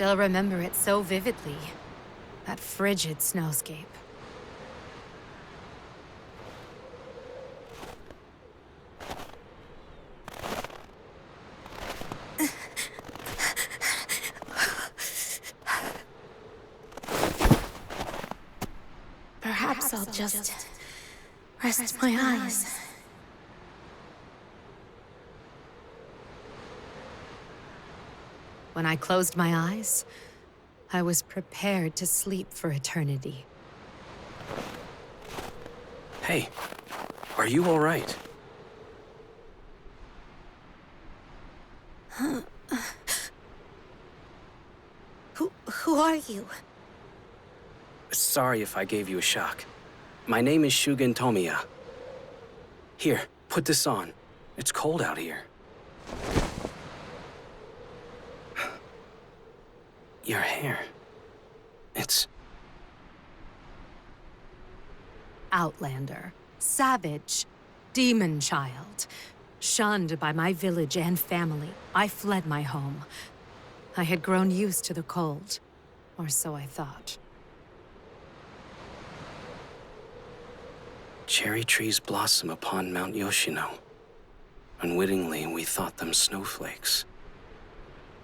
still remember it so vividly. That frigid snowscape. Perhaps I'll just rest my eyes. When I closed my eyes, I was prepared to sleep for eternity. Hey, are you all right? Who are you? Sorry if I gave you a shock. My name is Shugen Tomiya. Here, put this on. It's cold out here. Your hair. It's... Outlander, savage, demon child. Shunned by my village and family, I fled my home. I had grown used to the cold, or so I thought. Cherry trees blossom upon Mount Yoshino. Unwittingly, we thought them snowflakes.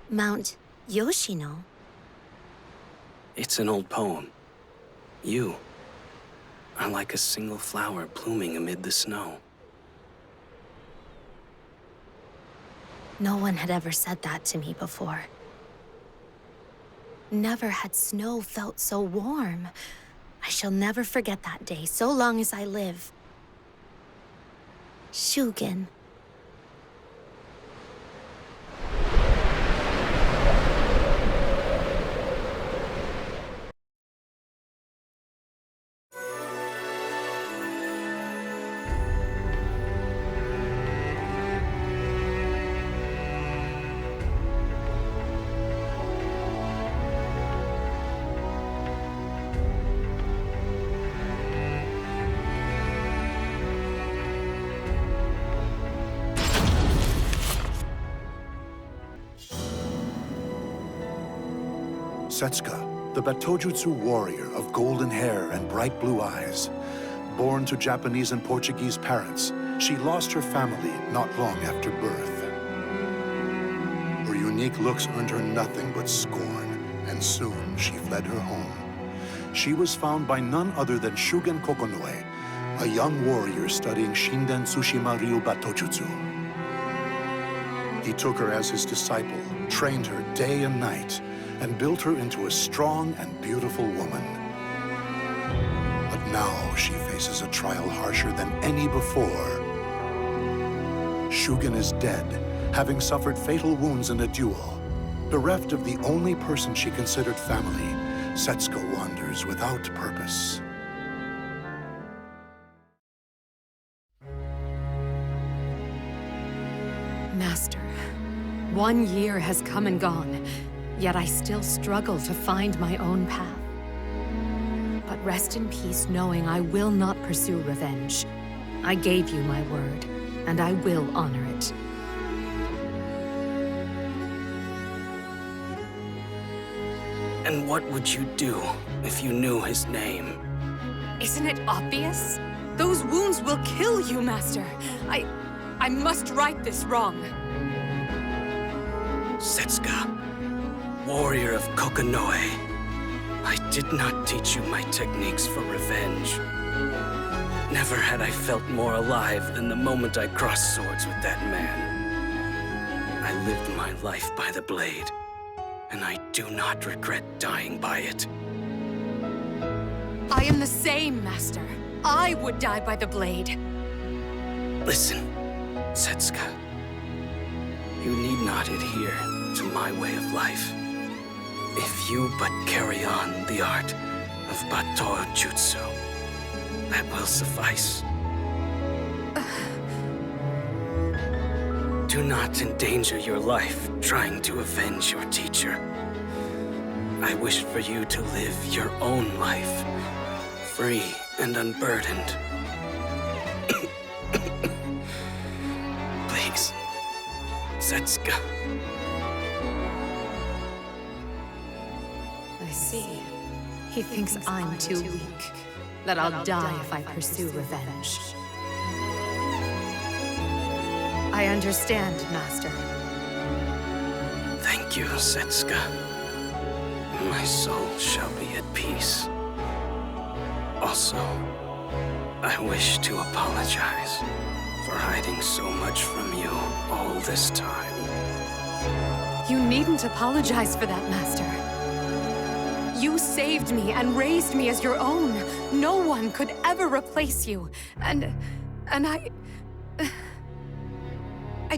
Mount Yoshino? It's an old poem. You are like a single flower blooming amid the snow. No one had ever said that to me before. Never had snow felt so warm. I shall never forget that day, so long as I live. Shugen. Setsuka, the Batojutsu warrior of golden hair and bright blue eyes. Born to Japanese and Portuguese parents, she lost her family not long after birth. Her unique looks earned her nothing but scorn, and soon she fled her home. She was found by none other than Shugen Kokonoe, a young warrior studying Shinden Tsushima Ryu Batojutsu. He took her as his disciple, trained her day and night, and built her into a strong and beautiful woman. But now she faces a trial harsher than any before. Shugen is dead, having suffered fatal wounds in a duel. Bereft of the only person she considered family, Setsuka wanders without purpose. Master, 1 year has come and gone. Yet I still struggle to find my own path. But rest in peace knowing I will not pursue revenge. I gave you my word, and I will honor it. And what would you do if you knew his name? Isn't it obvious? Those wounds will kill you, Master. I must right this wrong. Setsuka, warrior of Kokonoe, I did not teach you my techniques for revenge. Never had I felt more alive than the moment I crossed swords with that man. I lived my life by the blade, and I do not regret dying by it. I am the same, Master. I would die by the blade. Listen, Setsuka. You need not adhere to my way of life. If you but carry on the art of Batojutsu, that will suffice. Do not endanger your life trying to avenge your teacher. I wish for you to live your own life, free and unburdened. Please, Setsuka. see. He thinks I'm too weak, that I'll die if I pursue revenge. I understand, Master. Thank you, Setsuka. My soul shall be at peace. Also, I wish to apologize for hiding so much from you all this time. You needn't apologize for that, Master. You saved me and raised me as your own. No one could ever replace you. And I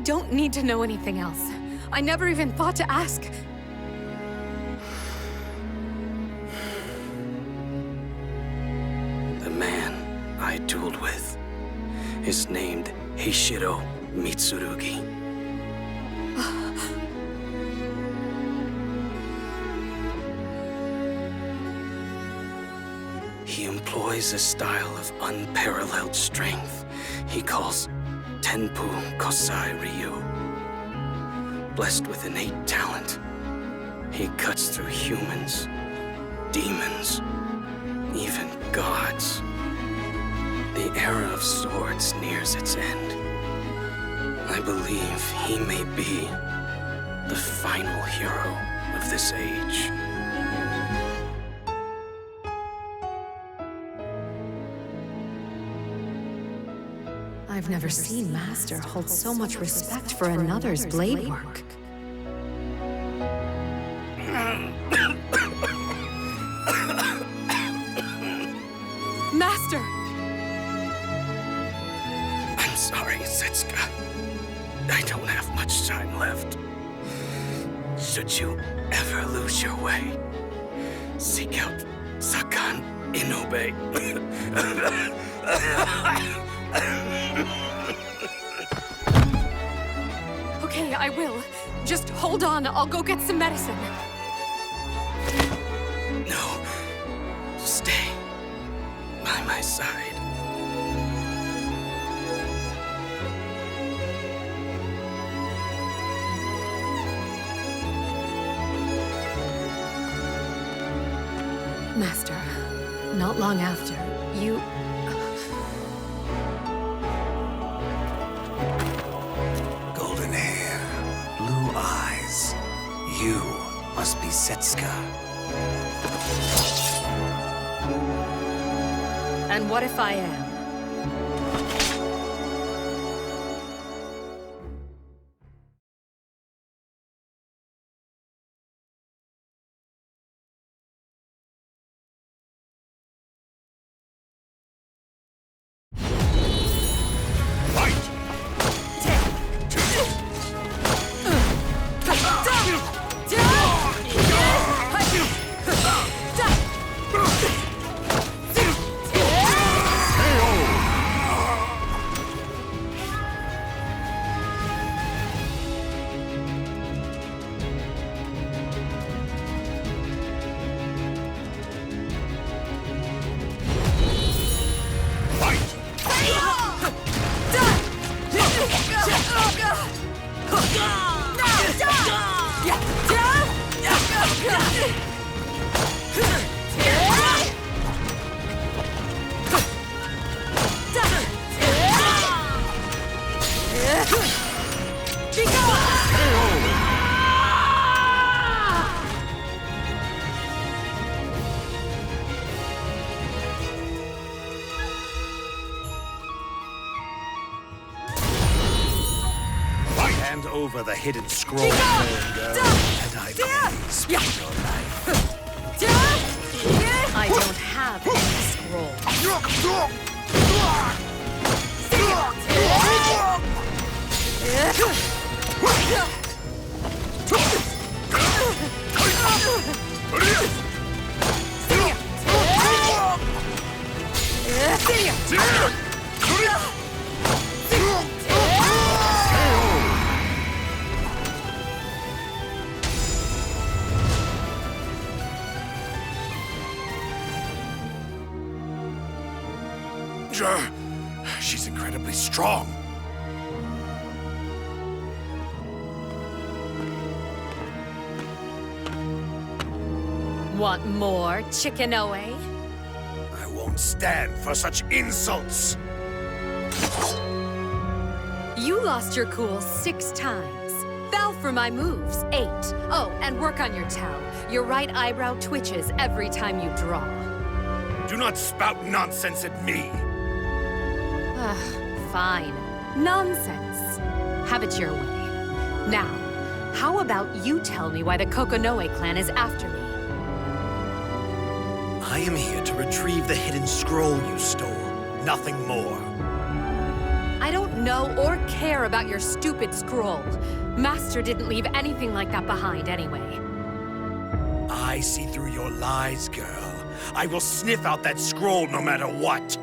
don't need to know anything else. I never even thought to ask. The man I dueled with is named Heishiro Mitsurugi. He employs a style of unparalleled strength he calls Tenpu Kosai Ryu. Blessed with innate talent, he cuts through humans, demons, even gods. The era of swords nears its end. I believe he may be the final hero of this age. I've never seen Master hold so much respect for another's blade work. Master! I'm sorry, Setsuka. I don't have much time left. Should you ever lose your way, seek out Sakan Inobe. Okay, I will. Just hold on, I'll go get some medicine. No. Stay by my side. Master, not long after, you... Golden hair, blue eyes. You must be Setsuka. And what if I am? Hand over the hidden scroll, girl, and I please spare your life. I don't have any scroll. She's incredibly strong. Want more, Chicken-Oe? I won't stand for such insults! You lost your cool 6 times. Fell for my moves 8. Oh, and work on your towel. Your right eyebrow twitches every time you draw. Do not spout nonsense at me! Fine. Nonsense. Have it your way. Now, how about you tell me why the Kokonoe clan is after me? I am here to retrieve the hidden scroll you stole. Nothing more. I don't know or care about your stupid scroll. Master didn't leave anything like that behind anyway. I see through your lies, girl. I will sniff out that scroll no matter what.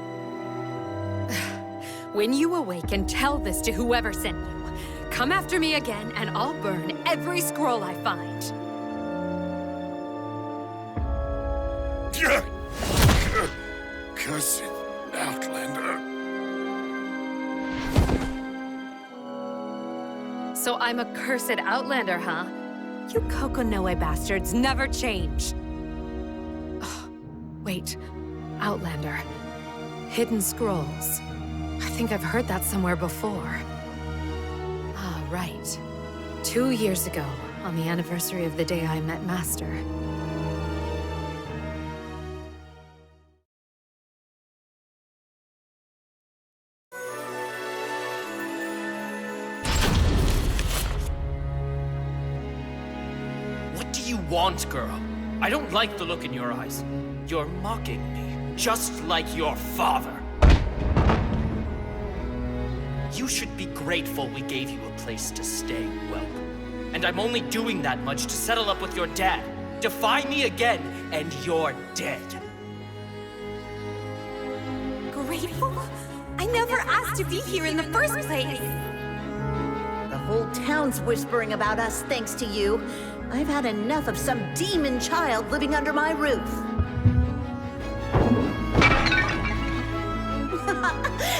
When you awaken, tell this to whoever sent you. Come after me again, and I'll burn every scroll I find. Cursed Outlander. So I'm a cursed outlander, huh? You Kokonoe bastards never change. Oh, wait. Outlander. Hidden scrolls. I think I've heard that somewhere before. Ah, right. 2 years ago, on the anniversary of the day I met Master. What do you want, girl? I don't like the look in your eyes. You're mocking me, just like your father. You should be grateful we gave you a place to stay, whelp. And I'm only doing that much to settle up with your dad. Defy me again, and you're dead. Grateful? I never asked to be here in the first place. The whole town's whispering about us thanks to you. I've had enough of some demon child living under my roof.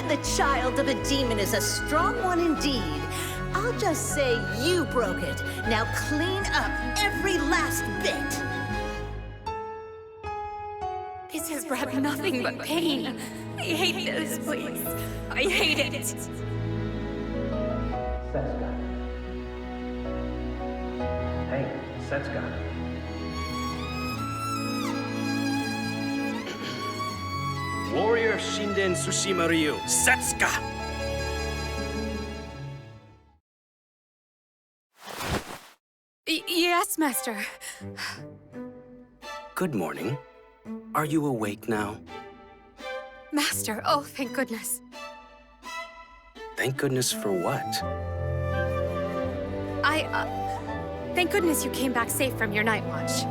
The child of a demon is a strong one indeed. I'll just say you broke it. Now clean up every last bit. This has brought nothing but pain. I hate this place. I hate it. Setsuka. Hey, Setsuka. Warrior of Shinden Tsushima Ryu, Setsuka! Yes, Master. Good morning. Are you awake now? Master, oh, thank goodness. Thank goodness for what? Thank goodness you came back safe from your night watch.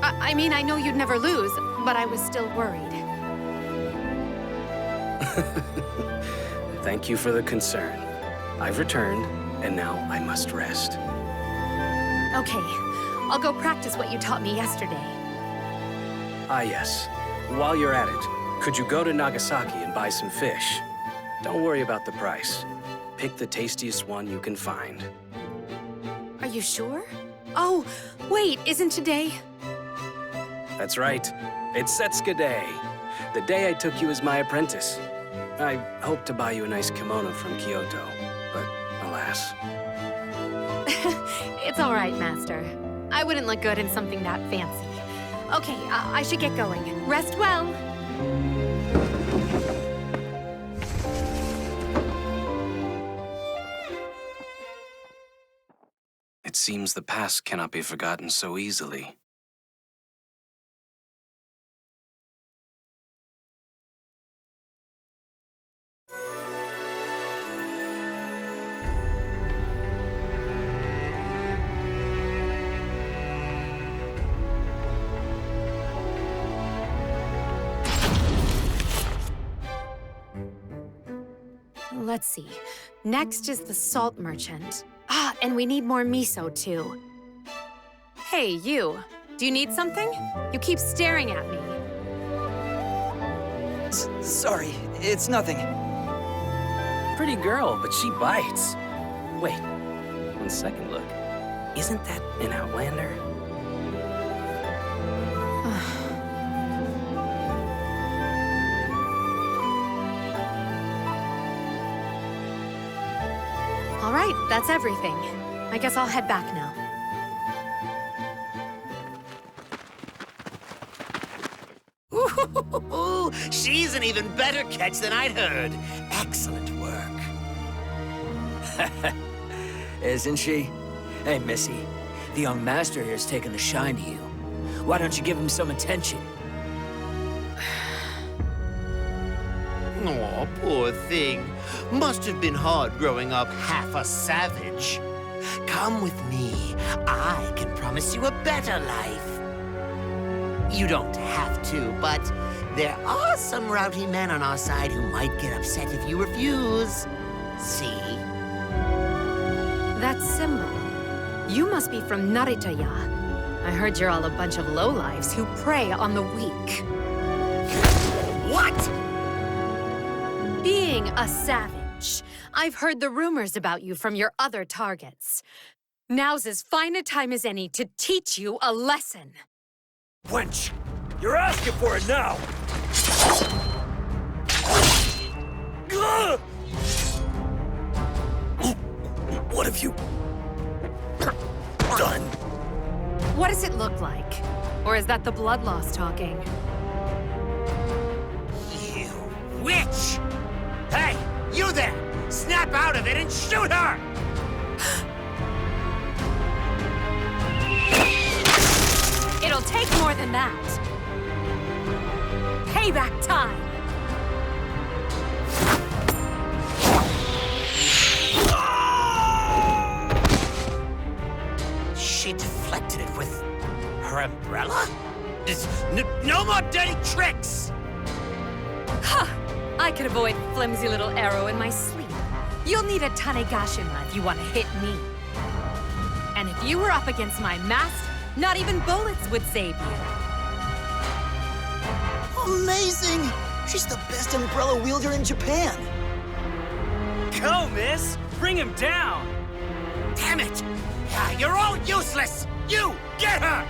I mean, I know you'd never lose, but I was still worried. Thank you for the concern. I've returned, and now I must rest. Okay, I'll go practice what you taught me yesterday. Ah, yes. While you're at it, could you go to Nagasaki and buy some fish? Don't worry about the price. Pick the tastiest one you can find. Are you sure? Oh, wait, isn't today? That's right. It's Setsuka Day. The day I took you as my apprentice. I hoped to buy you a nice kimono from Kyoto, but alas. It's all right, Master. I wouldn't look good in something that fancy. Okay, I should get going. Rest well. It seems the past cannot be forgotten so easily. Let's see. Next is the salt merchant. Ah, and we need more miso, too. Hey, you. Do you need something? You keep staring at me. Sorry, it's nothing. Pretty girl, but she bites. Wait, one second look. Isn't that an Outlander? right, that's everything. I guess I'll head back now. Ooh, she's an even better catch than I'd heard. Excellent work. Isn't she? Hey, Missy. The young master here's taken a shine to you. Why don't you give him some attention? Aw, poor thing. Must have been hard growing up half a savage. Come with me. I can promise you a better life. You don't have to, but there are some rowdy men on our side who might get upset if you refuse. See? That symbol. You must be from Naritaya. I heard you're all a bunch of lowlifes who prey on the weak. What? Being a savage. I've heard the rumors about you from your other targets. Now's as fine a time as any to teach you a lesson. Wench, you're asking for it now! What have you done? What does it look like? Or is that the blood loss talking? You witch! Hey, you there! Snap out of it and shoot her! It'll take more than that. Payback time! She deflected it with her umbrella? No more dirty tricks! Ha! I could avoid a flimsy little arrow in my sleep. You'll need a Tanegashima if you want to hit me. And if you were up against my mast, not even bullets would save you. Amazing! She's the best umbrella wielder in Japan. Go, miss! Bring him down! Damn it! You're all useless! You, get her!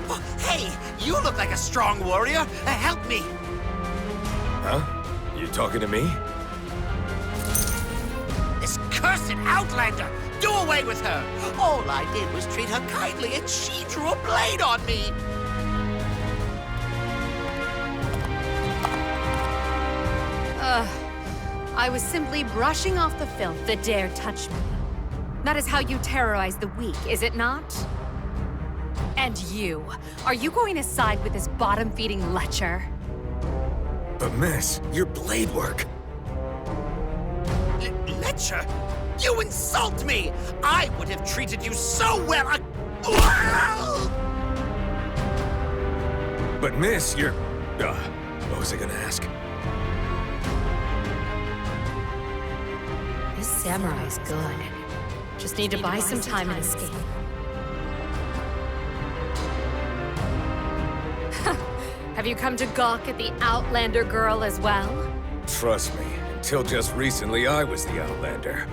Oh, hey, you look like a strong warrior. Help me! Huh? You talking to me? This cursed Outlander! Do away with her! All I did was treat her kindly and she drew a blade on me! I was simply brushing off the filth that dared touch me. That is how you terrorize the weak, is it not? And you, are you going to side with this bottom-feeding lecher? But miss, your blade work. Lecher? You insult me! I would have treated you so well. But miss, you're... what was I gonna ask? This samurai's good. Just need to buy some time and escape. Have you come to gawk at the Outlander girl as well? Trust me, until just recently I was the Outlander.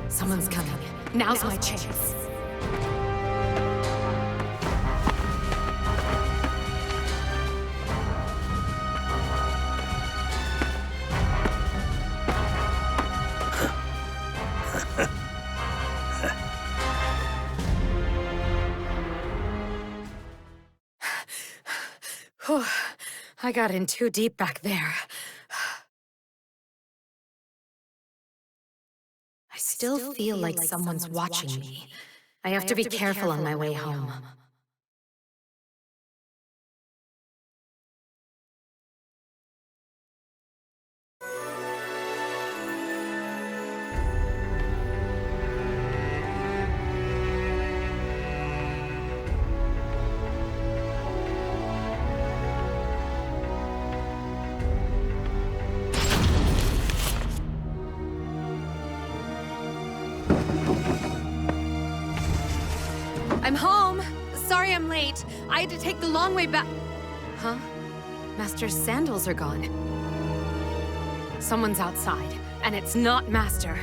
Someone's coming. Now's my chance. I got in too deep back there. I still feel like someone's watching me. I have to be careful on my way home. I'm home. Sorry I'm late. I had to take the long way back. Huh? Master's sandals are gone. Someone's outside, and it's not Master.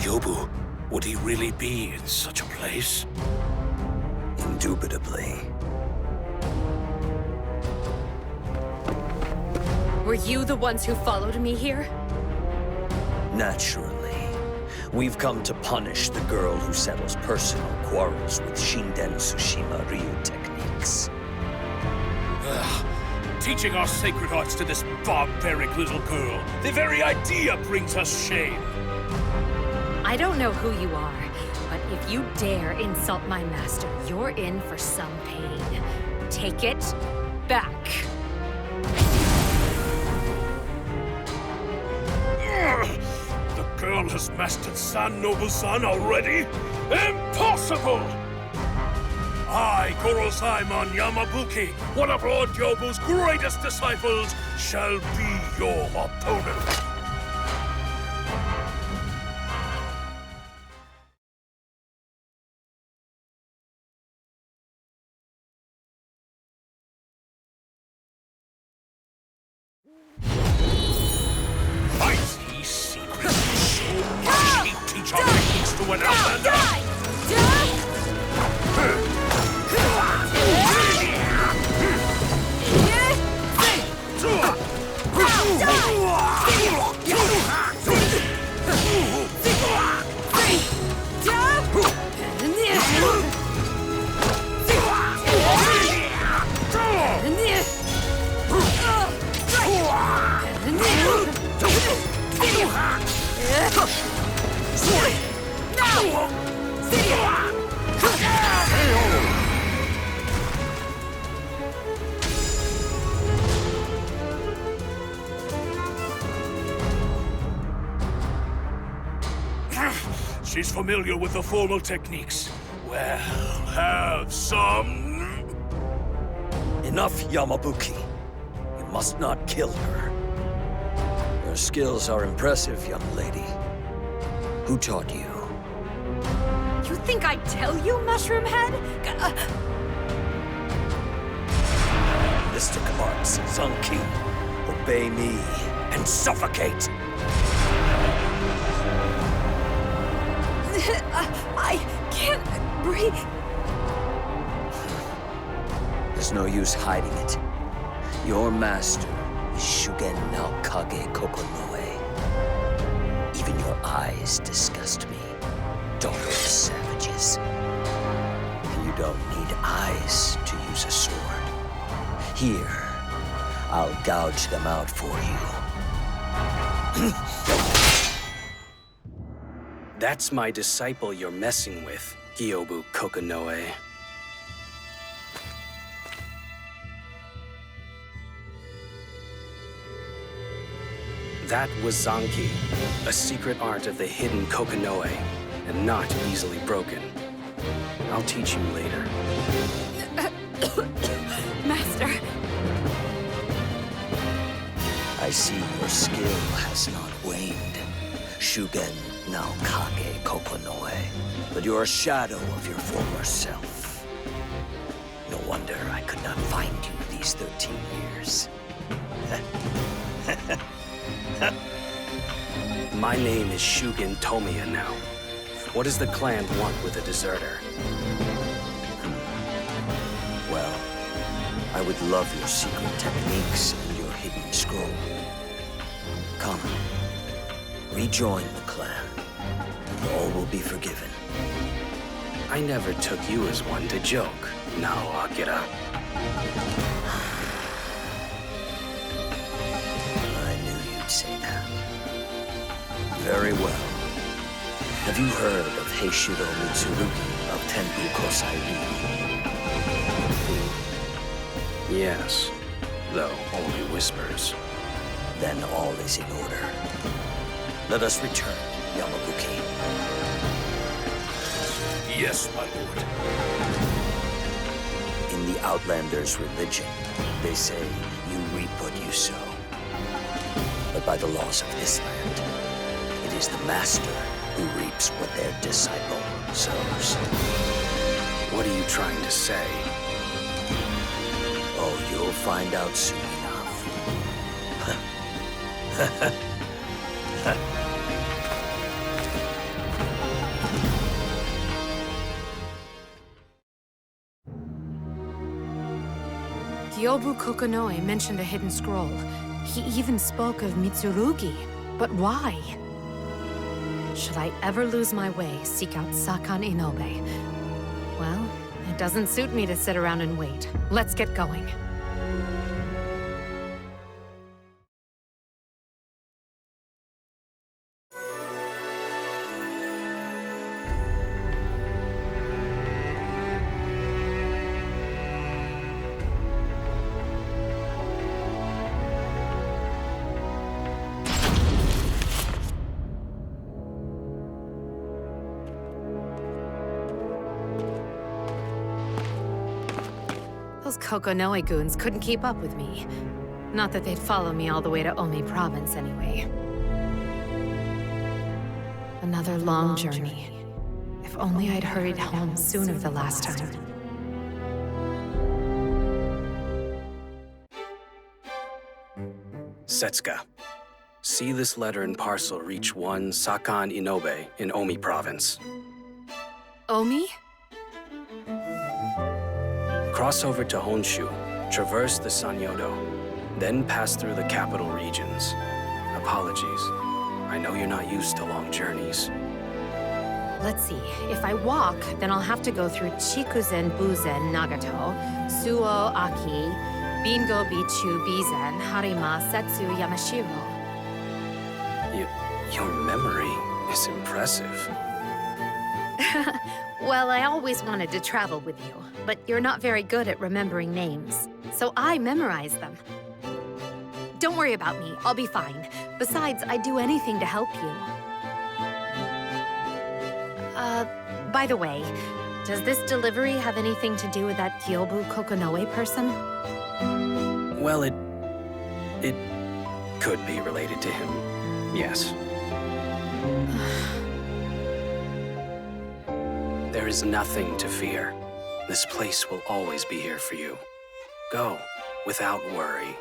Yobu, would he really be in such a place? Indubitably. Were you the ones who followed me here? Naturally. We've come to punish the girl who settles personal quarrels with Shinden Tsushima Ryu techniques. Teaching our sacred arts to this barbaric little girl. The very idea brings us shame. I don't know who you are, but if you dare insult my master, you're in for some pain. Take it back. The girl has mastered San Nobu-san already? Impossible! I, Goro-Saimon Yamabuki, one of Lord Yobu's greatest disciples, shall be your opponent. I see secrets so much he teach our techniques to an outlander. She's familiar with the formal techniques. Well, have some. Enough, Yamabuki. You must not kill her. Your skills are impressive, young lady. Who taught you? You think I'd tell you, Mushroom Head? Mystic arts, Zanki. Obey me and suffocate. I can't breathe. There's no use hiding it. Your master is Shugen no Kage Kokonoe. Even your eyes disgust me, daughter of savages. And you don't need eyes to use a sword. Here, I'll gouge them out for you. That's my disciple you're messing with, Gyobu Kokonoe. That was Zanki, a secret art of the hidden Kokonoe, and not easily broken. I'll teach you later. Master. I see your skill has not waned. Shugen no Kage Kokonoe. But you're a shadow of your former self. No wonder I could not find you these 13 years. My name is Shugen Tomiya now. What does the clan want with a deserter? Well, I would love your secret techniques and your hidden scroll. Come, rejoin the clan, and all will be forgiven. I never took you as one to joke. Now, Akira. I knew you'd say that. Very well. Have you heard of Heishiro Mitsurugi of Tenbu Kosai? Yes, though only whispers. Then all is in order. Let us return, Yamabuki. Yes, my lord. In the Outlander's religion, they say you reap what you sow. But by the laws of this land, it is the master who reaps what their disciple sows. What are you trying to say? Oh, you'll find out soon enough. Gyobu Kokonoi mentioned a hidden scroll. He even spoke of Mitsurugi. But why? Should I ever lose my way, seek out Sakan Inobe. Well, it doesn't suit me to sit around and wait. Let's get going. Those Kokonoi goons couldn't keep up with me. Not that they'd follow me all the way to Omi province anyway. Another long journey. If only I'd hurried home sooner the last time. Setsuka, see this letter and parcel reach one Sakan Inobe in Omi province. Omi? Cross over to Honshu, traverse the Sanyodo, then pass through the capital regions. Apologies. I know you're not used to long journeys. Let's see. If I walk, then I'll have to go through Chikuzen Buzen Nagato, Suo Aki, Bingo Bichu Bizen, Harima Setsu Yamashiro. Your memory is impressive. Well, I always wanted to travel with you, but you're not very good at remembering names, so I memorize them. Don't worry about me, I'll be fine. Besides, I'd do anything to help you. By the way, does this delivery have anything to do with that Gyobu Kokonoi person? Well, it could be related to him, yes. There is nothing to fear. This place will always be here for you. Go, without worry.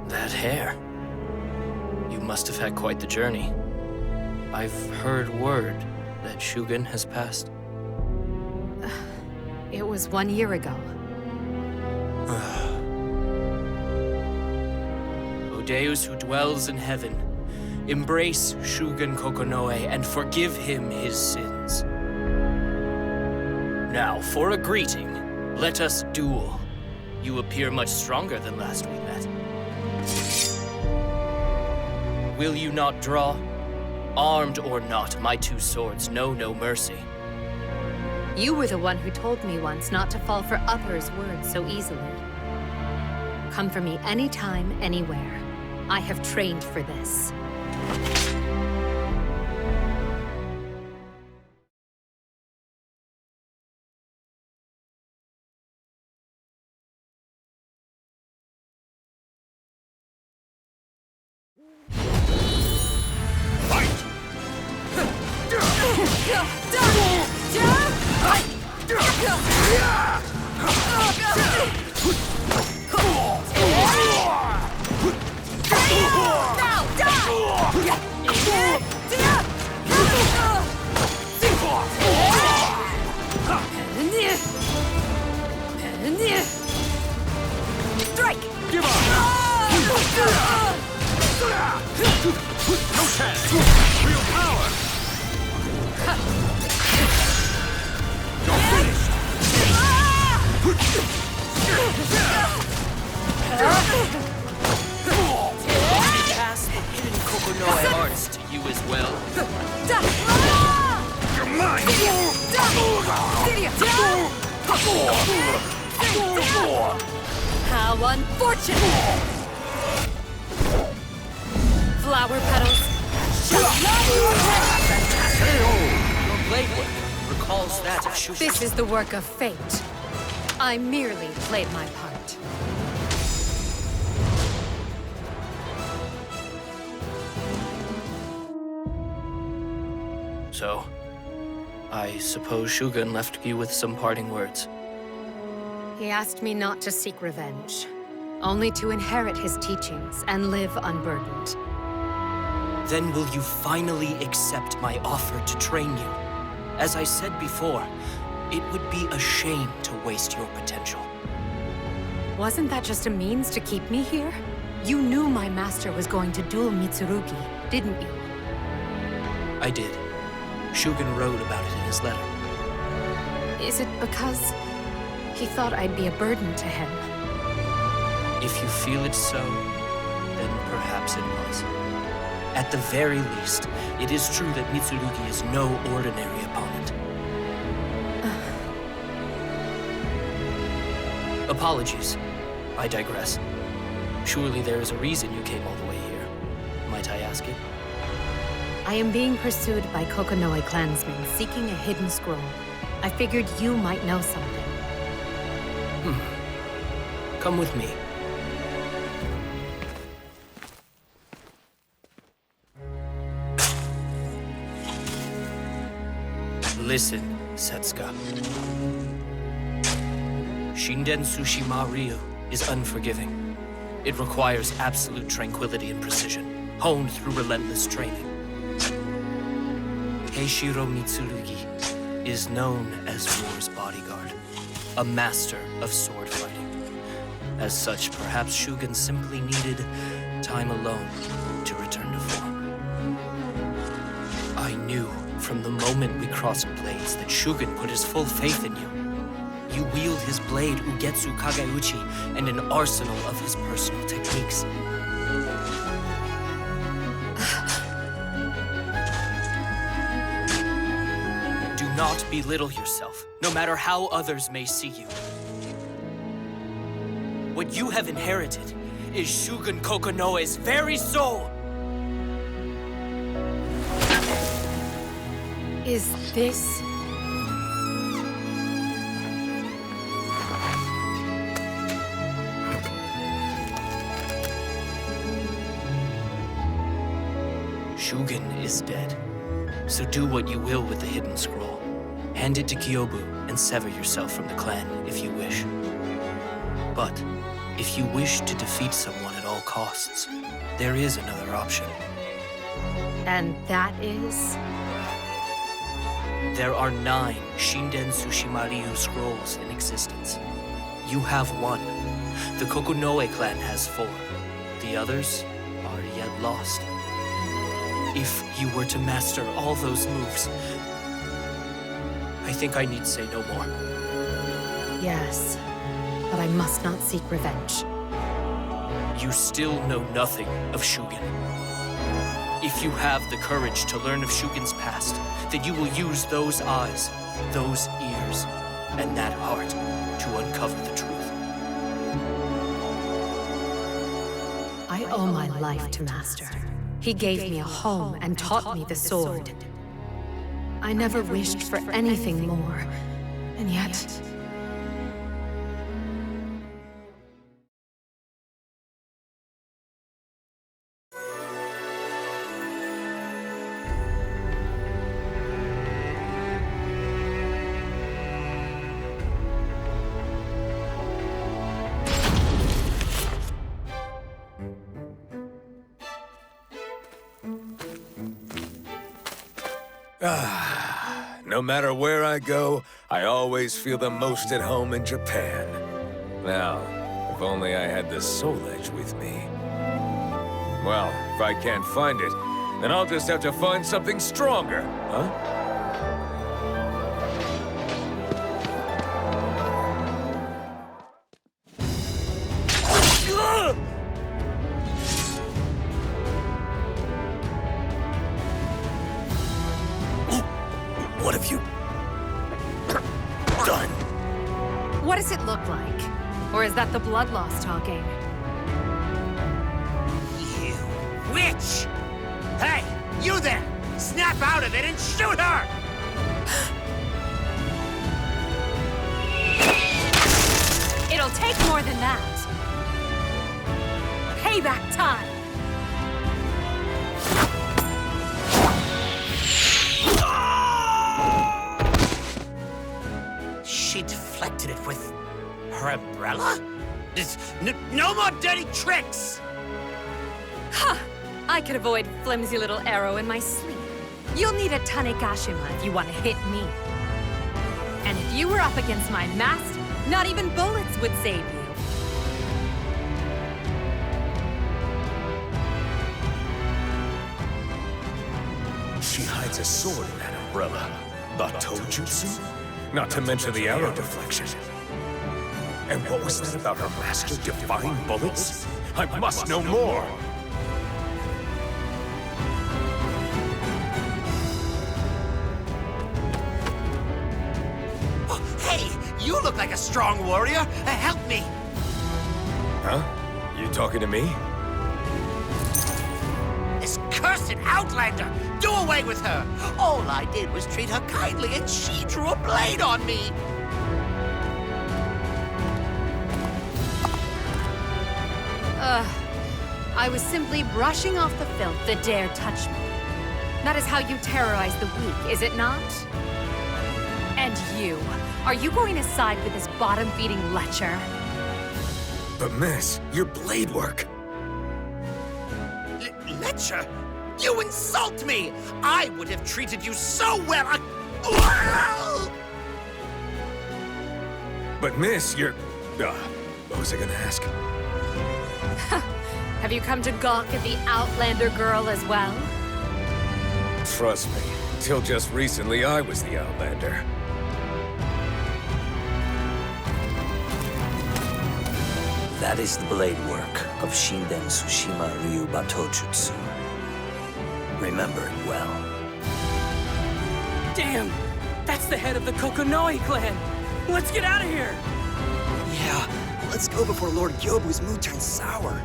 That hair. You must have had quite the journey. I've heard word that Shugen has passed. It was 1 year ago. O Deus who dwells in heaven, embrace Shugen Kokonoi and forgive him his sins. Now, for a greeting, let us duel. You appear much stronger than last we met. Will you not draw? Armed or not, my two swords know no mercy. You were the one who told me once not to fall for others' words so easily. Come for me anytime, anywhere. I have trained for this. Strike! Give up! No chance! Real power! You're finished! Pass the hidden Kokonoi arts to you as well. You're mine! How unfortunate! Flower petals. Your blade work recalls that of Shugen. This is the work of fate. I merely played my part. So, I suppose Shugen left you with some parting words. He asked me not to seek revenge. only to inherit his teachings and live unburdened. Then will you finally accept my offer to train you? As I said before, it would be a shame to waste your potential. Wasn't that just a means to keep me here? You knew my master was going to duel Mitsurugi, didn't you? I did. Shugen wrote about it in his letter. Is it because he thought I'd be a burden to him? If you feel it so, then perhaps it was. At the very least, it is true that Mitsurugi is no ordinary opponent. Apologies. I digress. Surely there is a reason you came all the way here. Might I ask it? I am being pursued by Kokonoe clansmen seeking a hidden scroll. I figured you might know something. Come with me. Listen, Setsuka. Shinden Tsushima Ryu is unforgiving. It requires absolute tranquility and precision, honed through relentless training. Heishiro Mitsurugi is known as War's bodyguard, a master of sword fighting. As such, perhaps Shugen simply needed time alone to return to form. I knew from the moment we crossed blades that Shugen put his full faith in you. You wield his blade Ugetsu Kageuchi and an arsenal of his personal techniques. Do not belittle yourself, no matter how others may see you. What you have inherited is Shugen Kokonoe's very soul! Is this... Shugen is dead. So do what you will with the hidden scroll. Hand it to Kyobu and sever yourself from the clan if you wish. But if you wish to defeat someone at all costs, there is another option. And that is... There are 9 Shinden Tsushima Ryu scrolls in existence. You have 1. The Kokonoe clan has 4. The others are yet lost. If you were to master all those moves, I think I need say no more. Yes, but I must not seek revenge. You still know nothing of Shugen. If you have the courage to learn of Shugen's past, then you will use those eyes, those ears, and that heart to uncover the truth. I owe my life to Master. He gave me a home and taught me the sword. I never wished for anything more, and yet... No matter where I go, I always feel the most at home in Japan. Now, if only I had the Soul Edge with me. Well, if I can't find it, then I'll just have to find something stronger, huh? What have you done? What does it look like? Or is that the blood loss talking? You witch! Hey, you there! Snap out of it and shoot her! It'll take more than that. Payback time! She deflected it with her umbrella? No more dirty tricks! Ha! I could avoid flimsy little arrow in my sleep. You'll need a Tanegashima if you want to hit me. And if you were up against my master, not even bullets would save you. She hides a sword in that umbrella. Batojutsu? Not to mention the arrow deflection. And what was that about her master defying bullets? I must know more! Oh, hey! You look like a strong warrior! Help me! Huh? You talking to me? This cursed Outlander! Do away with her! All I did was treat her kindly and she drew a blade on me! I was simply brushing off the filth that dare touch me. That is how you terrorize the weak, is it not? And you, are you going to side with this bottom-feeding lecher? But miss, your blade work. Lecher? You insult me! I would have treated you so well! But miss, you're... what was I gonna ask? Have you come to gawk at the Outlander girl as well? Trust me, till just recently I was the Outlander. That is the blade work of Shinden Tsushima Ryu Batojutsu. Remember it well. Damn! That's the head of the Kokonoi clan! Let's get out of here! Yeah, let's go before Lord Gyobu's mood turns sour.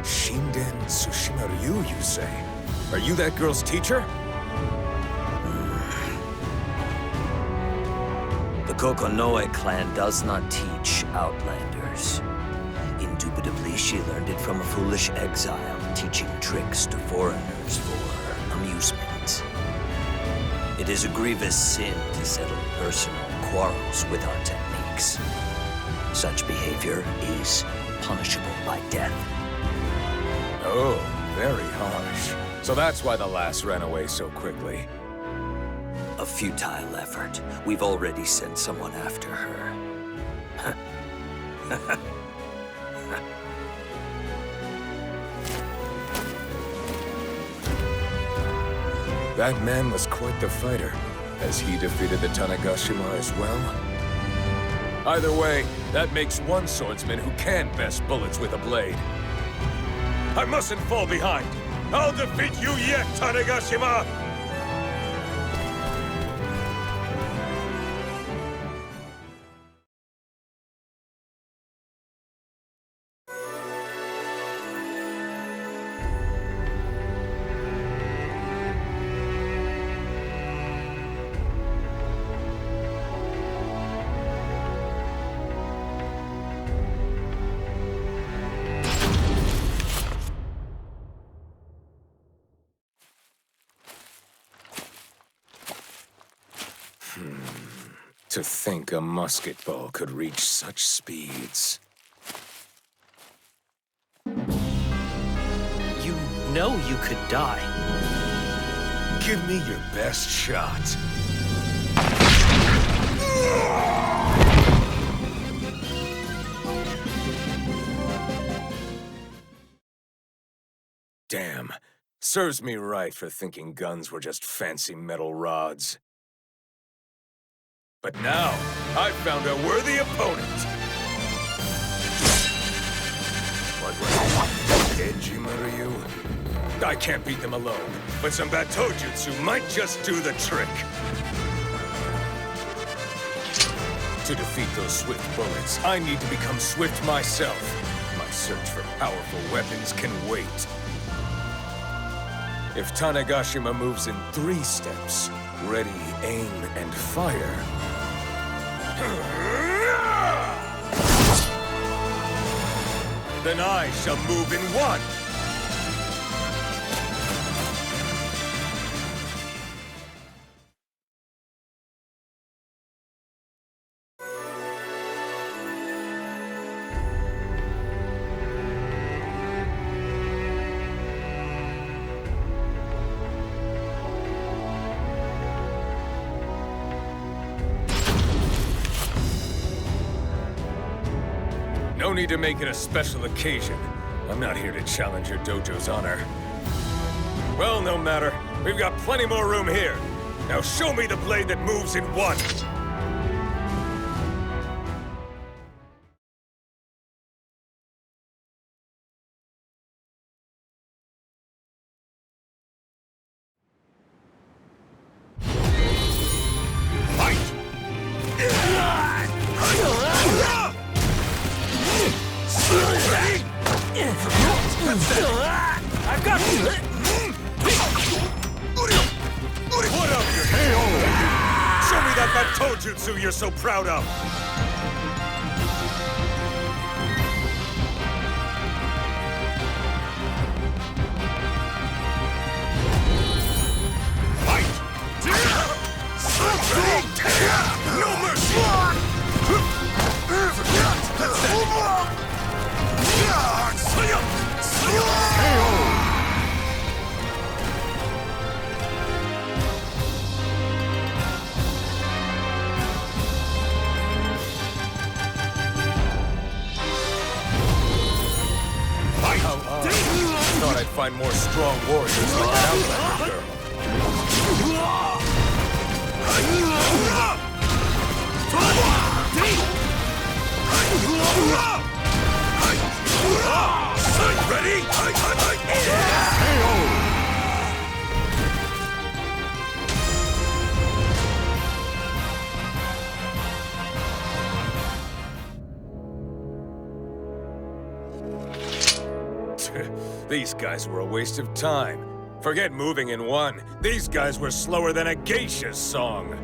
Shinden Tsushima Ryu, you say? Are you that girl's teacher? The Kokonoi clan does not teach Outlanders. Indubitably, she learned it from a foolish exile, teaching tricks to foreigners for amusement. It is a grievous sin to settle personal quarrels with our techniques. Such behavior is punishable by death. Oh, very harsh. So that's why the lass ran away so quickly. A futile effort. We've already sent someone after her. That man was quite the fighter. Has he defeated the Tanegashima as well? Either way, that makes one swordsman who can best bullets with a blade. I mustn't fall behind! I'll defeat you yet, Tanegashima! To think a musket ball could reach such speeds. You know you could die. Give me your best shot. Damn. Serves me right for thinking guns were just fancy metal rods. But now, I've found a worthy opponent! What? Edgy Ryu? I can't beat them alone, but some Batojutsu might just do the trick. To defeat those swift bullets, I need to become swift myself. My search for powerful weapons can wait. If Tanegashima moves in 3 steps, ready, aim, and fire, then I shall move in 1. No need to make it a special occasion. I'm not here to challenge your dojo's honor. Well, no matter. We've got plenty more room here. Now show me the blade that moves in one. I've got you! What up, you KO? Show me that batojutsu you're so proud of! Fight! No mercy! Thought I'd find more strong warriors like an Outlander girl. Ready? These guys were a waste of time. Forget moving in one. These guys were slower than a geisha's song.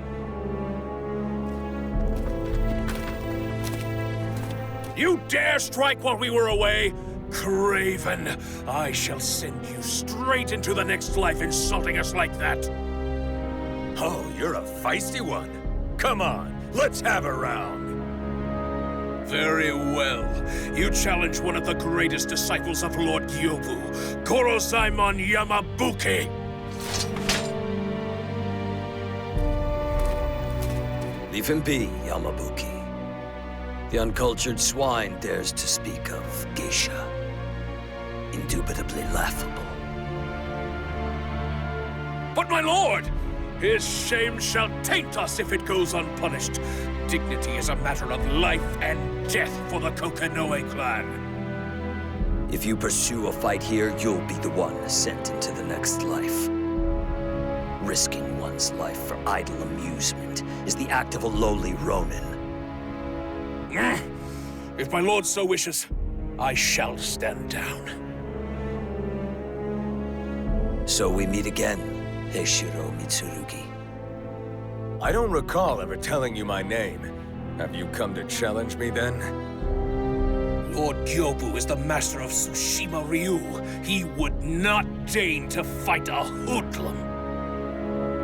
You dare strike while we were away? Craven, I shall send you straight into the next life insulting us like that. Oh, you're a feisty one. Come on, let's have a round. Very well. You challenge one of the greatest disciples of Lord Gyobu, Gorozaimon Yamabuki. Leave him be, Yamabuki. The uncultured swine dares to speak of geisha. Indubitably laughable. But my lord! His shame shall taint us if it goes unpunished. Dignity is a matter of life and death for the Kokonoe clan. If you pursue a fight here, you'll be the one sent into the next life. Risking one's life for idle amusement is the act of a lowly Ronin. If my lord so wishes, I shall stand down. So we meet again, Heishiro Mitsurugi. I don't recall ever telling you my name. Have you come to challenge me then? Lord Gyobu is the master of Tsushima Ryu. He would not deign to fight a hoodlum.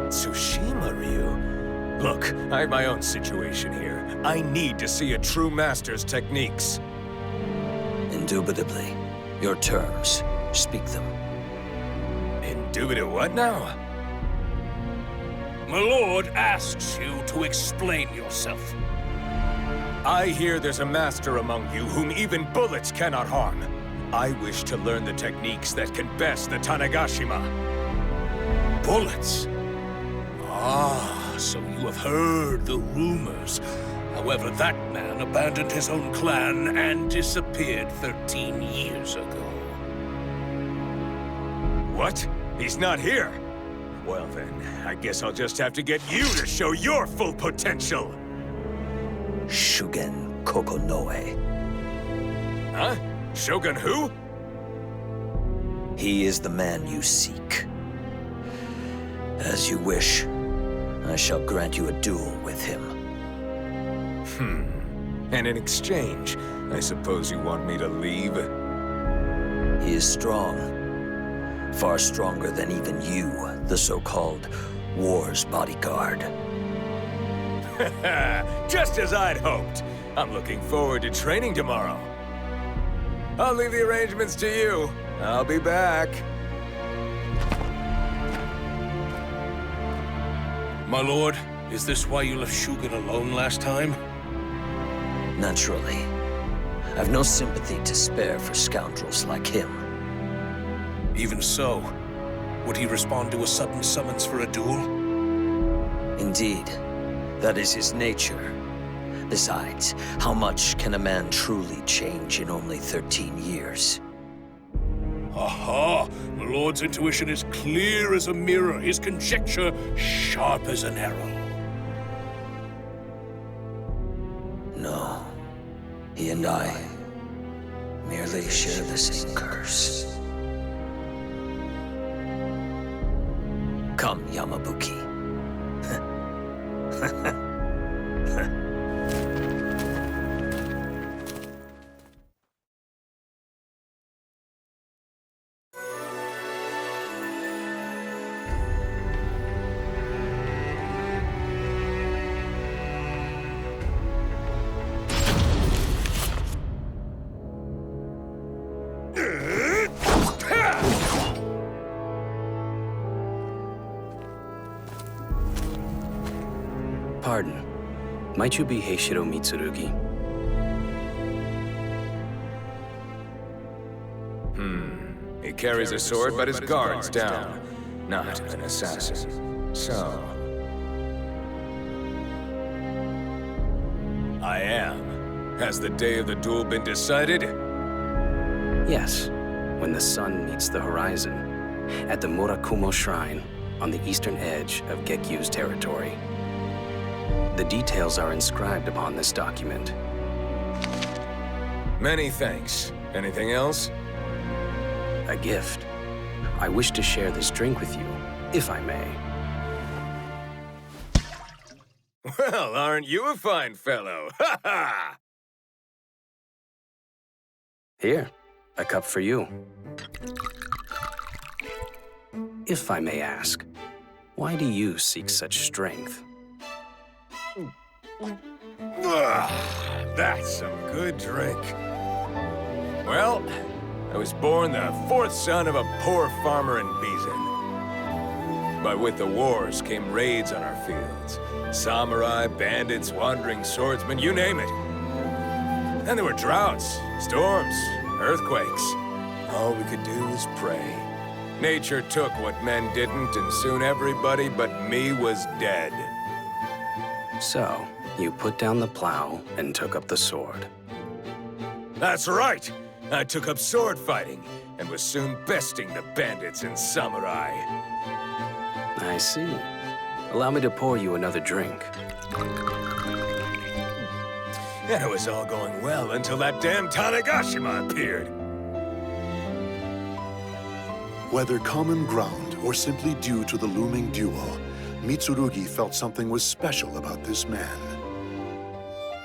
Tsushima Ryu? Look, I have my own situation here. I need to see a true master's techniques. Indubitably. Your terms. Speak them. Indubitable what now? My lord asks you to explain yourself. I hear there's a master among you whom even bullets cannot harm. I wish to learn the techniques that can best the Tanegashima. Bullets? Ah, so you have heard the rumors. However, that man abandoned his own clan and disappeared 13 years ago. What? He's not here? Well then, I guess I'll just have to get you to show your full potential! Shugen Kokonoe. Huh? Shogun who? He is the man you seek. As you wish, I shall grant you a duel with him. And in exchange, I suppose you want me to leave? He is strong. Far stronger than even you, the so-called war's bodyguard. Just as I'd hoped. I'm looking forward to training tomorrow. I'll leave the arrangements to you. I'll be back. My lord, is this why you left Shugen alone last time? Naturally. I've no sympathy to spare for scoundrels like him. Even so, would he respond to a sudden summons for a duel? Indeed, that is his nature. Besides, how much can a man truly change in only 13 years? Aha! The Lord's intuition is clear as a mirror, his conjecture sharp as an arrow. No. He and I merely share the same curse. Come, Yamabuki. Pardon. Might you be Heishiro Mitsurugi? He carries a sword, but his guard's down. Not an assassin. So... I am. Has the day of the duel been decided? Yes, when the sun meets the horizon, at the Murakumo Shrine, on the eastern edge of Gekyu's territory. The details are inscribed upon this document. Many thanks. Anything else? A gift. I wish to share this drink with you, if I may. Well, aren't you a fine fellow? Ha ha! Here, a cup for you. If I may ask, why do you seek such strength? That's some good drink. Well, I was born the fourth son of a poor farmer in Bizen. But with the wars came raids on our fields. Samurai, bandits, wandering swordsmen, you name it. And there were droughts, storms, earthquakes. All we could do was pray. Nature took what men didn't, and soon everybody but me was dead. So, you put down the plow and took up the sword. That's right! I took up sword fighting, and was soon besting the bandits and samurai. I see. Allow me to pour you another drink. And it was all going well until that damn Tanegashima appeared. Whether common ground or simply due to the looming duel, Mitsurugi felt something was special about this man.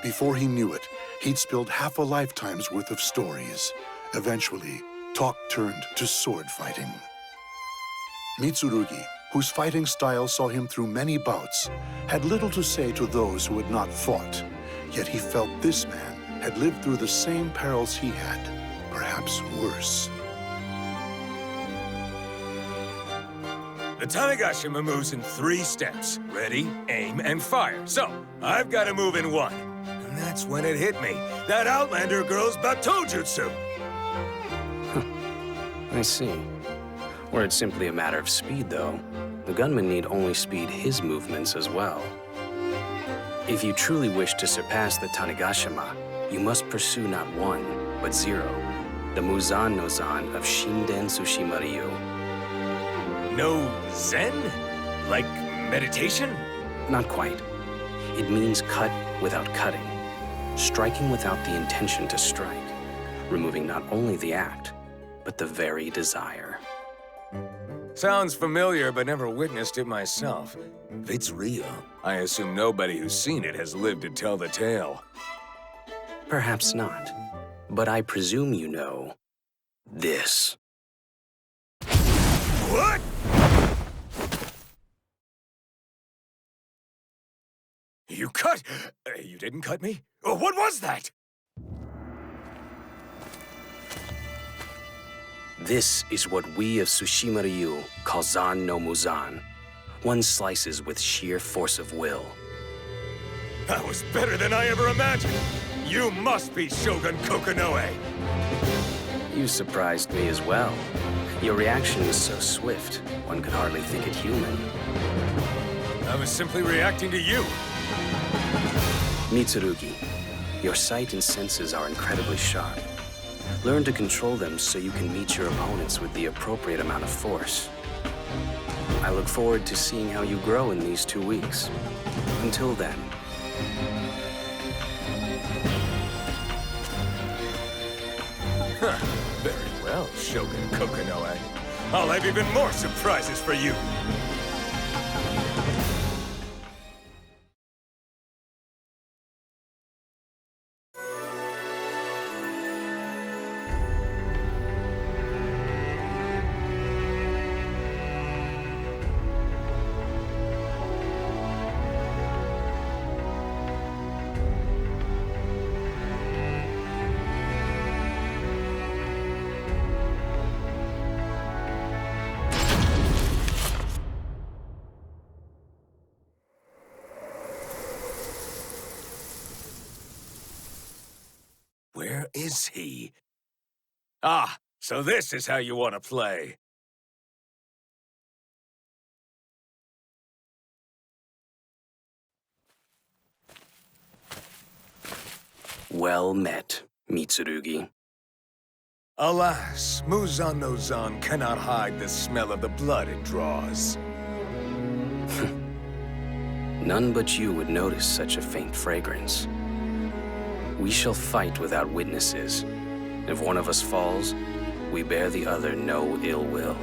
Before he knew it, he'd spilled half a lifetime's worth of stories. Eventually, talk turned to sword fighting. Mitsurugi, whose fighting style saw him through many bouts, had little to say to those who had not fought. Yet he felt this man had lived through the same perils he had, perhaps worse. The Tanegashima moves in 3 steps. Ready, aim, and fire. So, I've got to move in 1. And that's when it hit me. That Outlander girl's Batojutsu. I see. Were it simply a matter of speed, though, the gunman need only speed his movements as well. If you truly wish to surpass the Tanegashima, you must pursue not 1, but 0. The Muzan no Zan of Shinden Tsushima Ryu. No zen? Like meditation? Not quite. It means cut without cutting. Striking without the intention to strike. Removing not only the act, but the very desire. Sounds familiar, but never witnessed it myself. If it's real, I assume nobody who's seen it has lived to tell the tale. Perhaps not. But I presume you know this. What? You cut? You didn't cut me? What was that? This is what we of Tsushima Ryu call Zan no Muzan. One slices with sheer force of will. That was better than I ever imagined. You must be Shogun Kokonoe! You surprised me as well. Your reaction was so swift, one could hardly think it human. I was simply reacting to you. Mitsurugi, your sight and senses are incredibly sharp. Learn to control them so you can meet your opponents with the appropriate amount of force. I look forward to seeing how you grow in these 2 weeks. Until then. Very well, Shogun Kokonoe. I'll have even more surprises for you. Where is he? Ah, so this is how you want to play. Well met, Mitsurugi. Alas, Muzan-no-Zan cannot hide the smell of the blood it draws. None but you would notice such a faint fragrance. We shall fight without witnesses. If one of us falls, we bear the other no ill will.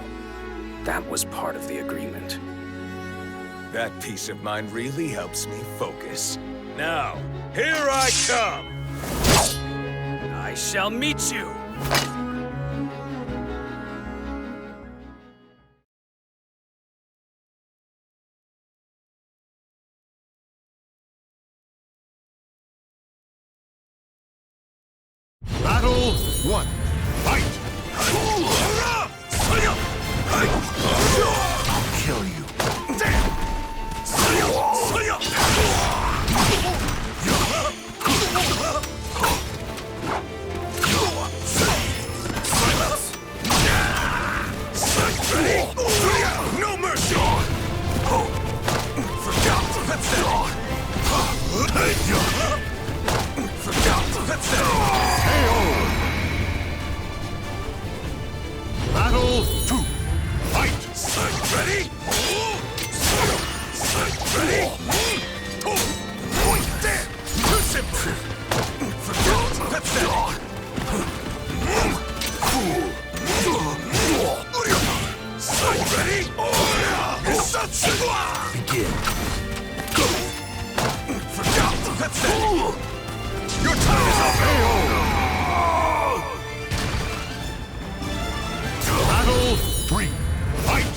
That was part of the agreement. That peace of mind really helps me focus. Now, here I come! I shall meet you! Battle 1. Fight! I'll kill you. No mercy! Battle 2. Fight! Ready? Ready? There! Too simple! That's that! Ready? Begin. That's that! Your time is up! Battle 3. Fight!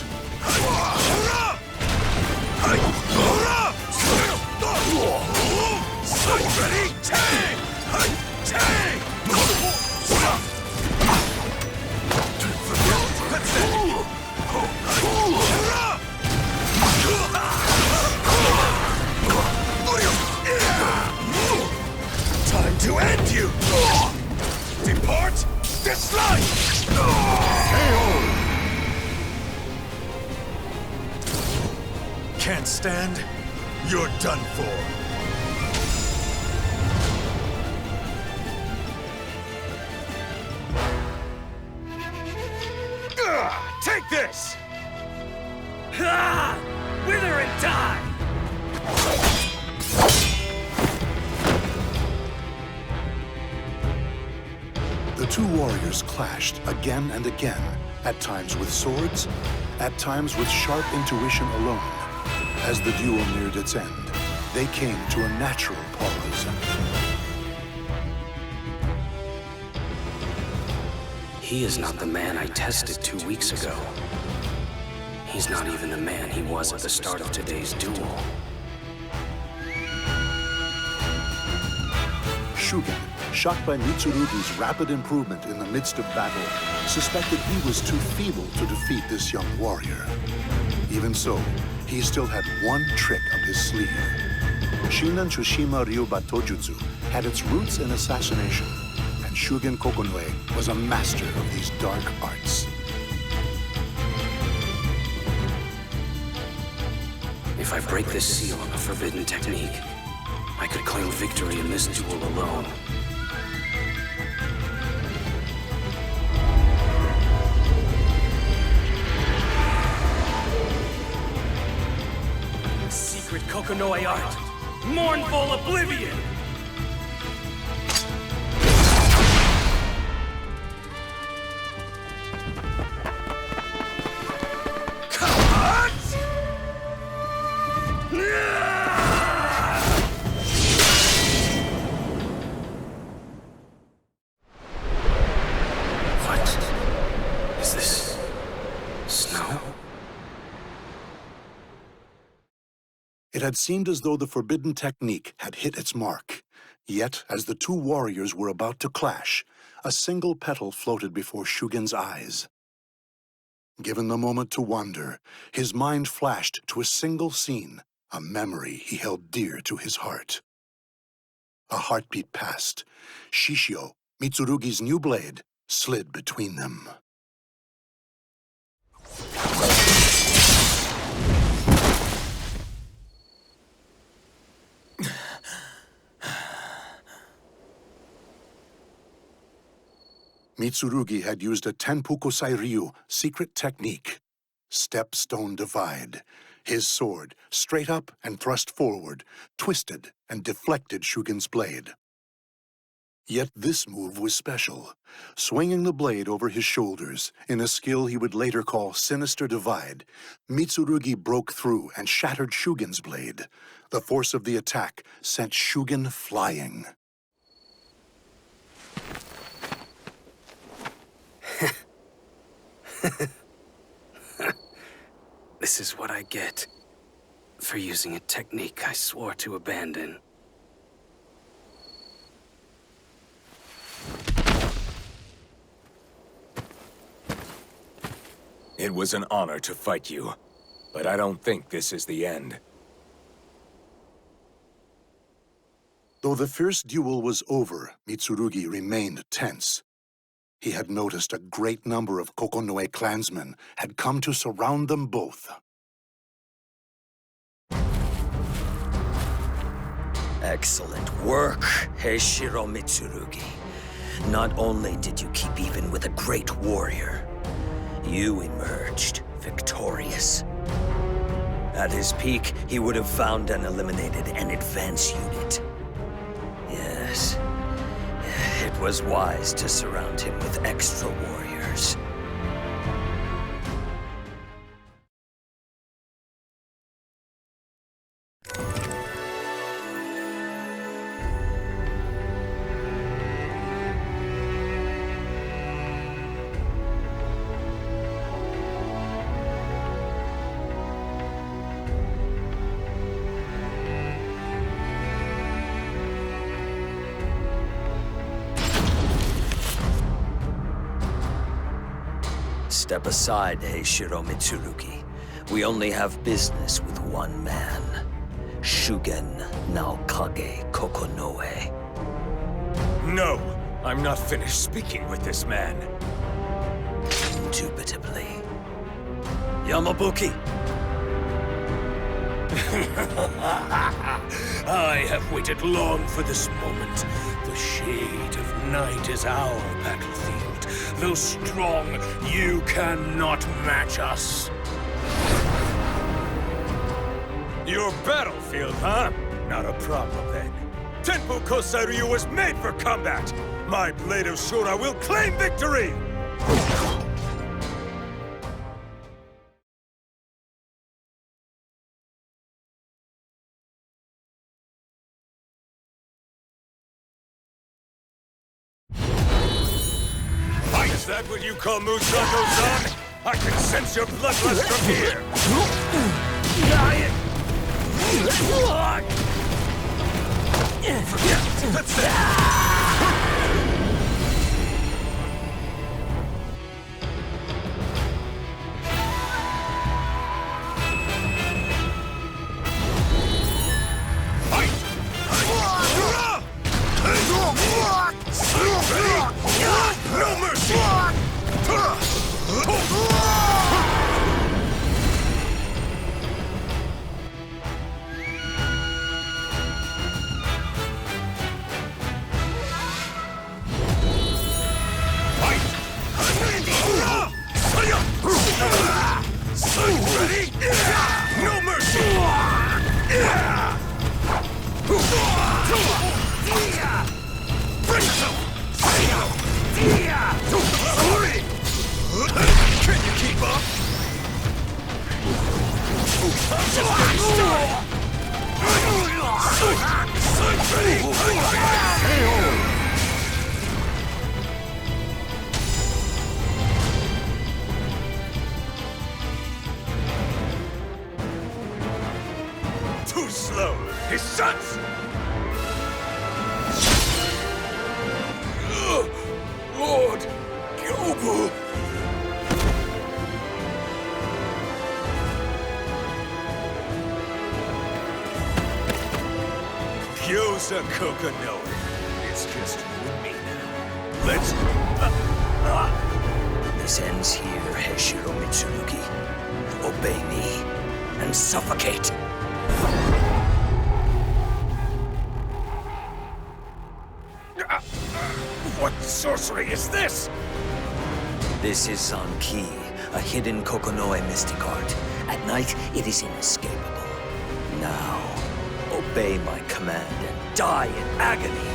Ready? Tang! Tang! That's it! Time to end you! Depart this life! Can't stand? You're done for. Take this! Wither and die! The two warriors clashed again and again, at times with swords, at times with sharp intuition alone. As the duel neared its end, they came to a natural pause. He is not the man I tested 2 weeks ago. He's not even the man he was at the start of today's duel. Shugen, shocked by Mitsurugi's rapid improvement in the midst of battle, suspected he was too feeble to defeat this young warrior. Even so, he still had one trick up his sleeve. Shinan Chushima Ryu Batojutsu had its roots in assassination, and Shugen Kokonoe was a master of these dark arts. If I break this seal on the forbidden technique, I could claim victory in this duel alone. Secret Kokonoe art. Mournful oblivion! It had seemed as though the forbidden technique had hit its mark. Yet, as the two warriors were about to clash, a single petal floated before Shugen's eyes. Given the moment to wonder, his mind flashed to a single scene, a memory he held dear to his heart. A heartbeat passed. Shishio, Mitsurugi's new blade, slid between them. Mitsurugi had used a Tenpuku Ryu secret technique. Stepstone divide. His sword, straight up and thrust forward, twisted and deflected Shugen's blade. Yet this move was special. Swinging the blade over his shoulders, in a skill he would later call Sinister Divide, Mitsurugi broke through and shattered Shugen's blade. The force of the attack sent Shugen flying. This is what I get for using a technique I swore to abandon. It was an honor to fight you, but I don't think this is the end. Though the fierce duel was over, Mitsurugi remained tense. He had noticed a great number of Kokonoe clansmen had come to surround them both. Excellent work, Heishiro Mitsurugi. Not only did you keep even with a great warrior, you emerged victorious. At his peak, he would have found and eliminated an advance unit. Yes, it was wise to surround him with extra warriors. Step aside, Heishiro Mitsurugi. We only have business with one man. Shugen Naokage Kokonoe. No! I'm not finished speaking with this man. Indubitably. Yamabuki! I have waited long for this moment. The shade of night is our battlefield. Though strong, you cannot match us. Your battlefield, huh? Not a problem, then. Tenpu Kosai-ryu was made for combat! My Blade of Shura will claim victory! Is that what you call Musako-san? I can sense your bloodlust from here! Forget it! That's it! Fight! too slow! His sons! Lord Gyobu! Gyoza Kokonoe. It's just you and me now. Let's... This ends here, Heshiro Mitsurugi. Obey me and suffocate. What sorcery is this? This is Zanki, a hidden Kokonoe mystic art. At night, it is inescapable. Now, obey my command and die in agony.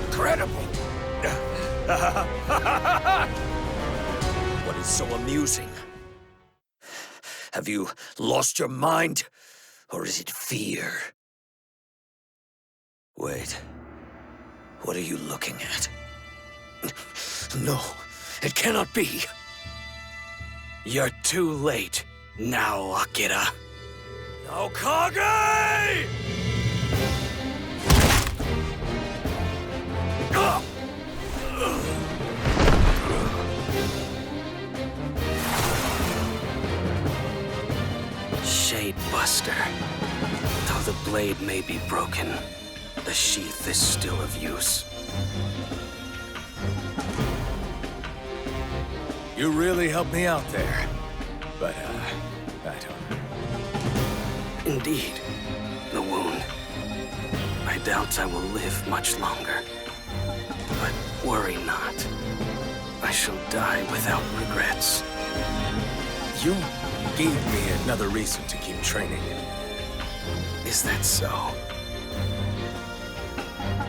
Incredible! What is so amusing? Have you lost your mind? Or is it fear? Wait. What are you looking at? No, it cannot be. You're too late now, Akira. Now, Kage! Shade Buster. Though the blade may be broken, the sheath is still of use. You really helped me out there. But, I don't... Indeed, the wound. I doubt I will live much longer. But worry not. I shall die without regrets. You gave me another reason to keep training. Is that so?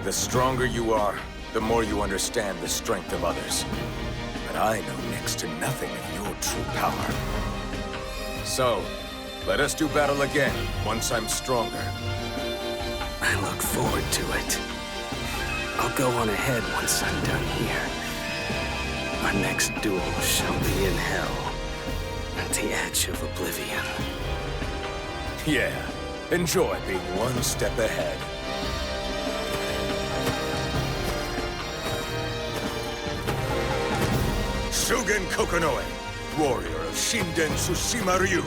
The stronger you are, the more you understand the strength of others. But I know next to nothing of your true power. So, let us do battle again, once I'm stronger. I look forward to it. I'll go on ahead once I'm done here. Our next duel shall be in hell, at the edge of oblivion. Yeah, enjoy being one step ahead. Shugen Kokonoe, warrior of Shinden Tsushima Ryu.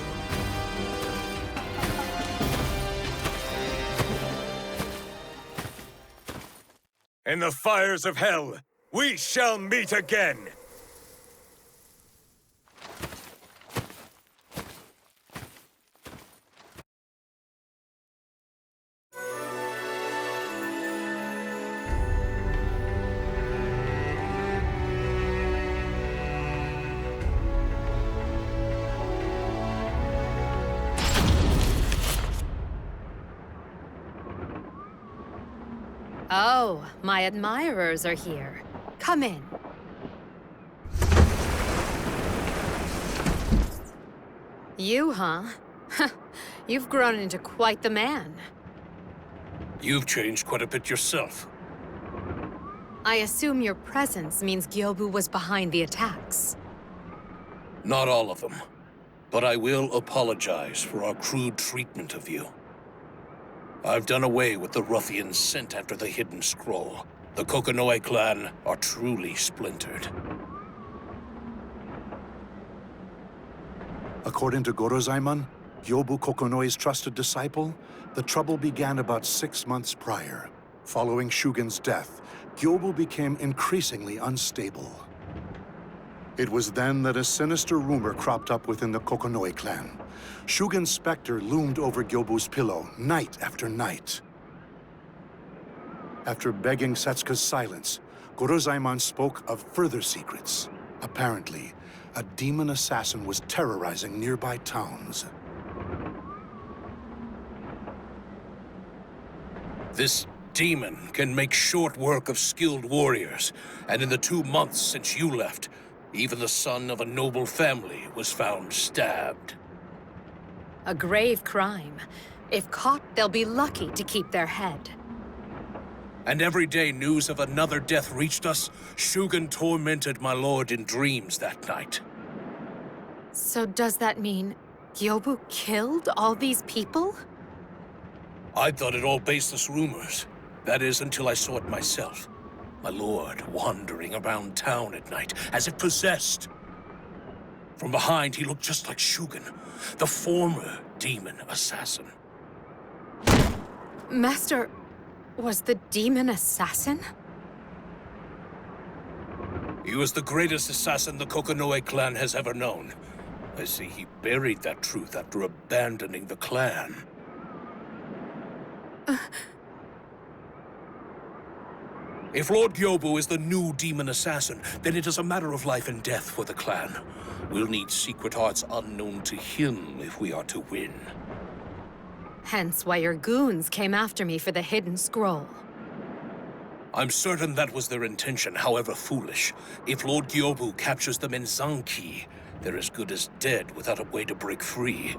In the fires of hell, we shall meet again! Oh, my admirers are here. Come in. You, huh? You've grown into quite the man. You've changed quite a bit yourself. I assume your presence means Gyobu was behind the attacks. Not all of them. But I will apologize for our crude treatment of you. I've done away with the ruffians sent after the hidden scroll. The Kokonoe clan are truly splintered. According to Gorozaimon, Gyobu Kokonoe's trusted disciple, the trouble began about 6 months prior. Following Shugen's death, Gyobu became increasingly unstable. It was then that a sinister rumor cropped up within the Kokonoe clan. Shugen's specter loomed over Gyobu's pillow night after night. After begging Setsuka's silence, Gorozaimon spoke of further secrets. Apparently, a demon assassin was terrorizing nearby towns. This demon can make short work of skilled warriors, and in the 2 months since you left, even the son of a noble family was found stabbed. A grave crime. If caught, they'll be lucky to keep their head. And every day news of another death reached us. Shugen tormented my lord in dreams that night. So does that mean Gyobu killed all these people? I thought it all baseless rumors. That is, until I saw it myself. My lord wandering around town at night, as if possessed. From behind, he looked just like Shugen, the former demon assassin. Master was the demon assassin? He was the greatest assassin the Kokonoe clan has ever known. I see he buried that truth after abandoning the clan. If Lord Gyobu is the new demon assassin, then it is a matter of life and death for the clan. We'll need secret arts unknown to him if we are to win. Hence why your goons came after me for the hidden scroll. I'm certain that was their intention, however foolish. If Lord Gyobu captures them in Zanki, they're as good as dead without a way to break free.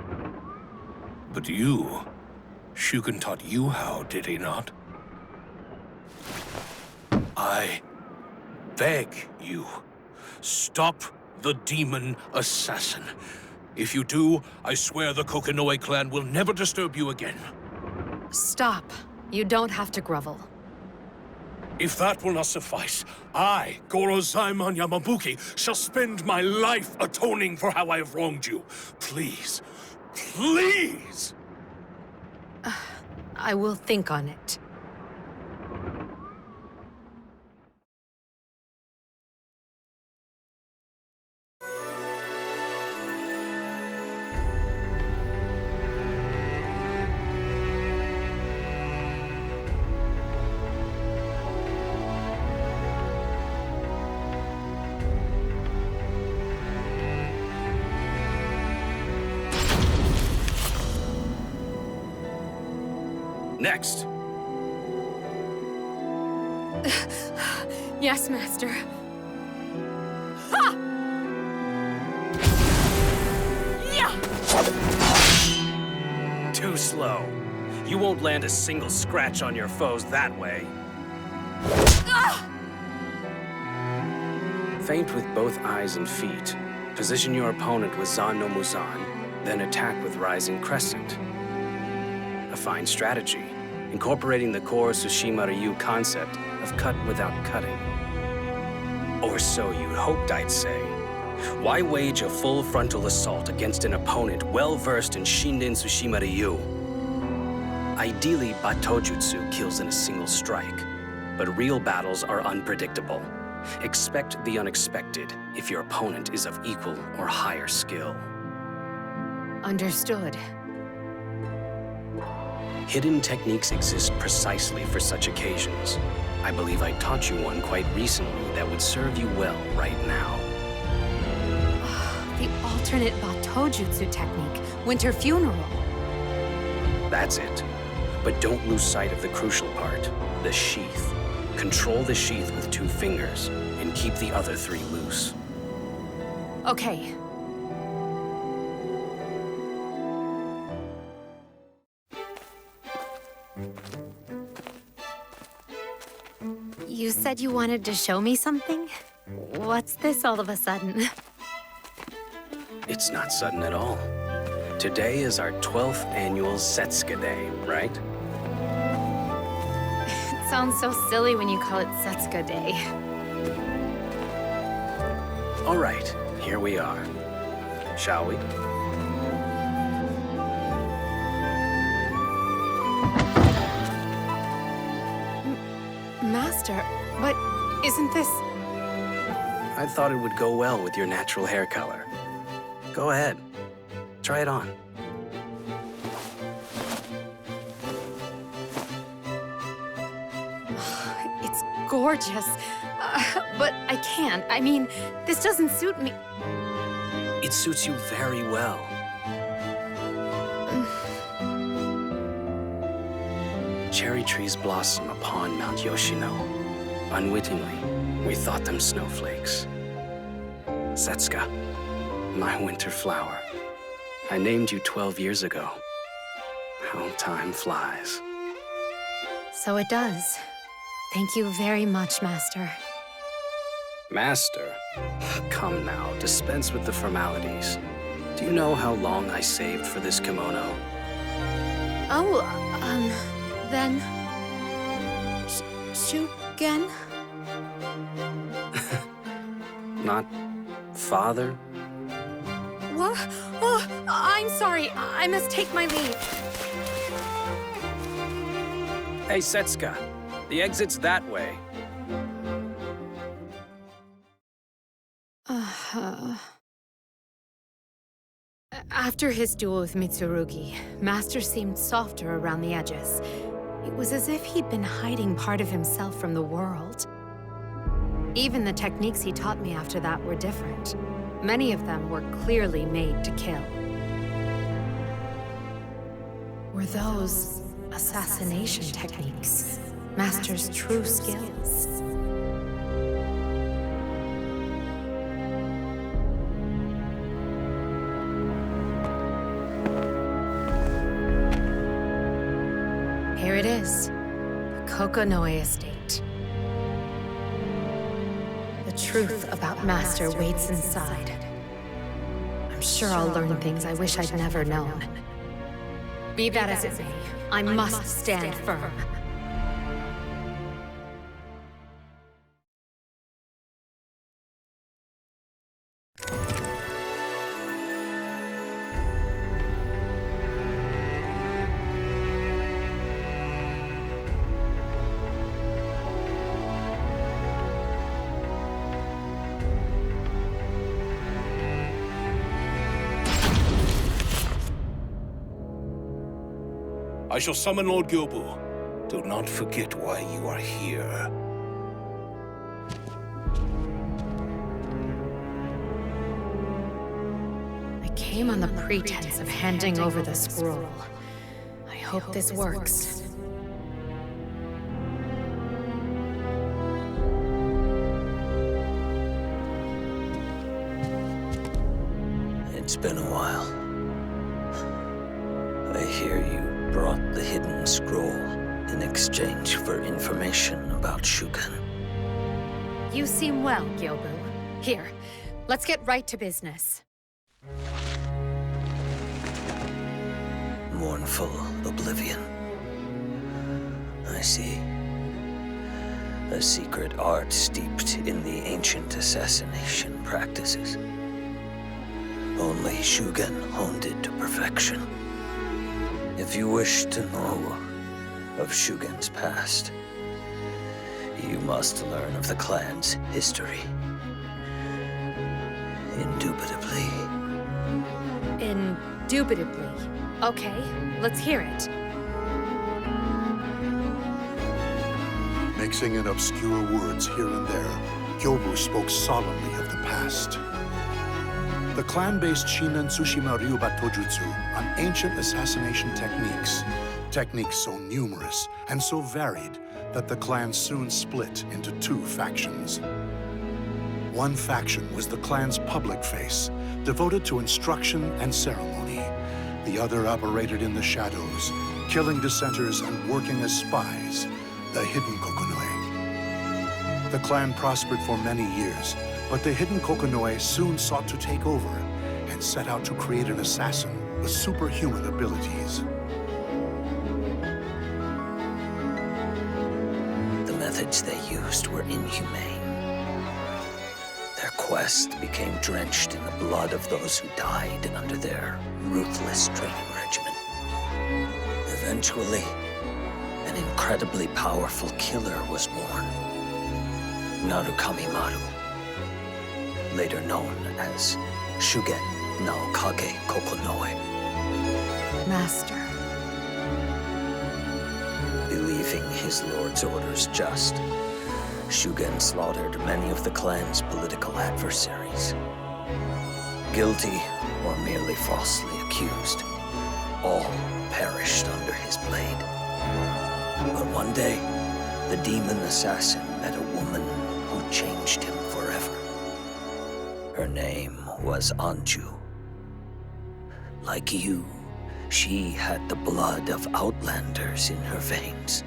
But you... Shugen taught you how, did he not? I beg you, stop the demon assassin. If you do, I swear the Kokonoe clan will never disturb you again. Stop. You don't have to grovel. If that will not suffice, I, Gorozaimon Yamabuki, shall spend my life atoning for how I have wronged you. Please, please! I will think on it. Next. Yes, Master. Ha! Yeah! Too slow. You won't land a single scratch on your foes that way. Feint with both eyes and feet. Position your opponent with Zan no Muzan, then attack with Rising Crescent. A fine strategy, incorporating the core Tsushima Ryu concept of cut without cutting. Or so you'd hoped I'd say. Why wage a full frontal assault against an opponent well-versed in Shinden Tsushima Ryu? Ideally, Batojutsu kills in a single strike, but real battles are unpredictable. Expect the unexpected if your opponent is of equal or higher skill. Understood. Hidden techniques exist precisely for such occasions. I believe I taught you one quite recently that would serve you well right now. The alternate Batojutsu technique, Winter Funeral. That's it. But don't lose sight of the crucial part, the sheath. Control the sheath with 2 fingers, and keep the other 3 loose. Okay. You said you wanted to show me something? What's this all of a sudden? It's not sudden at all. Today is our 12th annual Setsuka Day, right? It sounds so silly when you call it Setsuka Day. All right, here we are. Shall we? Master, but isn't this... I thought it would go well with your natural hair color. Go ahead. Try it on. It's gorgeous. But I can't. I mean, this doesn't suit me. It suits you very well. Cherry trees blossom upon Mount Yoshino. Unwittingly, we thought them snowflakes. Setsuka, my winter flower. I named you 12 years ago. How time flies. So it does. Thank you very much, Master. Master? Come now, dispense with the formalities. Do you know how long I saved for this kimono? Oh, then... Shugen? Not father? What? Oh, I'm sorry. I must take my leave. Hey, Setsuka. The exit's that way. After his duel with Mitsurugi, Master seemed softer around the edges. It was as if he'd been hiding part of himself from the world. Even the techniques he taught me after that were different. Many of them were clearly made to kill. Were those assassination techniques Master's true skills? Here it is, the Kokonoe estate. The truth about Master waits inside. I'm sure I'll learn things I wish I'd never known. Be that as it may, I must stand firm. I shall summon Lord Gyobu. Do not forget why you are here. I came on the pretense of handing over the scroll. I hope this works. It's been a while. I hear you brought the hidden scroll in exchange for information about Shugen. You seem well, Gyobu. Here, let's get right to business. Mournful oblivion. I see. A secret art steeped in the ancient assassination practices. Only Shugen honed it to perfection. If you wish to know of Shugen's past, you must learn of the clan's history. Indubitably. Indubitably. Okay, let's hear it. Mixing in obscure words here and there, Gyobu spoke solemnly of the past. The clan based Shinen Tsushima Ryu Batojutsu on ancient assassination techniques. Techniques so numerous and so varied that the clan soon split into two factions. One faction was the clan's public face, devoted to instruction and ceremony. The other operated in the shadows, killing dissenters and working as spies, the hidden Kokonoe. The clan prospered for many years, but the hidden Kokonoe soon sought to take over and set out to create an assassin with superhuman abilities. The methods they used were inhumane. Their quest became drenched in the blood of those who died under their ruthless training regimen. Eventually, an incredibly powerful killer was born. Narukami Maru, later known as Shugen no Kage Kokonoe. Master. Believing his lord's orders just, Shugen slaughtered many of the clan's political adversaries. Guilty or merely falsely accused, all perished under his blade. But one day, the demon assassin met a woman who changed him forever. Her name was Anju. Like you, she had the blood of outlanders in her veins.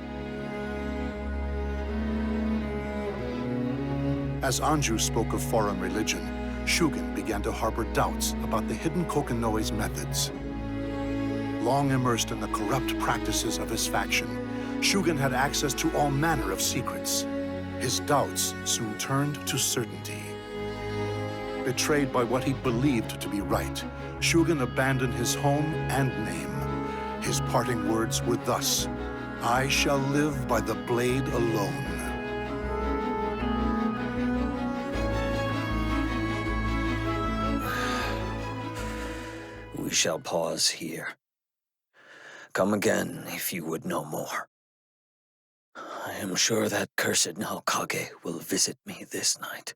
As Anju spoke of foreign religion, Shugen began to harbor doubts about the hidden Kokonoe's methods. Long immersed in the corrupt practices of his faction, Shugen had access to all manner of secrets. His doubts soon turned to certainty. Betrayed by what he believed to be right, Shugen abandoned his home and name. His parting words were thus, "I shall live by the blade alone." We shall pause here. Come again if you would know more. I am sure that cursed Naokage will visit me this night.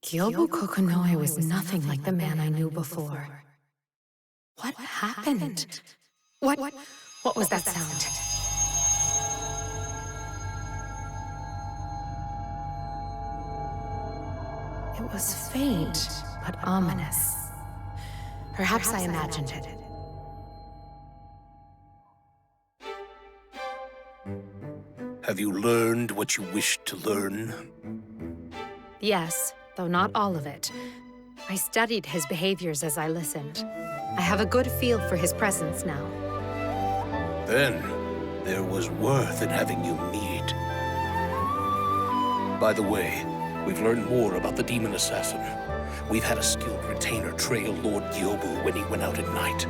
Gyobu Kokonoe was nothing like the man I knew before. What happened? What was that sound? It was faint, but ominous. Perhaps I imagined it. Have you learned what you wished to learn? Yes, though not all of it. I studied his behaviors as I listened. I have a good feel for his presence now. Then, there was worth in having you meet. By the way, we've learned more about the demon assassin. We've had a skilled retainer trail Lord Gyobu when he went out at night.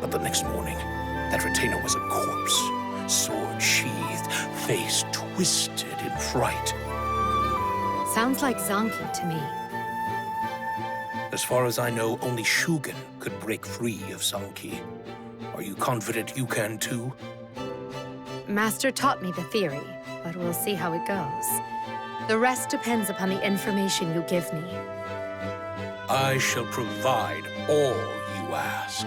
But the next morning, that retainer was a corpse, sword sheathed, face twisted in fright. Sounds like Zanki to me. As far as I know, only Shugen could break free of Zanki. Are you confident you can too? Master taught me the theory, but we'll see how it goes. The rest depends upon the information you give me. I shall provide all you ask.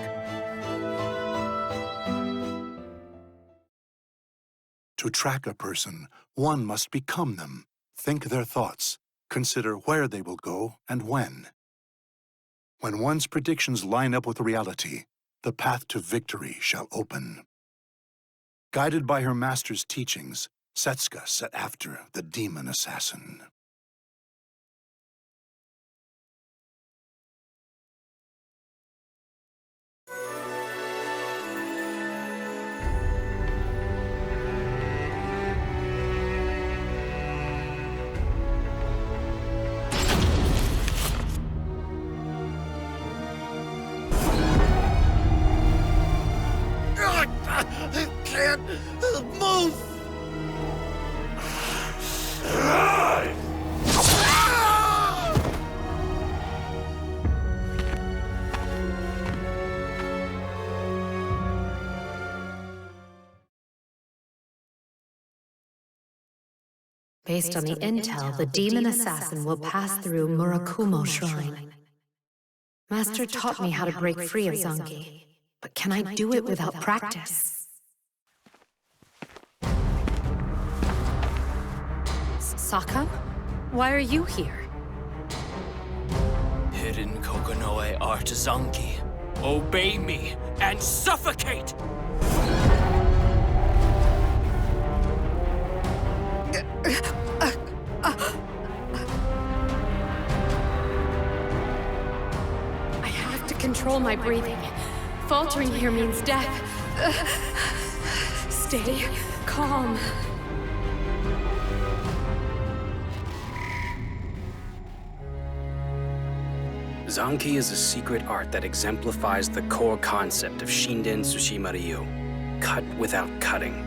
To track a person, one must become them, think their thoughts, consider where they will go and when. When one's predictions line up with reality, the path to victory shall open. Guided by her master's teachings, Setsuka set after the demon assassin. I can't move! Based on the intel, the demon assassin will pass through Murakumo Shrine. Master taught me how to break free of Zanki, but can I do it without practice? Sakam? Why are you here? Hidden Kokonoe art Zanki. Obey me and suffocate! I have to control my breathing. Faltering here means death. Stay calm. Zanki is a secret art that exemplifies the core concept of Shinden Tsushima Ryu. Cut without cutting.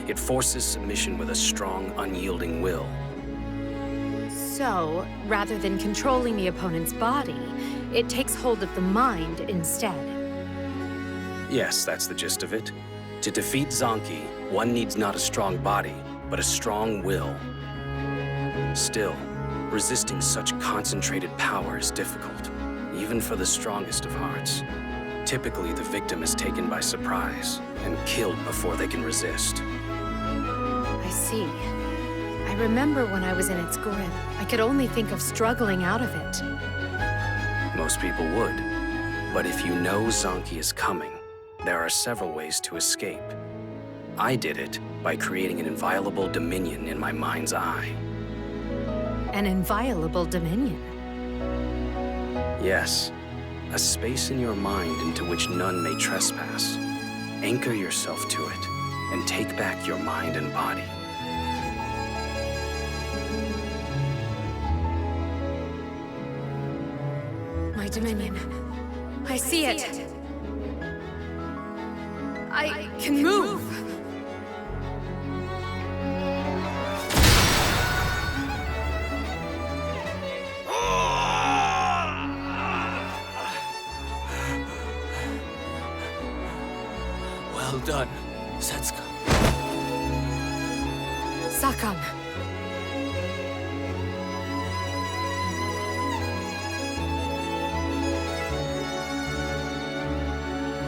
It forces submission with a strong, unyielding will. So, rather than controlling the opponent's body, it takes hold of the mind instead. Yes, that's the gist of it. To defeat Zanki, one needs not a strong body, but a strong will. Still, resisting such concentrated power is difficult, even for the strongest of hearts. Typically, the victim is taken by surprise and killed before they can resist. I see. I remember when I was in its grip, I could only think of struggling out of it. Most people would. But if you know Zanki is coming, there are several ways to escape. I did it by creating an inviolable dominion in my mind's eye. An inviolable dominion? Yes, a space in your mind into which none may trespass. Anchor yourself to it, and take back your mind and body. My dominion. I see it. I can move. Well done, Setsuka. Sakam.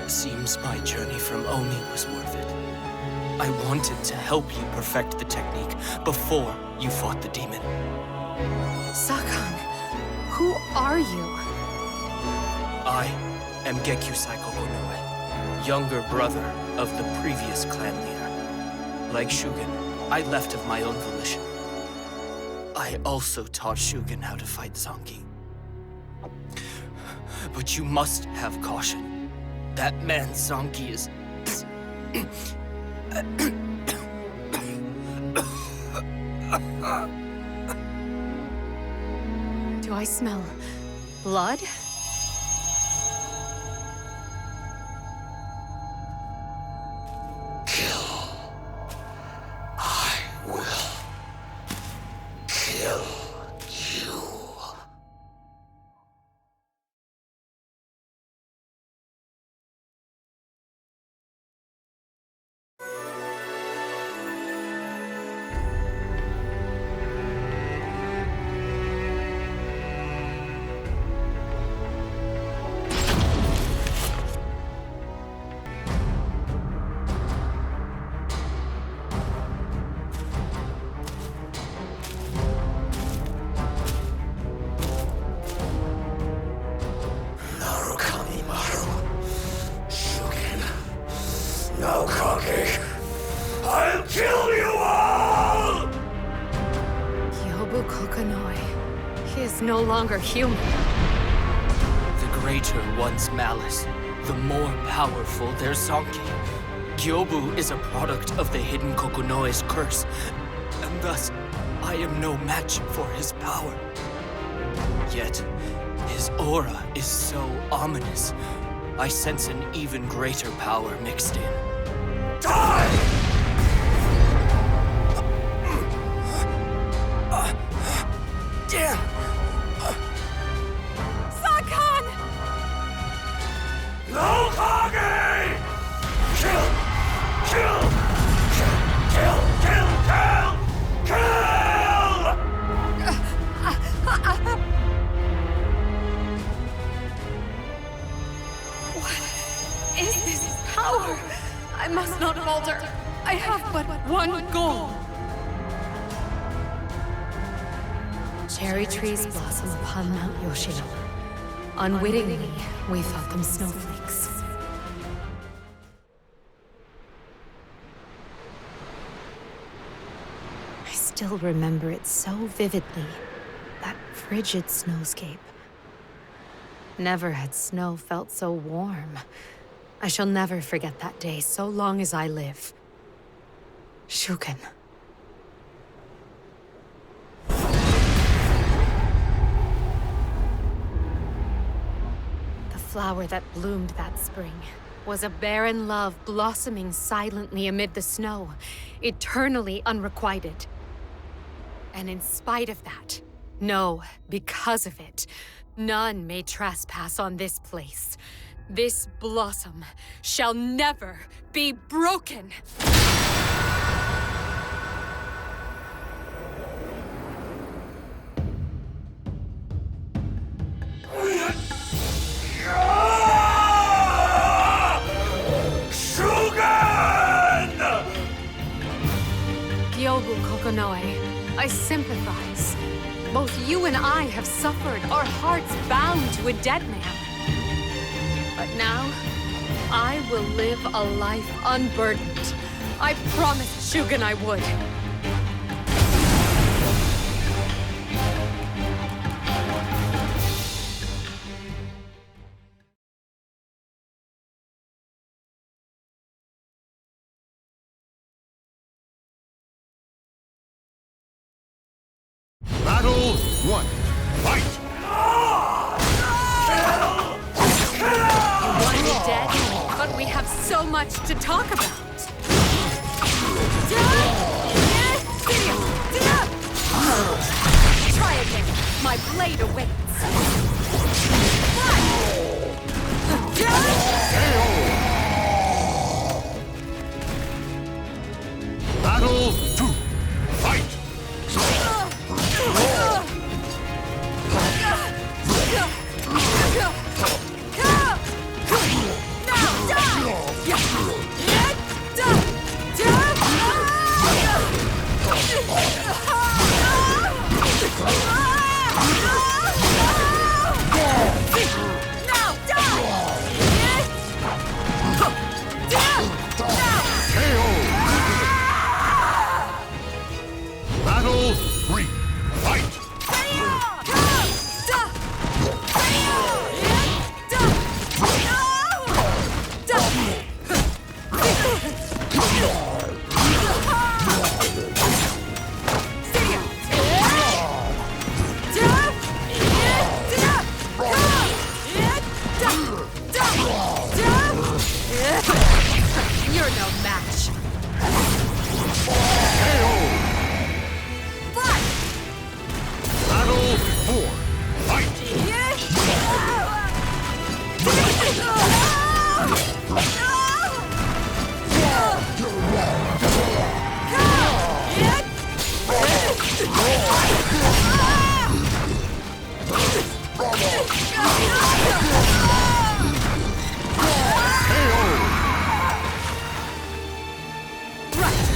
Seems my journey from Omi was worth it. I wanted to help you perfect the technique before you fought the demon. Sakam, who are you? I am Gekyusai Kokonoe, younger brother of the previous clan leader. Like Shugen, I left of my own volition. I also taught Shugen how to fight Zanki. But you must have caution. That man Zanki is... Do I smell blood? No longer human. The greater one's malice, the more powerful their Zanki. Gyobu is a product of the hidden Kokonoe's curse, and thus I am no match for his power. Yet, his aura is so ominous, I sense an even greater power mixed in. Die! Damn! No Kage! Kill! Kill! Kill! Kill! Kill! Kill! What is this power? I must not falter. I have but one goal. Cherry trees blossom upon Mount Yoshino. Unwittingly, we thought them snowflakes. I still remember it so vividly, that frigid snowscape. Never had snow felt so warm. I shall never forget that day so long as I live. Shugen. The flower that bloomed that spring was a barren love blossoming silently amid the snow, eternally unrequited. And in spite of that, no, because of it, none may trespass on this place. This blossom shall never be broken! Gyobu Kokonoe, I sympathize. Both you and I have suffered, our hearts bound to a dead man. But now, I will live a life unburdened, I promised Shugen I would. Battle 1. Fight! You want me dead? But we have so much to talk about. Try again. My blade awaits. Battle 2. Fight! Battle 3. Fight! You're no match. Battle 4. Fight!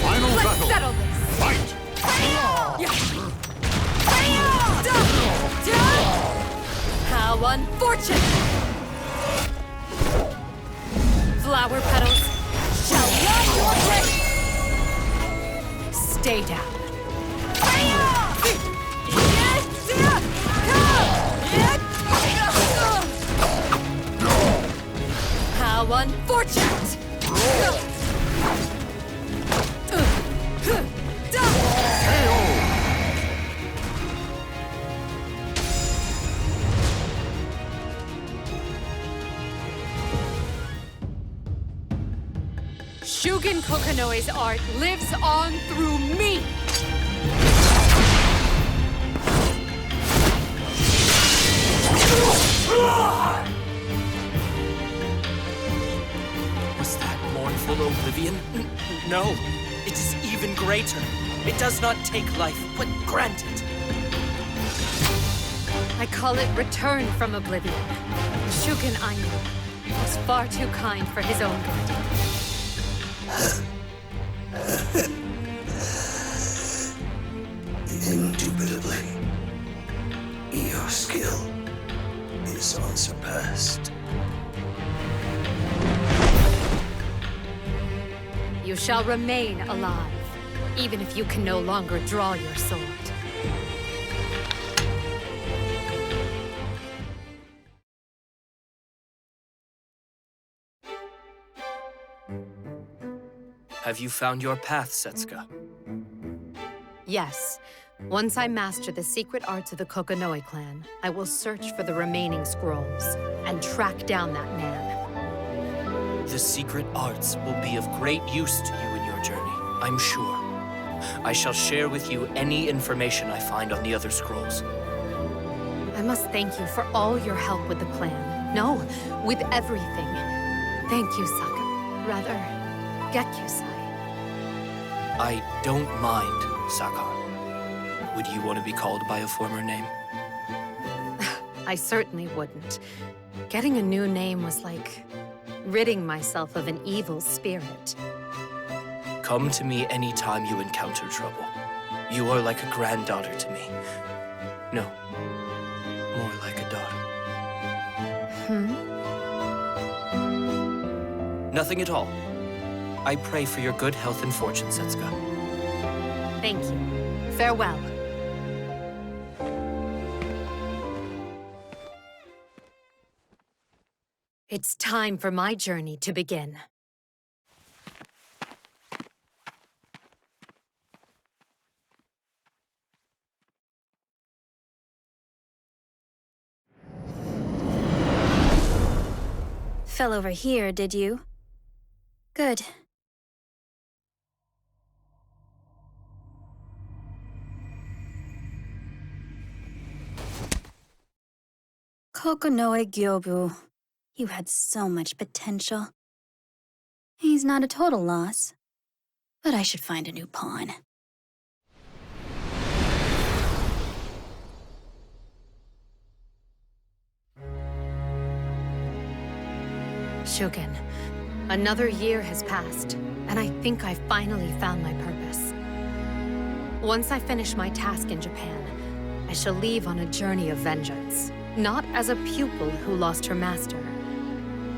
Final Let's battle. settle this. Fight! How unfortunate! Flower petals shall love your grace! Stay down. How unfortunate! Shugen Kokonoe's art lives on through me! Was that mournful oblivion? No, it is even greater. It does not take life, but grant it. I call it return from oblivion. Shugen I knew was far too kind for his own good. Indubitably, your skill is unsurpassed. You shall remain alive, even if you can no longer draw your sword. Have you found your path, Setsuka? Yes. Once I master the secret arts of the Kokonoe clan, I will search for the remaining scrolls and track down that man. The secret arts will be of great use to you in your journey, I'm sure. I shall share with you any information I find on the other scrolls. I must thank you for all your help with the clan. No, with everything. Thank you, Saka. Rather, Gekyusai. I don't mind, Sakar. Would you want to be called by a former name? I certainly wouldn't. Getting a new name was like ridding myself of an evil spirit. Come to me anytime you encounter trouble. You are like a granddaughter to me. No, more like a daughter. Nothing at all. I pray for your good health and fortune, Setsuka. Thank you. Farewell. It's time for my journey to begin. Fell over here, did you? Good. Kokonoe Gyobu. You had so much potential. He's not a total loss, but I should find a new pawn. Shugen, another year has passed, and I think I finally found my purpose. Once I finish my task in Japan, I shall leave on a journey of vengeance. Not as a pupil who lost her master,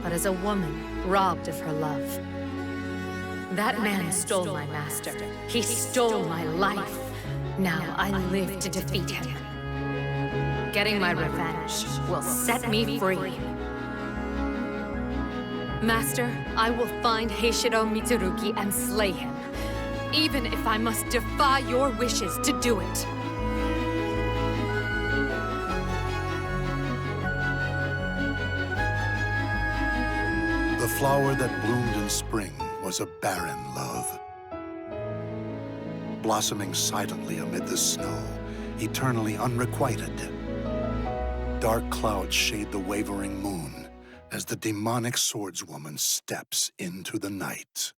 but as a woman robbed of her love. That man stole my master. He stole my life. Now I live to defeat him. Getting my revenge will set me free. Master, I will find Heishiro Mitsurugi and slay him, even if I must defy your wishes to do it. The flower that bloomed in spring was a barren love. Blossoming silently amid the snow, eternally unrequited. Dark clouds shade the wavering moon as the demonic swordswoman steps into the night.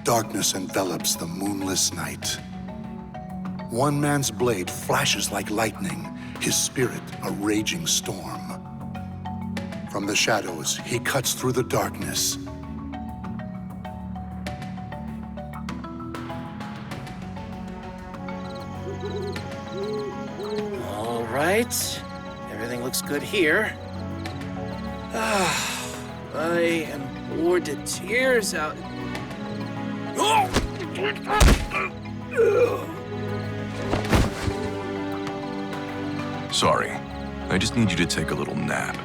Darkness envelops the moonless night. One man's blade flashes like lightning, his spirit a raging storm. From the shadows, he cuts through the darkness. All right. Everything looks good here. I am bored to tears out. Sorry. I just need you to take a little nap.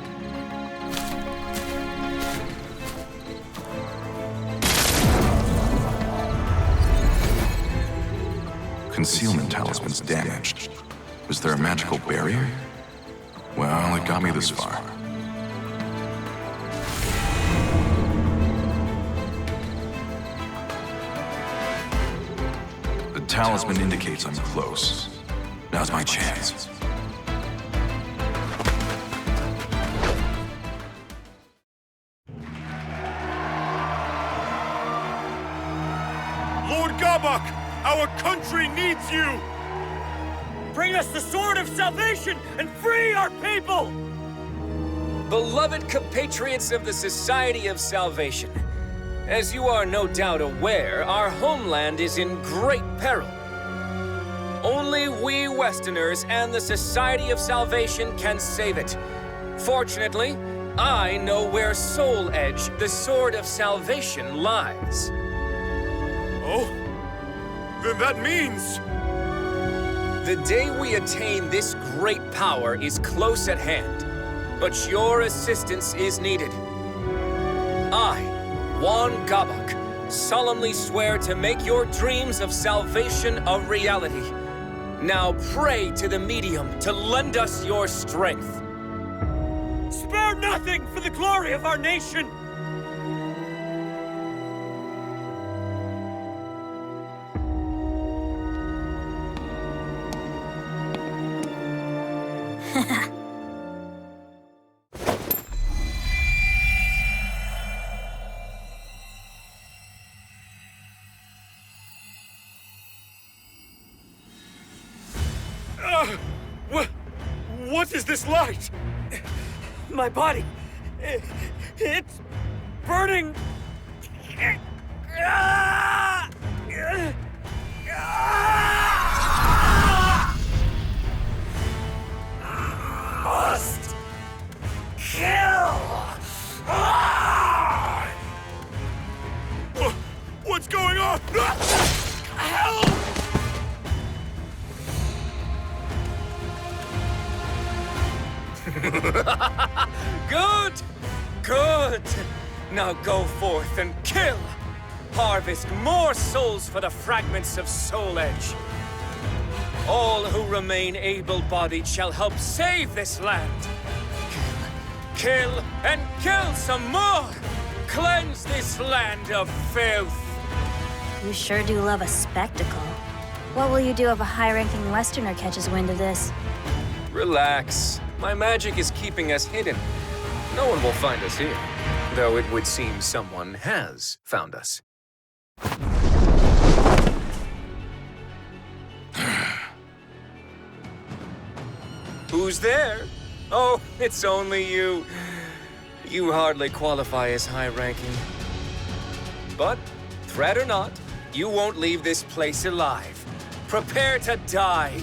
Concealment talisman's damaged. Was there a magical barrier? Well, it got me this far. The talisman indicates I'm close. Now's my chance. Lord Gabak, our country needs you! Bring us the Sword of Salvation and free our people! Beloved compatriots of the Society of Salvation, as you are no doubt aware, our homeland is in great peril. Only we Westerners and the Society of Salvation can save it. Fortunately, I know where Soul Edge, the Sword of Salvation, lies. Oh? Then that means... The day we attain this great power is close at hand, but your assistance is needed. I, Juan Gabak, solemnly swear to make your dreams of salvation a reality. Now pray to the medium to lend us your strength. Spare nothing for the glory of our nation! What is this light? My body... it's... burning... Must... kill... What's going on? Help! Good! Good! Now go forth and kill! Harvest more souls for the fragments of Soul Edge. All who remain able-bodied shall help save this land. Kill, and kill some more! Cleanse this land of filth! You sure do love a spectacle. What will you do if a high-ranking Westerner catches wind of this? Relax. My magic is keeping us hidden. No one will find us here, though it would seem someone has found us. Who's there? Oh, it's only you. You hardly qualify as high-ranking. But, threat or not, you won't leave this place alive. Prepare to die.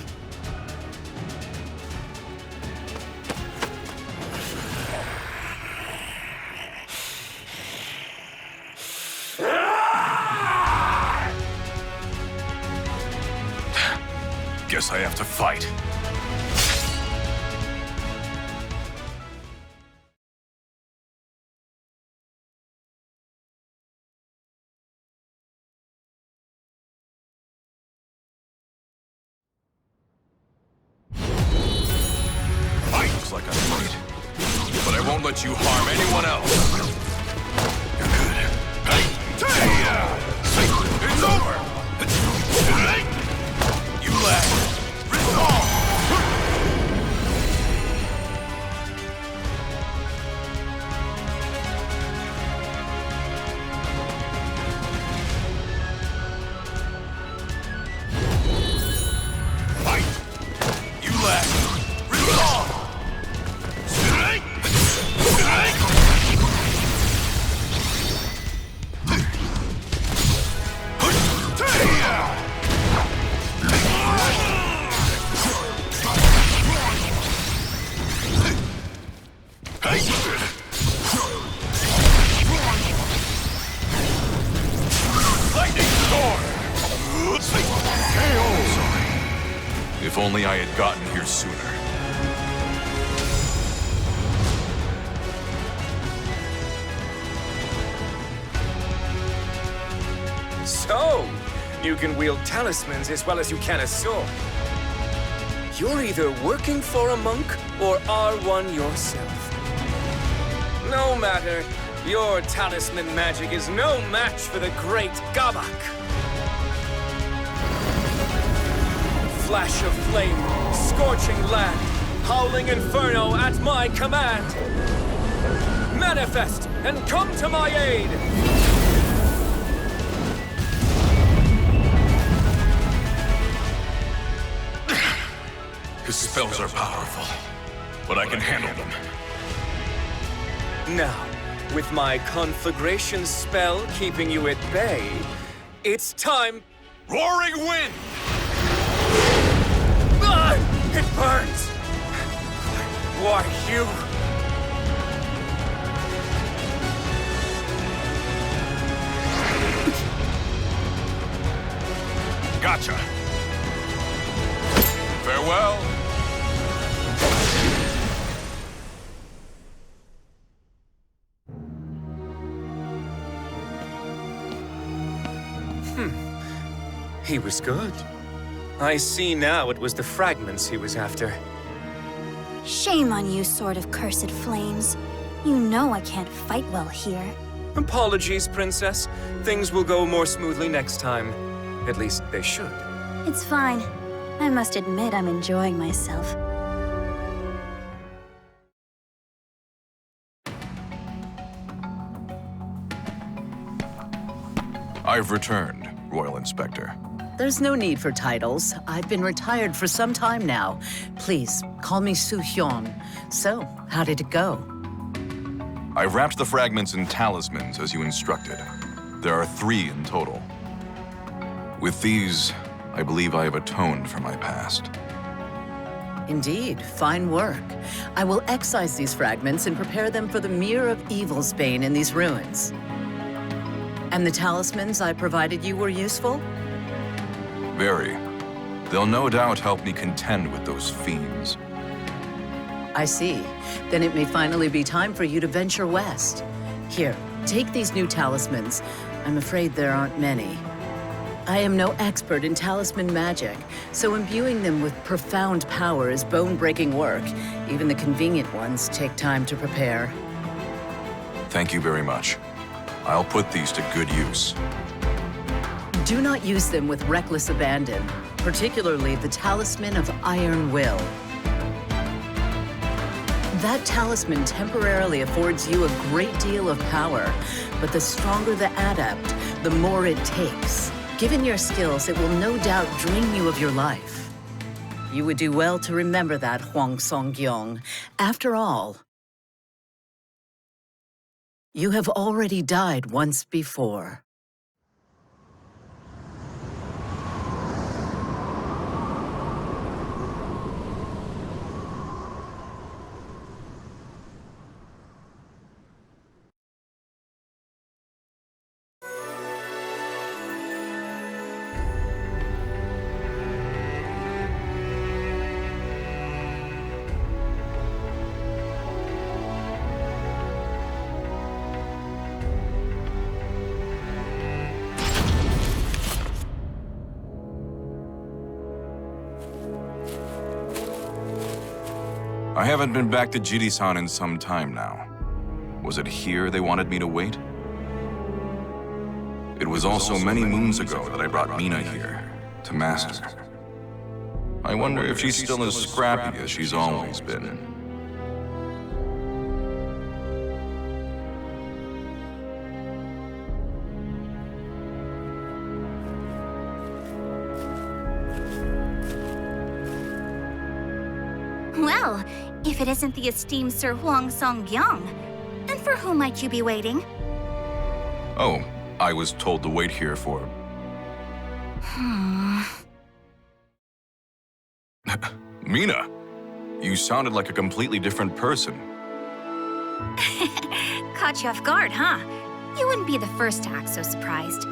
Guess I have to fight. Looks like I'm right. But I won't let you harm anyone else. You're good. It's over! You left. If only I had gotten here sooner. So, you can wield talismans as well as you can a sword. You're either working for a monk or are one yourself. No matter, your talisman magic is no match for the great Gabak. Flash of flame, scorching land, howling inferno at my command. Manifest and come to my aid! His spells are powerful, but I can handle them. Now, with my conflagration spell keeping you at bay, it's time... Roaring wind! Ah! It burns! Why, you... Gotcha. Farewell. He was good. I see now it was the fragments he was after. Shame on you, Sword of Cursed Flames. You know I can't fight well here. Apologies, Princess. Things will go more smoothly next time. At least they should. It's fine. I must admit I'm enjoying myself. I've returned, Royal Inspector. There's no need for titles. I've been retired for some time now. Please, call me Su Hyun. So, how did it go? I wrapped the fragments in talismans as you instructed. There are 3 in total. With these, I believe I have atoned for my past. Indeed, fine work. I will excise these fragments and prepare them for the Mirror of Evil's bane in these ruins. And the talismans I provided you were useful? Very. They'll no doubt help me contend with those fiends. I see. Then it may finally be time for you to venture west. Here, take these new talismans. I'm afraid there aren't many. I am no expert in talisman magic, so imbuing them with profound power is bone-breaking work. Even the convenient ones take time to prepare. Thank you very much. I'll put these to good use. Do not use them with reckless abandon, particularly the Talisman of Iron Will. That talisman temporarily affords you a great deal of power, but the stronger the adept, the more it takes. Given your skills, it will no doubt drain you of your life. You would do well to remember that, Hwang Song-gyong. After all, you have already died once before. I haven't been back to Jiri-san in some time now. Was it here they wanted me to wait? It was also many moons ago that I brought Mina here, to Master. I wonder if she's still as scrappy as she's always been. Well, if it isn't the esteemed Sir Hwang Song-gyong, and for whom might you be waiting? Oh, I was told to wait here for... Mina, you sounded like a completely different person. Caught you off guard, huh? You wouldn't be the first to act so surprised.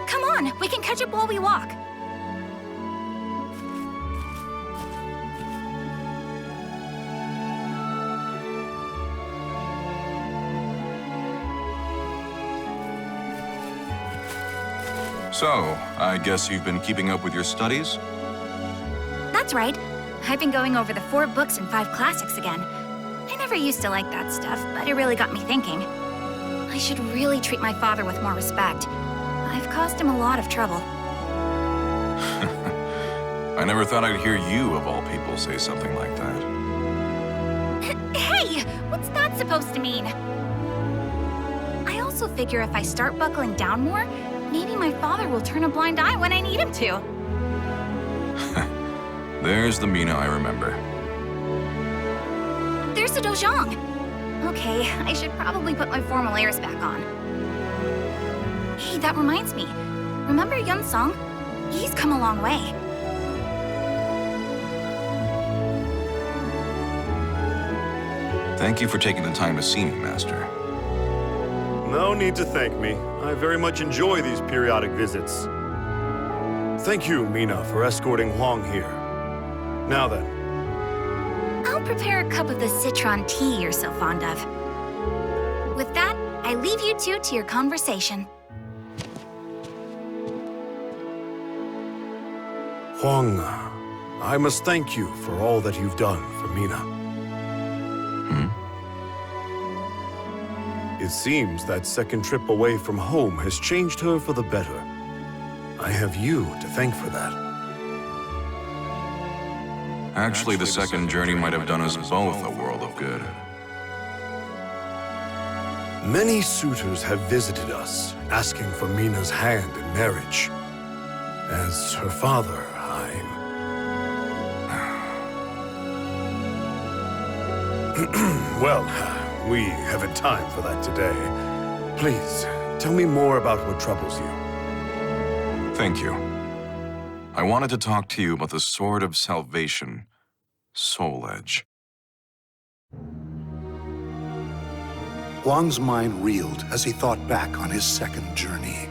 Come on, we can catch up while we walk. So, I guess you've been keeping up with your studies? That's right. I've been going over the 4 books and 5 classics again. I never used to like that stuff, but it really got me thinking. I should really treat my father with more respect. I've caused him a lot of trouble. I never thought I'd hear you, of all people, say something like that. Hey! What's that supposed to mean? I also figure if I start buckling down more, maybe my father will turn a blind eye when I need him to. There's the Mina I remember. There's the dojang. Okay, I should probably put my formal airs back on. Hey, that reminds me. Remember Yun Song? He's come a long way. Thank you for taking the time to see me, Master. No need to thank me. I very much enjoy these periodic visits. Thank you, Mina, for escorting Huang here. Now then. I'll prepare a cup of the citron tea you're so fond of. With that, I leave you two to your conversation. Huang, I must thank you for all that you've done for Mina. It seems that second trip away from home has changed her for the better. I have you to thank for that. Actually, the second journey might have done us both a world of good. Many suitors have visited us, asking for Mina's hand in marriage. As her father, Well, we haven't time for that today. Please, tell me more about what troubles you. Thank you. I wanted to talk to you about the Sword of Salvation, Soul Edge. Huang's mind reeled as he thought back on his second journey.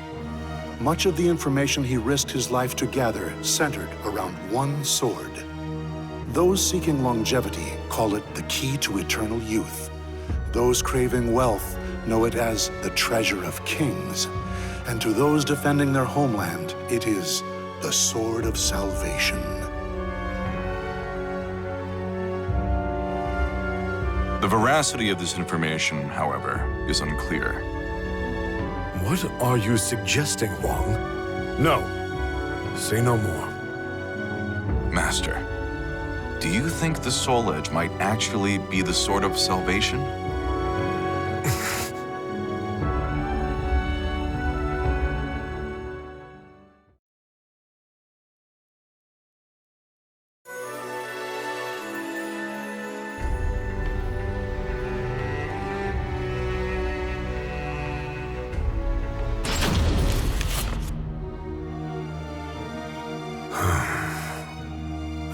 Much of the information he risked his life to gather centered around one sword. Those seeking longevity call it the key to eternal youth. Those craving wealth know it as the treasure of kings. And to those defending their homeland, it is the Sword of Salvation. The veracity of this information, however, is unclear. What are you suggesting, Huang? No. Say no more. Master, do you think the Soul Edge might actually be the Sword of Salvation?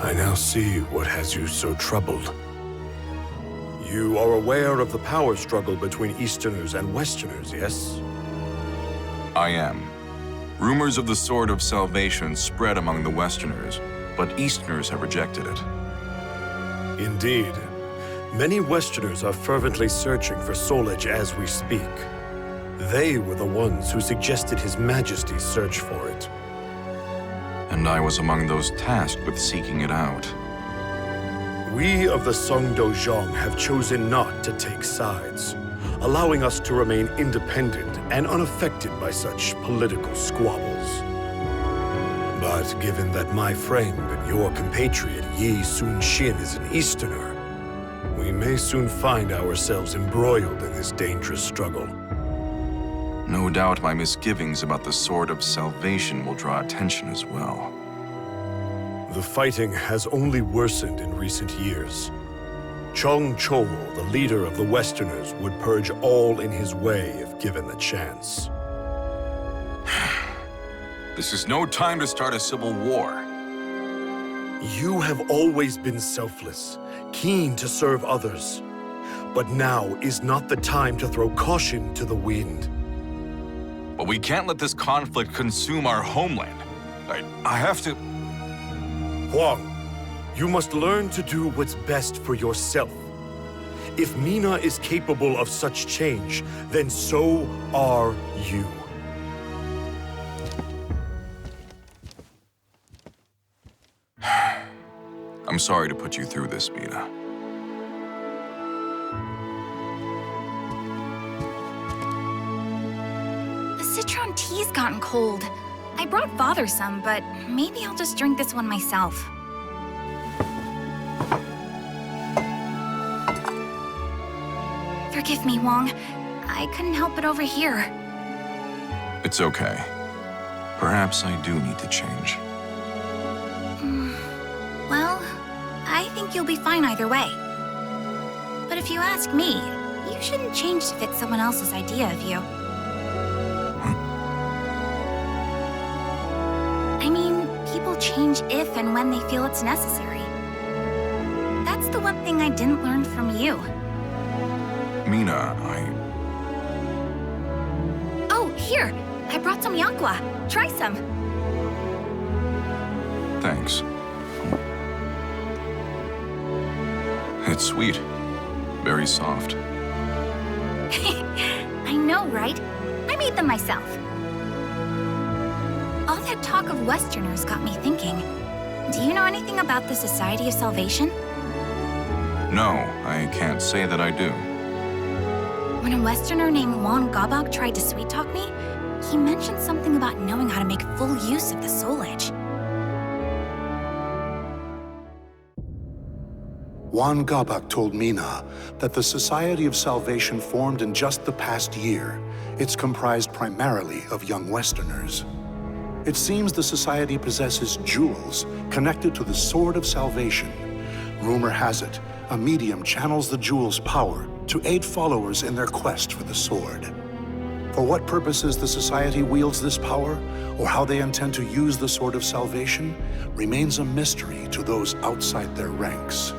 I now see what has you so troubled. You are aware of the power struggle between Easterners and Westerners, yes? I am. Rumors of the Sword of Salvation spread among the Westerners, but Easterners have rejected it. Indeed. Many Westerners are fervently searching for Soul Edge as we speak. They were the ones who suggested His Majesty's search for it. And I was among those tasked with seeking it out. We of the Song Dojang have chosen not to take sides, allowing us to remain independent and unaffected by such political squabbles. But given that my friend and your compatriot Yi Sun-shin is an Easterner, we may soon find ourselves embroiled in this dangerous struggle. No doubt my misgivings about the Sword of Salvation will draw attention as well. The fighting has only worsened in recent years. Chong Chol, the leader of the Westerners, would purge all in his way if given the chance. This is no time to start a civil war. You have always been selfless, keen to serve others. But now is not the time to throw caution to the wind. But we can't let this conflict consume our homeland. I have to... Huang, you must learn to do what's best for yourself. If Mina is capable of such change, then so are you. I'm sorry to put you through this, Mina. The citron tea's gotten cold. I brought Father some, but maybe I'll just drink this one myself. Forgive me, Huang. I couldn't help but overhear. It's okay. Perhaps I do need to change. Well, think you'll be fine either way. But if you ask me, you shouldn't change to fit someone else's idea of you. I mean, people change if and when they feel it's necessary. That's the one thing I didn't learn from you. Mina, Oh, here! I brought some yakwa. Try some. Thanks. It's sweet. Very soft. I know, right? I made them myself. All that talk of Westerners got me thinking. Do you know anything about the Society of Salvation? No, I can't say that I do. When a Westerner named Juan Gabak tried to sweet-talk me, he mentioned something about knowing how to make full use of the Soul Edge. Juan Gabak told Mina that the Society of Salvation formed in just the past year. It's comprised primarily of young Westerners. It seems the Society possesses jewels connected to the Sword of Salvation. Rumor has it, a medium channels the jewel's power to aid followers in their quest for the sword. For what purposes the Society wields this power, or how they intend to use the Sword of Salvation, remains a mystery to those outside their ranks.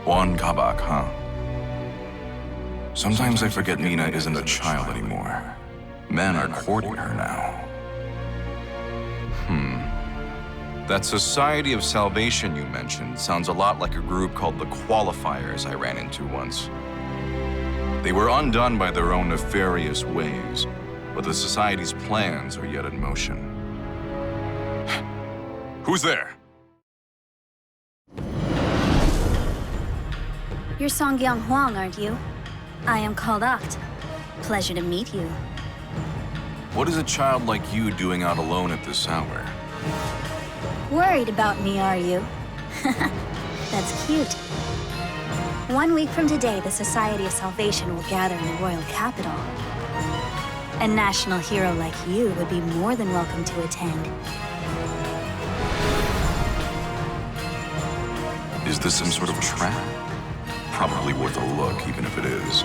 Juan Gabak, huh? Sometimes I forget Mina isn't a child anymore. Men are courting her now. That Society of Salvation you mentioned sounds a lot like a group called the Qualifiers I ran into once. They were undone by their own nefarious ways, but the Society's plans are yet in motion. Who's there? You're Songyang Huang, aren't you? I am called Oct. Pleasure to meet you. What is a child like you doing out alone at this hour? Worried about me, are you? That's cute. 1 week from today, the Society of Salvation will gather in the royal capital. A national hero like you would be more than welcome to attend. Is this some sort of trap? Probably worth a look, even if it is.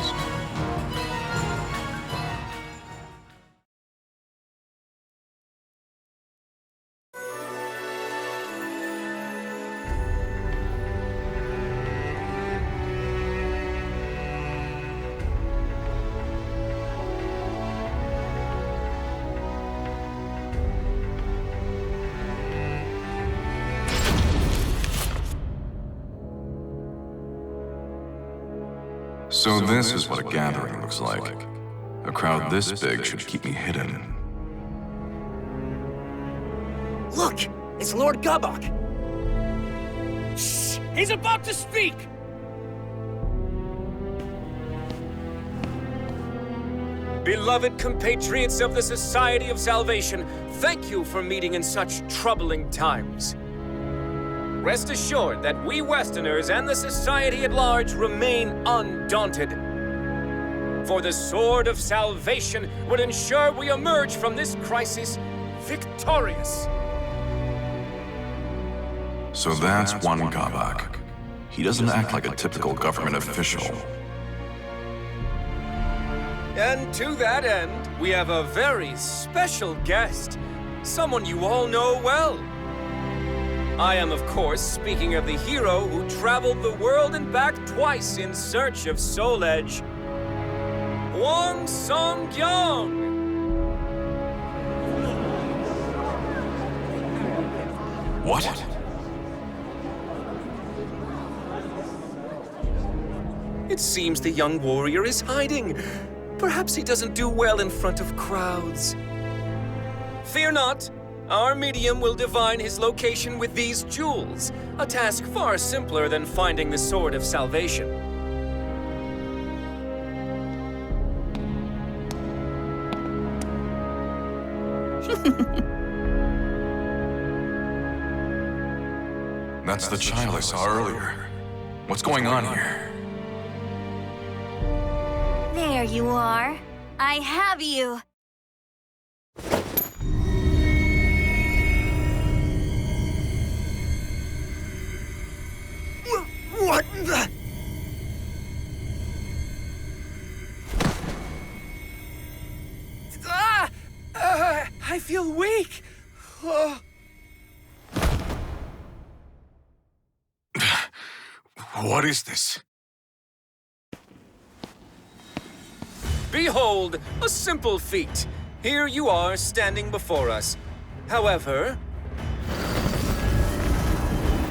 So this is what a gathering looks like. A crowd this big should keep me hidden. Look! It's Lord Gabak! Shh! He's about to speak! Beloved compatriots of the Society of Salvation, thank you for meeting in such troubling times. Rest assured that we Westerners and the Society at large remain undaunted. For the Sword of Salvation would ensure we emerge from this crisis victorious. So that's Juan Gabak. He doesn't act like a typical government official. And to that end, we have a very special guest. Someone you all know well. I am, of course, speaking of the hero who traveled the world and back twice in search of Soul Edge. Huang Songyang! What? It seems the young warrior is hiding. Perhaps he doesn't do well in front of crowds. Fear not. Our medium will divine his location with these jewels, a task far simpler than finding the Sword of Salvation. That's the child I saw earlier. What's going on here? There you are. I have you. What the? I feel weak. Oh. What is this? Behold, a simple feat. Here you are standing before us. However,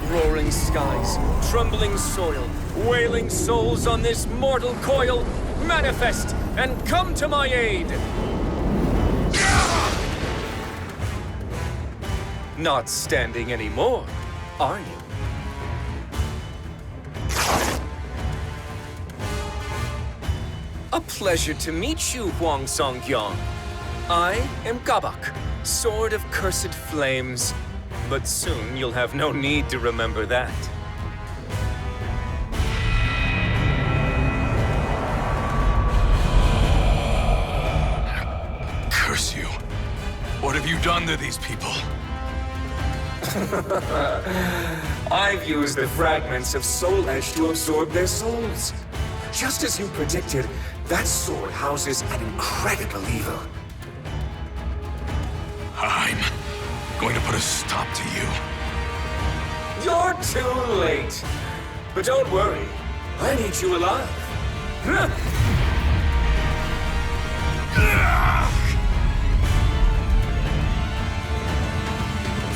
roaring skies, trembling soil, wailing souls on this mortal coil, manifest and come to my aid. Not standing anymore, are you? A pleasure to meet you, Huang Song-kyong. I am Gabak, Sword of Cursed Flames. But soon you'll have no need to remember that. Curse you. What have you done to these people? I've used the fragments of Soul Edge to absorb their souls. Just as you predicted, that sword houses an incredible evil. I'm going to put a stop to you. You're too late. But don't worry, I need you alive.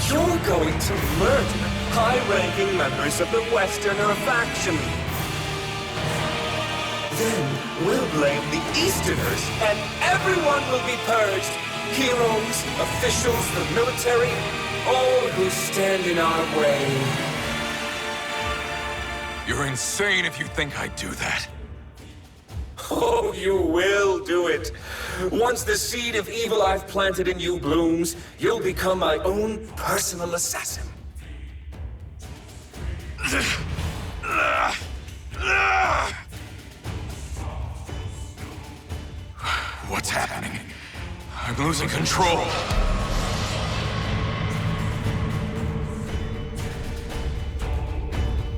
You're going to murder high-ranking members of the Westerner faction. Then we'll blame the Easterners, and everyone will be purged. Heroes, officials, the military, all who stand in our way. You're insane if you think I'd do that. Oh, you will do it. Once the seed of evil I've planted in you blooms, you'll become my own personal assassin. What's happening? I'm losing control.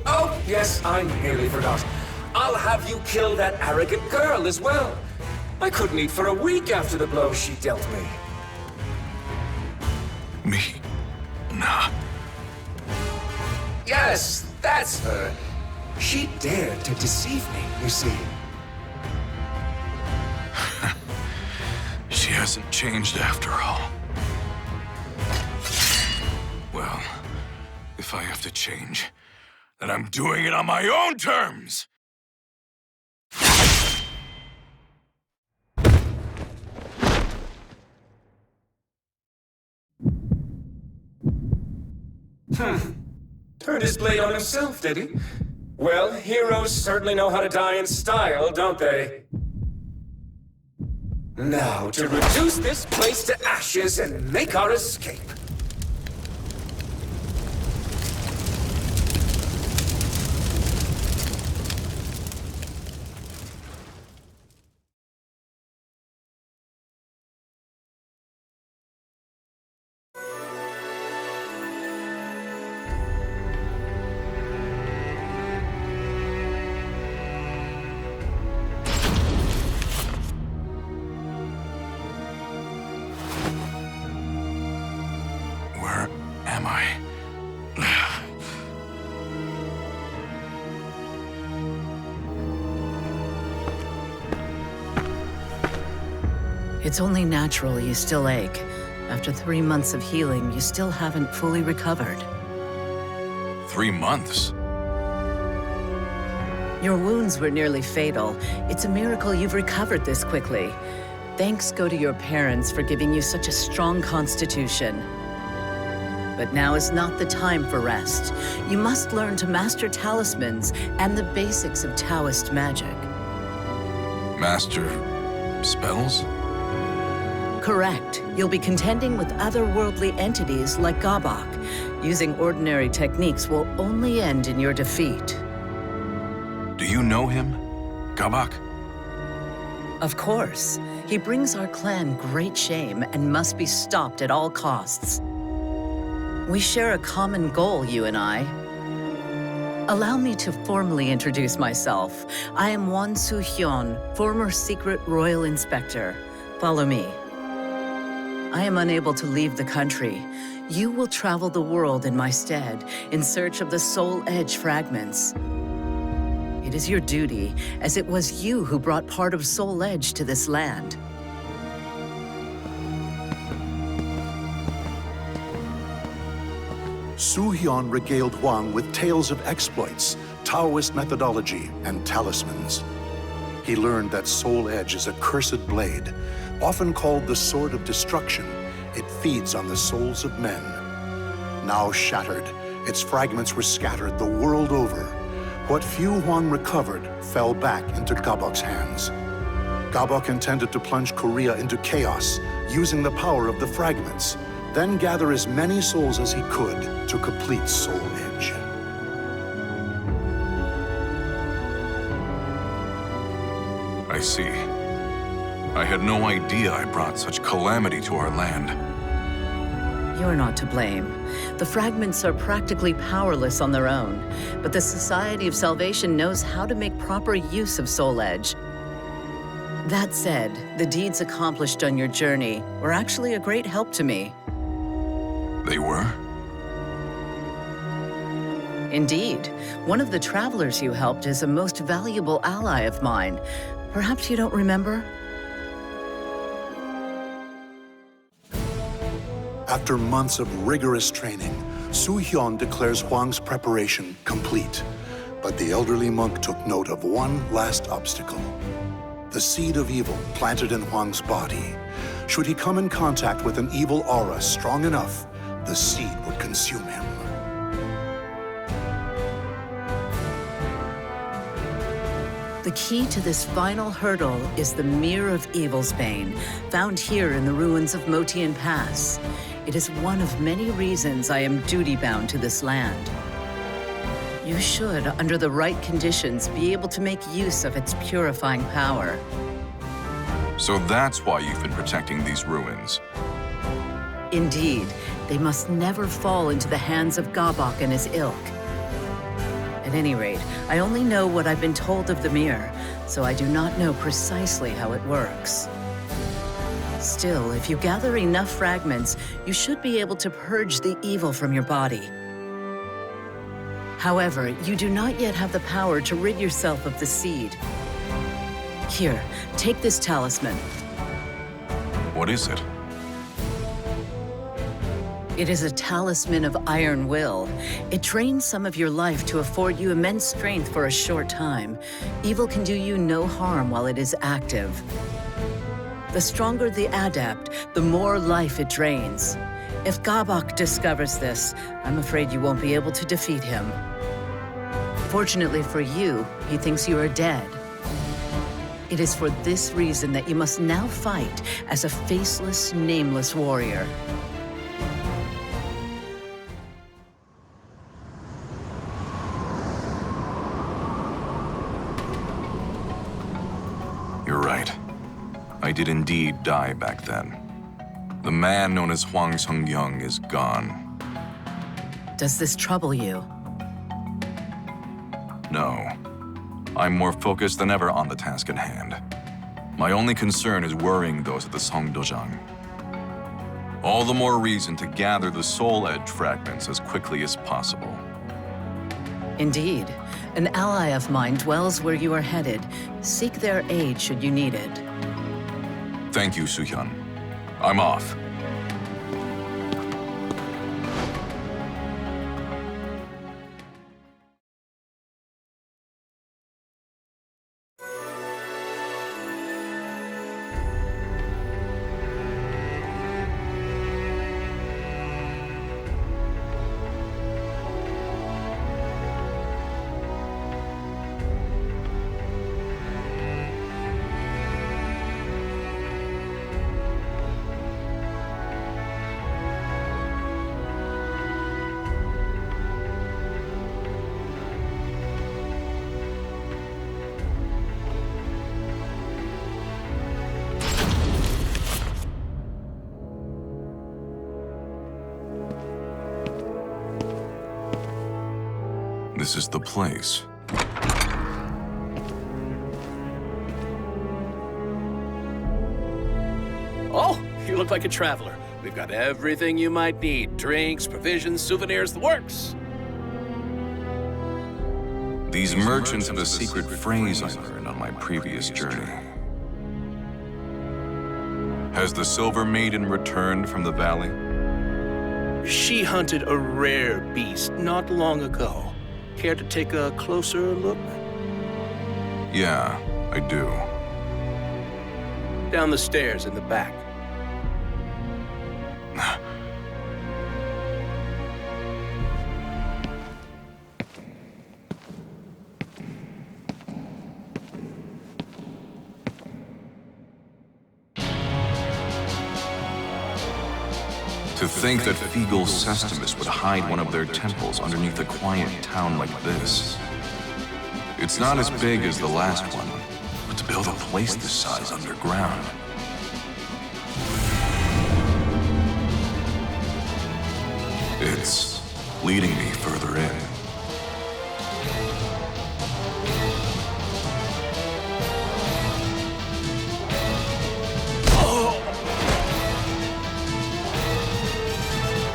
Oh, yes, I nearly forgot. I'll have you kill that arrogant girl as well. I couldn't eat for a week after the blow she dealt me. Me? Nah. Yes, that's her. She dared to deceive me, you see. She hasn't changed after all. Well, if I have to change, then I'm doing it on my own terms! Turned his blade on himself, did he? Well, heroes certainly know how to die in style, don't they? Now, to reduce this place to ashes and make our escape. It's only natural you still ache. After 3 months of healing, you still haven't fully recovered. 3 months? Your wounds were nearly fatal. It's a miracle you've recovered this quickly. Thanks go to your parents for giving you such a strong constitution. But now is not the time for rest. You must learn to master talismans and the basics of Taoist magic. Master spells? Correct. You'll be contending with otherworldly entities like Gabak. Using ordinary techniques will only end in your defeat. Do you know him? Gabak? Of course. He brings our clan great shame and must be stopped at all costs. We share a common goal, you and I. Allow me to formally introduce myself. I am Won Soo-hyun, former secret royal inspector. Follow me. I am unable to leave the country. You will travel the world in my stead, in search of the Soul Edge fragments. It is your duty, as it was you who brought part of Soul Edge to this land. Soo-hyun regaled Hwang with tales of exploits, Taoist methodology, and talismans. He learned that Soul Edge is a cursed blade, often called the Sword of Destruction. It feeds on the souls of men. Now shattered, its fragments were scattered the world over. What few Hwang recovered fell back into Gabok's hands. Gabok intended to plunge Korea into chaos, using the power of the fragments, then gather as many souls as he could to complete Soul Edge. I see. I had no idea I brought such calamity to our land. You're not to blame. The fragments are practically powerless on their own, but the Society of Salvation knows how to make proper use of Soul Edge. That said, the deeds accomplished on your journey were actually a great help to me. They were? Indeed. One of the travelers you helped is a most valuable ally of mine. Perhaps you don't remember? After months of rigorous training, Soo-hyun declares Hwang's preparation complete. But the elderly monk took note of one last obstacle. The seed of evil planted in Hwang's body. Should he come in contact with an evil aura strong enough, the seed would consume him. The key to this final hurdle is the Mirror of Evil's Bane, found here in the ruins of Motian Pass. It is one of many reasons I am duty-bound to this land. You should, under the right conditions, be able to make use of its purifying power. So that's why you've been protecting these ruins. Indeed, they must never fall into the hands of Gabok and his ilk. At any rate, I only know what I've been told of the mirror, so I do not know precisely how it works. Still, if you gather enough fragments, you should be able to purge the evil from your body. However, you do not yet have the power to rid yourself of the seed. Here, take this talisman. What is it? It is a talisman of iron will. It drains some of your life to afford you immense strength for a short time. Evil can do you no harm while it is active. The stronger the adept, the more life it drains. If Gabok discovers this, I'm afraid you won't be able to defeat him. Fortunately for you, he thinks you are dead. It is for this reason that you must now fight as a faceless, nameless warrior. You're right. I did indeed die back then. The man known as Hwang Sung-young is gone. Does this trouble you? No. I'm more focused than ever on the task at hand. My only concern is worrying those at the Songdojang. All the more reason to gather the Soul Edge fragments as quickly as possible. Indeed. An ally of mine dwells where you are headed. Seek their aid should you need it. Thank you, Soo-hyun. I'm off. this is the place. Oh, you look like a traveler. We've got everything you might need. Drinks, provisions, souvenirs, the works. These merchants have a secret phrase I learned on my previous journey. Has the Silver Maiden returned from the valley? She hunted a rare beast not long ago. Care to take a closer look? Yeah, I do. Down the stairs in the back. To think that Feegle Sestimus would hide one of their temples underneath a quiet town like this. It's not as big as the last one, but to build a place this size underground. It's leading me further in.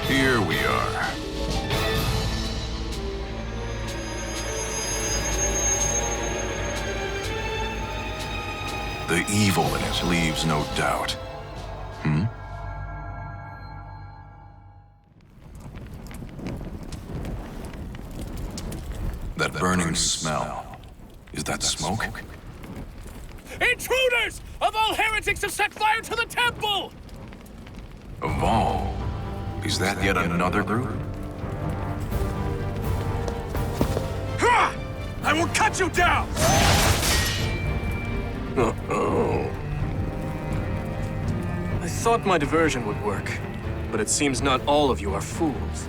Here we are. The evil in it leaves no doubt. Hmm? That burning smell. Is that smoke? Intruders! Of all heretics have set fire to the temple! Of all? Is that yet another group? Ha! I will cut you down! Uh-oh. I thought my diversion would work, but it seems not all of you are fools.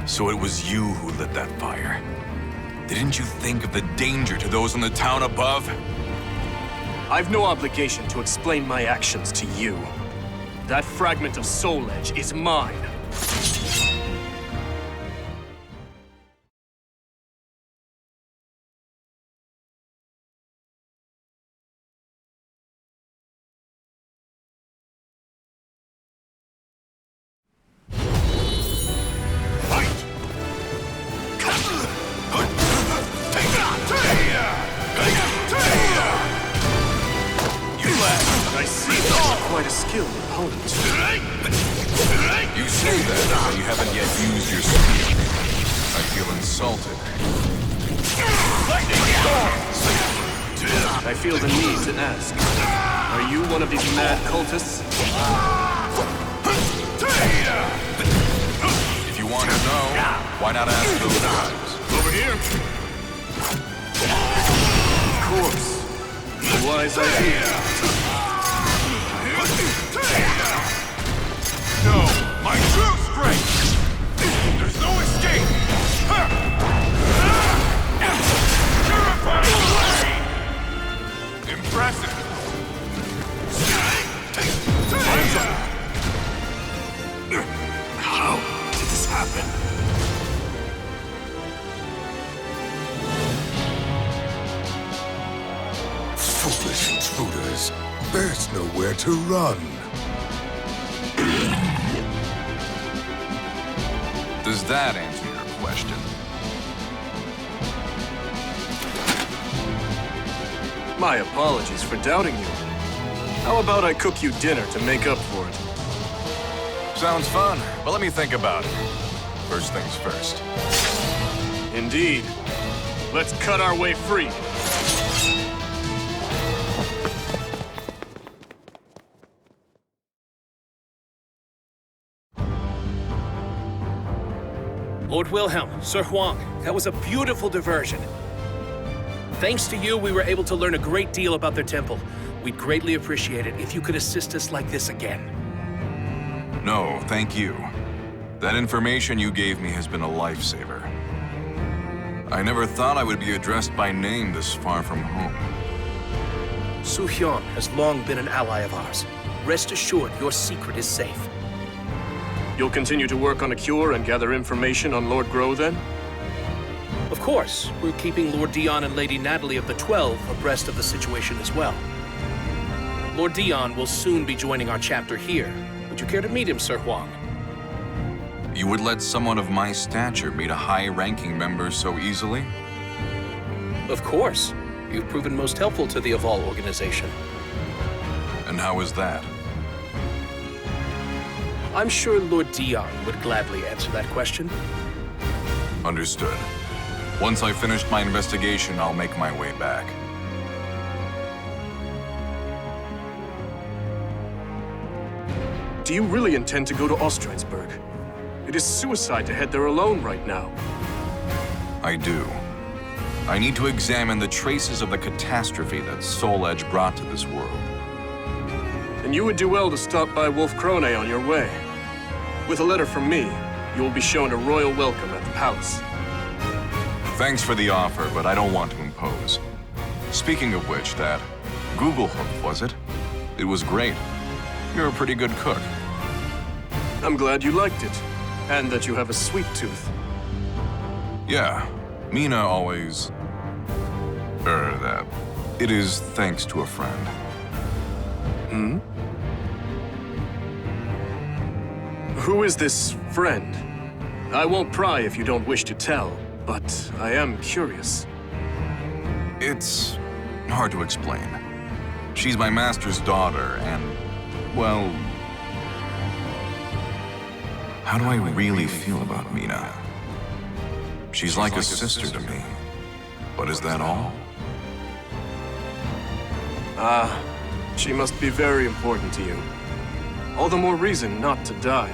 So it was you who lit that fire. Didn't you think of the danger to those in the town above? I've no obligation to explain my actions to you. That fragment of Soul Edge is mine. I see that you're quite a skilled opponent. You say that, but you haven't yet used your spear. I feel insulted. I feel the need to ask. Are you one of these mad cultists? If you want to know, why not ask those guys? Over here. Of course. A wise idea. No, my true strength! There's no escape! Impressive! How did this happen? Foolish intruders. There's nowhere to run. Does that answer your question? My apologies for doubting you. How about I cook you dinner to make up for it? Sounds fun, but let me think about it. First things first. Indeed. Let's cut our way free. Lord Wilhelm, Sir Huang, that was a beautiful diversion. Thanks to you, we were able to learn a great deal about their temple. We'd greatly appreciate it if you could assist us like this again. No, thank you. That information you gave me has been a lifesaver. I never thought I would be addressed by name this far from home. Su Hyun has long been an ally of ours. Rest assured, your secret is safe. You'll continue to work on a cure and gather information on Lord Grow, then? course, we're keeping Lord Dion and Lady Natalie of the 12 abreast of the situation as well. Lord Dion will soon be joining our chapter here. Would you care to meet him, Sir Huang? You would let someone of my stature meet a high-ranking member so easily? Of course. You've proven most helpful to the Aval organization. And how is that? I'm sure Lord Dion would gladly answer that question. Understood. Once I've finished my investigation, I'll make my way back. Do you really intend to go to Ostrheinsburg? It is suicide to head there alone right now. I do. I need to examine the traces of the catastrophe that Soul Edge brought to this world. And you would do well to stop by Wolf Krone on your way. With a letter from me, you will be shown a royal welcome at the palace. Thanks for the offer, but I don't want to impose. Speaking of which, that Google hook, was it? It was great. You're a pretty good cook. I'm glad you liked it, and that you have a sweet tooth. Yeah, Mina always... that. It is thanks to a friend. Hmm? Who is this friend? I won't pry if you don't wish to tell, but I am curious. It's hard to explain. She's my master's daughter, and, well... How do I really feel about Mina? She's like a sister to me. But is that all? Ah, she must be very important to you. All the more reason not to die.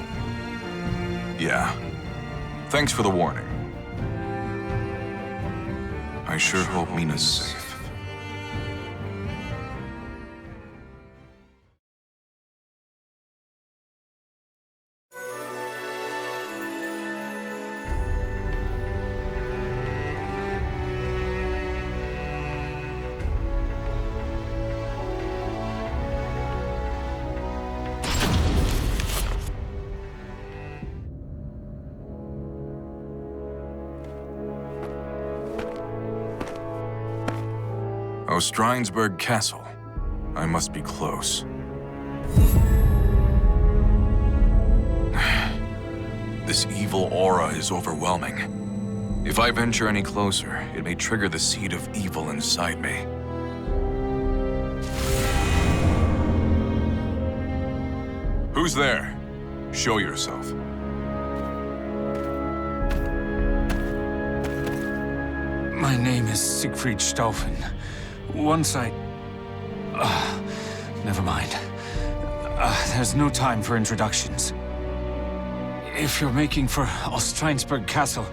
Yeah. Thanks for the warning. I sure hope Mina's safe. Ostrheinsburg Castle. I must be close. This evil aura is overwhelming. If I venture any closer, it may trigger the seed of evil inside me. Who's there? Show yourself. My name is Siegfried Stauffen. Once I... never mind. There's no time for introductions. If you're making for Ostrheinsburg Castle,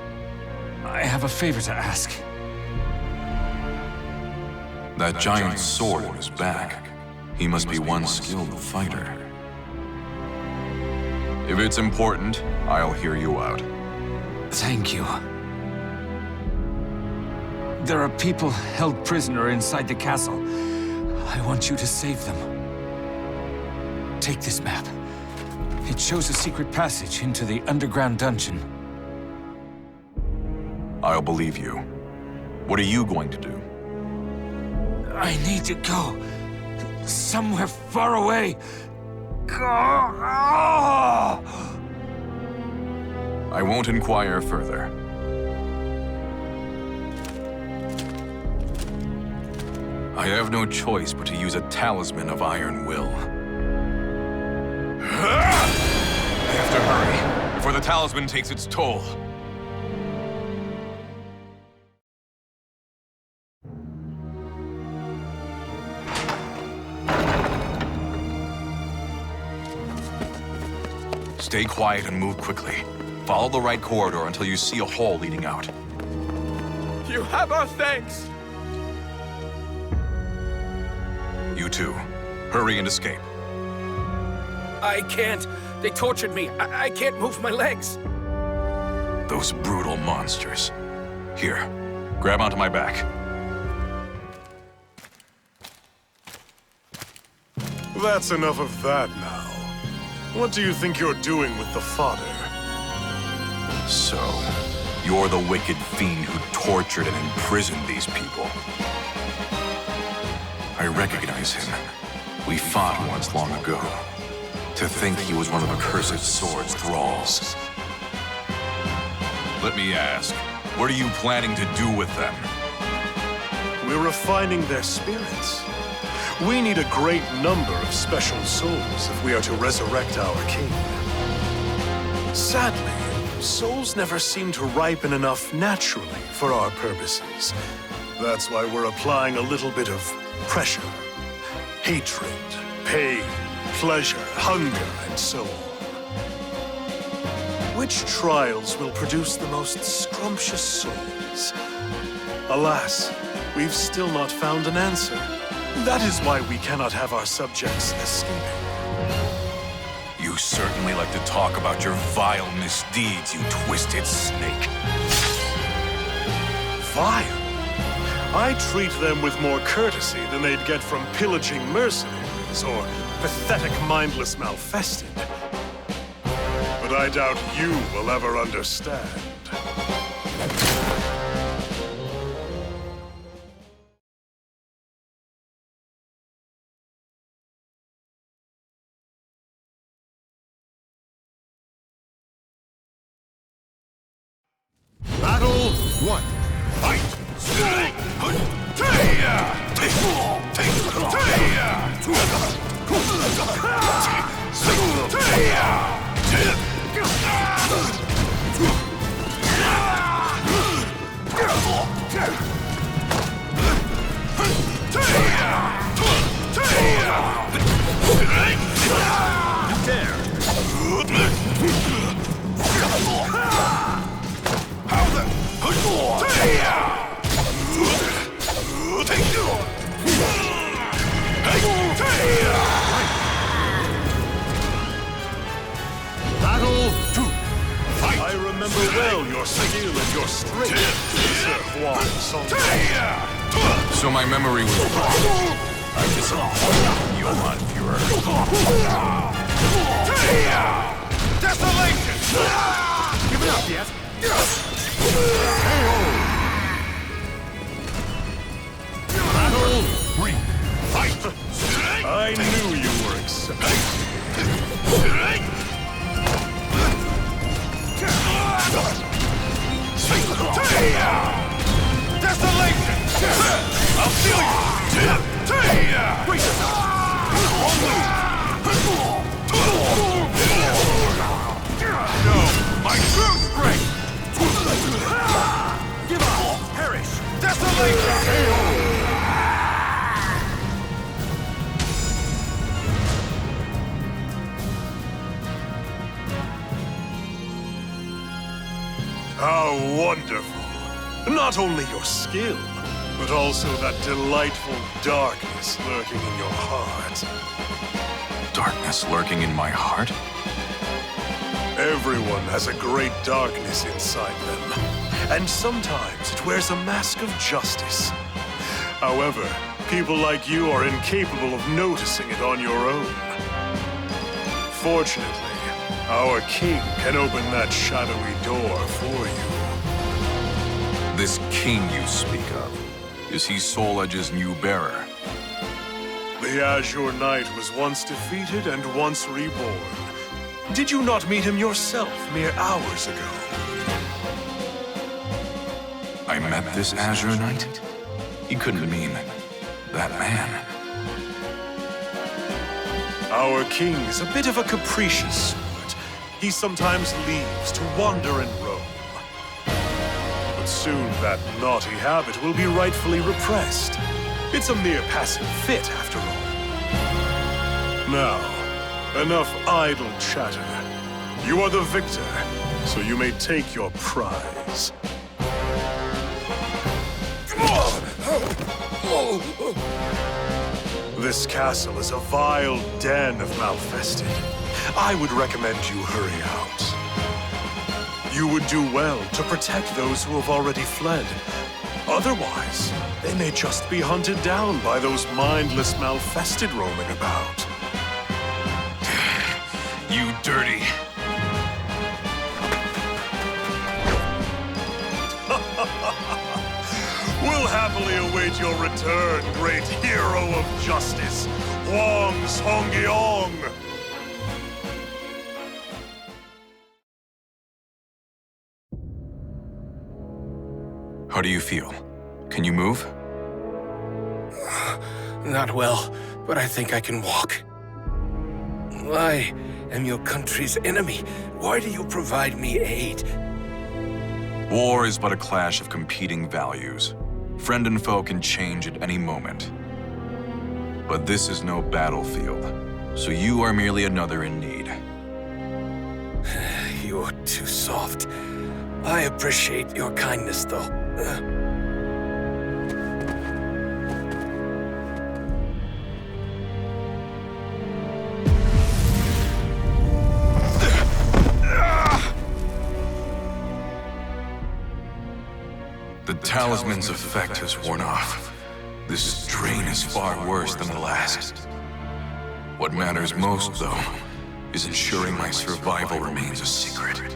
I have a favor to ask. That giant sword on his back. He must be one skilled fighter. If it's important, I'll hear you out. Thank you. There are people held prisoner inside the castle. I want you to save them. Take this map. It shows a secret passage into the underground dungeon. I'll believe you. What are you going to do? I need to go. Somewhere far away. I won't inquire further. I have no choice but to use a talisman of iron will. I have to hurry, before the talisman takes its toll. Stay quiet and move quickly. Follow the right corridor until you see a hole leading out. You have our thanks! You too. Hurry and escape. I can't. They tortured me. I can't move my legs. Those brutal monsters. Here, grab onto my back. That's enough of that now. What do you think you're doing with the fodder? So, You're the wicked fiend who tortured and imprisoned these people. I recognize him. We fought once long ago. To think he was one of Accursed Sword's thralls. Let me ask, what are you planning to do with them? We're refining their spirits. We need a great number of special souls if we are to resurrect our king. Sadly, souls never seem to ripen enough naturally for our purposes. That's why we're applying a little bit of pressure. Hatred, pain, pleasure, hunger, and so on. Which trials will produce the most scrumptious souls? Alas, we've still not found an answer. That is why we cannot have our subjects escaping. You certainly like to talk about your vile misdeeds, you twisted snake. Vile? I treat them with more courtesy than they'd get from pillaging mercenaries or pathetic mindless malfested. But I doubt you will ever understand. Battle 1. Fight! Battle 2. Fight! I remember well your skill and your strength, Sir Juan Song. So my memory was wrong. I'm disappointed, Johann Führer. Desolation! Give it up yet? Battle 3. Fight! I knew you were exceptional. Desolation! I'll feel you! Wait! No, my true strength! Give up! Perish! Desolation! How wonderful! Not only your skill, but also that delightful darkness lurking in your heart. Darkness lurking in my heart? Everyone has a great darkness inside them, and sometimes it wears a mask of justice. However, people like you are incapable of noticing it on your own. Fortunately, our king can open that shadowy door for you. This king you speak of, is he Soul Edge's new bearer? The Azure Knight was once defeated and once reborn. Did you not meet him yourself mere hours ago? I met this Azure Knight? He couldn't mean that man. Our king is a bit of a capricious sort. He sometimes leaves to wander and roam. But soon that naughty habit will be rightfully repressed. It's a mere passing fit, after all. Now, enough idle chatter. You are the victor, so you may take your prize. This castle is a vile den of malfested. I would recommend you hurry out. You would do well to protect those who have already fled. Otherwise, they may just be hunted down by those mindless malfested roaming about. You dirty. joyfully await your return, great hero of justice, Huang Songyong! How do you feel? Can you move? Not well, but I think I can walk. I am your country's enemy. Why do you provide me aid? War is but a clash of competing values. Friend and foe can change at any moment. But this is no battlefield, so you are merely another in need. You're too soft. I appreciate your kindness, though. The talisman's effect has worn off. This strain is far worse than the last. What matters most, though, is ensuring my survival remains a secret.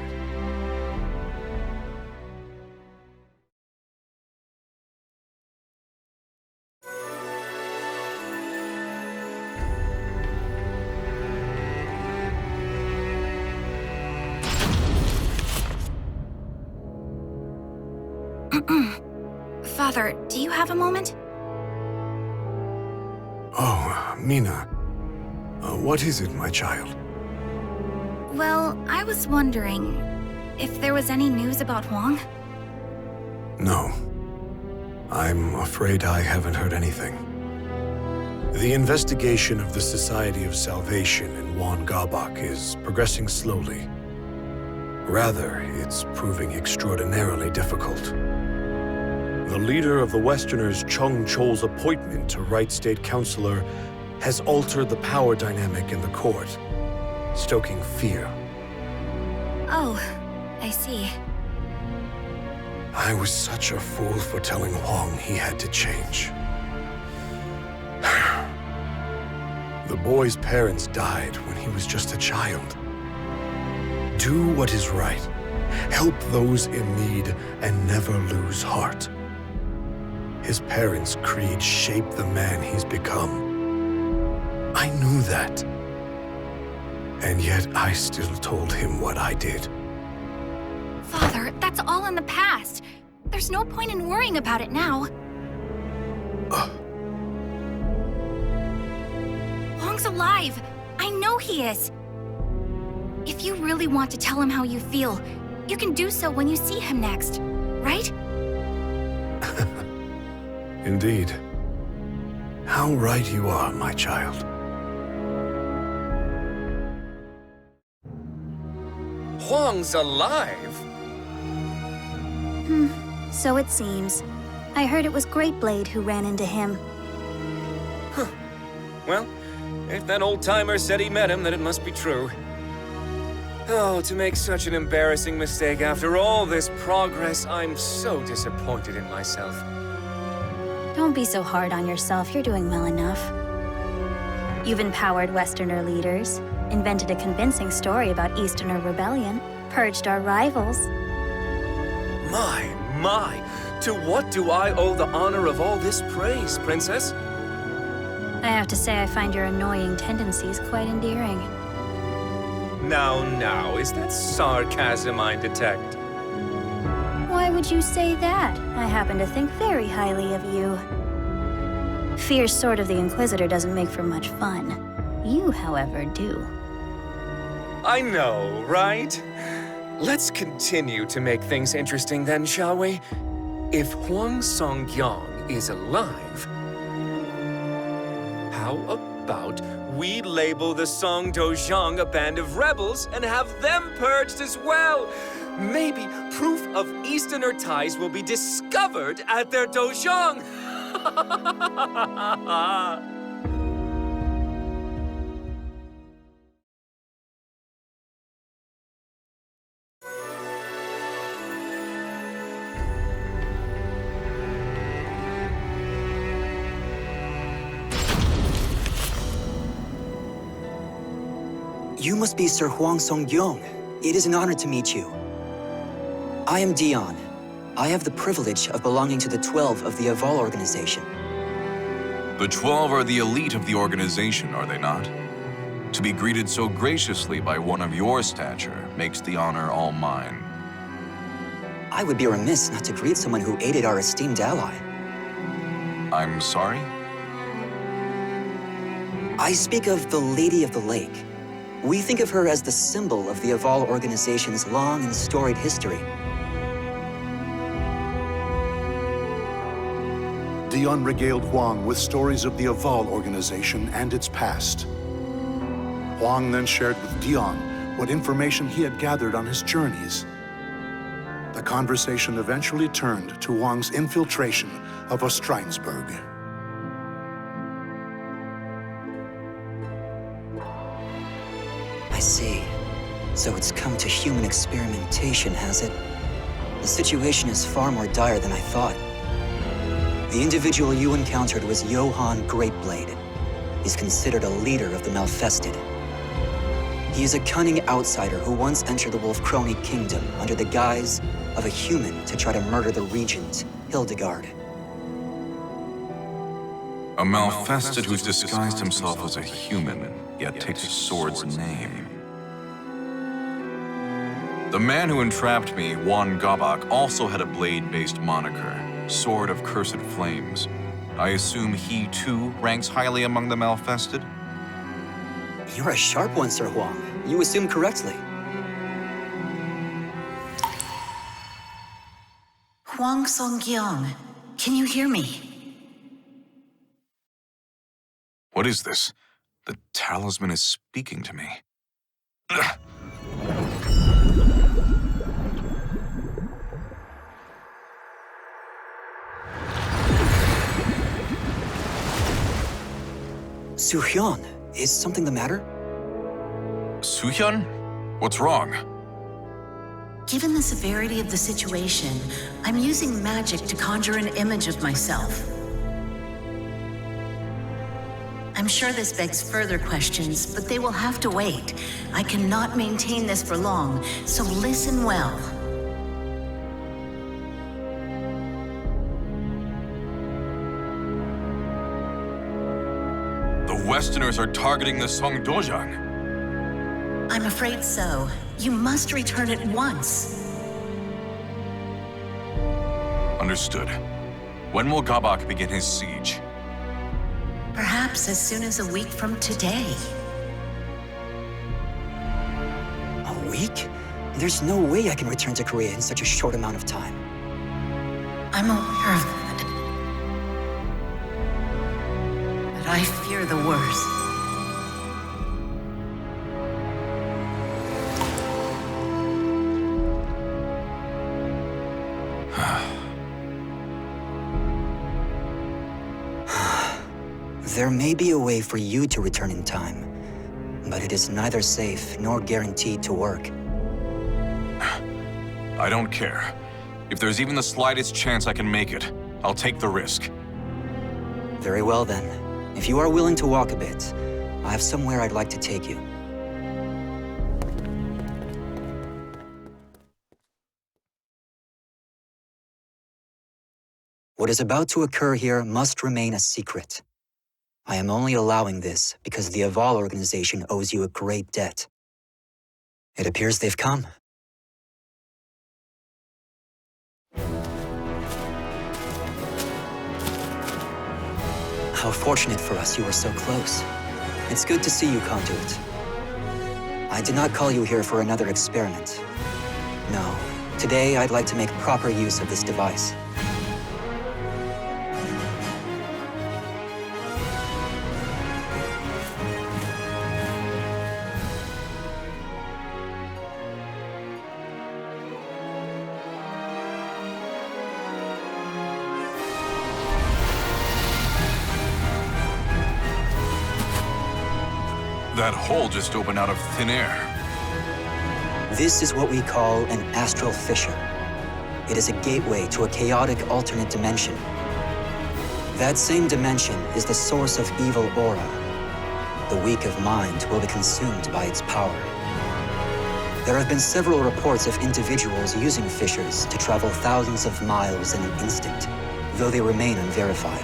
Father, do you have a moment? Oh, Mina. What is it, my child? Well, I was wondering if there was any news about Huang? No. I'm afraid I haven't heard anything. The investigation of the Society of Salvation in Wan Gabak is progressing slowly. Rather, it's proving extraordinarily difficult. The leader of the Westerners, Chung Chol's appointment to Right State Councilor has altered the power dynamic in the court, stoking fear. Oh, I see. I was such a fool for telling Huang he had to change. The boy's parents died when he was just a child. Do what is right. Help those in need and never lose heart. His parents' creed shaped the man he's become. I knew that. And yet I still told him what I did. Father, that's all in the past. There's no point in worrying about it now. Huang's alive. I know he is. If you really want to tell him how you feel, you can do so when you see him next, right? Indeed. How right you are, my child. Huang's alive? So it seems. I heard it was Greatblade who ran into him. Huh. Well, if that old-timer said he met him, then it must be true. Oh, to make such an embarrassing mistake after all this progress, I'm so disappointed in myself. Don't be so hard on yourself, you're doing well enough. You've empowered Westerner leaders, invented a convincing story about Easterner rebellion, purged our rivals. My, to what do I owe the honor of all this praise, Princess? I have to say I find your annoying tendencies quite endearing. Now, is that sarcasm I detect? Why would you say that? I happen to think very highly of you. Fierce Sword of the Inquisitor doesn't make for much fun. You, however, do. I know, right? Let's continue to make things interesting then, shall we? If Huang Songyong is alive, how about we label the Song Dozhang a band of rebels and have them purged as well? Maybe proof of Easterner ties will be discovered at their Dozhang. You must be Sir Huang Songyong. It is an honor to meet you. I am Dion. I have the privilege of belonging to the 12 of the Aval organization. The 12 are the elite of the organization, are they not? To be greeted so graciously by one of your stature makes the honor all mine. I would be remiss not to greet someone who aided our esteemed ally. I'm sorry? I speak of the Lady of the Lake. We think of her as the symbol of the Aval organization's long and storied history. Dion regaled Huang with stories of the Aval organization and its past. Huang then shared with Dion what information he had gathered on his journeys. The conversation eventually turned to Huang's infiltration of Ostreinsburg. I see. So it's come to human experimentation, has it? The situation is far more dire than I thought. The individual you encountered was Johann Greatblade. He's considered a leader of the Malfested. He is a cunning outsider who once entered the Wolfkrone kingdom under the guise of a human to try to murder the regent, Hildegard. A Malfested who's disguised himself as a human, yet takes a sword's name. The man who entrapped me, Juan Gabak, also had a blade-based moniker, Sword of Cursed Flames. I assume he, too, ranks highly among the Malfested? You're a sharp one, Sir Huang. You assume correctly. Huang Songgyong, can you hear me? What is this? The talisman is speaking to me. Suhyun, is something the matter? Suhyun? What's wrong? Given the severity of the situation, I'm using magic to conjure an image of myself. I'm sure this begs further questions, but they will have to wait. I cannot maintain this for long, so listen well. The Westerners are targeting the Songdojang. I'm afraid so. You must return at once. Understood. When will Gabak begin his siege? Perhaps as soon as a week from today. A week? There's no way I can return to Korea in such a short amount of time. I'm aware of that. But I fear the worst. There may be a way for you to return in time, but it is neither safe nor guaranteed to work. I don't care. If there's even the slightest chance I can make it, I'll take the risk. Very well then. If you are willing to walk a bit, I have somewhere I'd like to take you. What is about to occur here must remain a secret. I am only allowing this because the Aval organization owes you a great debt. It appears they've come. How fortunate for us you were so close. It's good to see you, Conduit. I did not call you here for another experiment. No, today I'd like to make proper use of this device. That hole just opened out of thin air. This is what we call an astral fissure. It is a gateway to a chaotic alternate dimension. That same dimension is the source of evil aura. The weak of mind will be consumed by its power. There have been several reports of individuals using fissures to travel thousands of miles in an instant, though they remain unverified.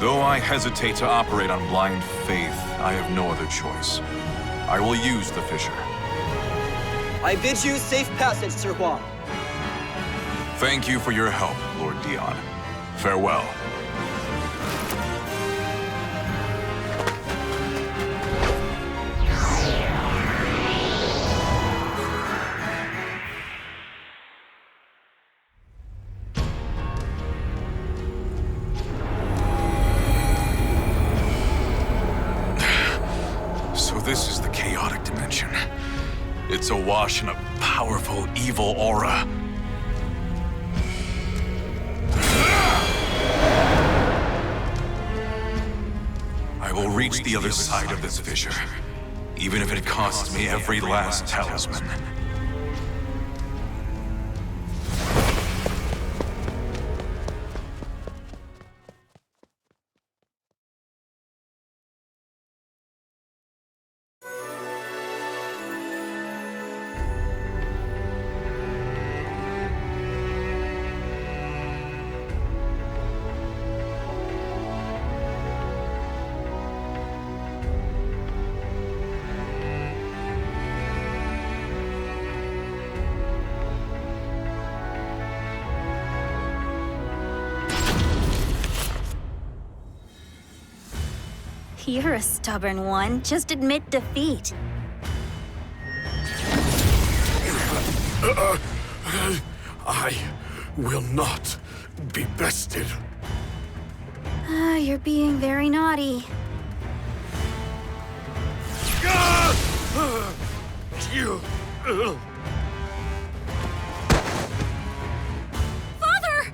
Though I hesitate to operate on blind faith, I have no other choice. I will use the fissure. I bid you safe passage, Sir Huang. Thank you for your help, Lord Dion. Farewell. So this is the chaotic dimension. It's awash in a powerful, evil aura. I will reach the other side of this fissure, even if it costs me every last talisman. You're a stubborn one. Just admit defeat. I will not be bested. You're being very naughty. You. Father!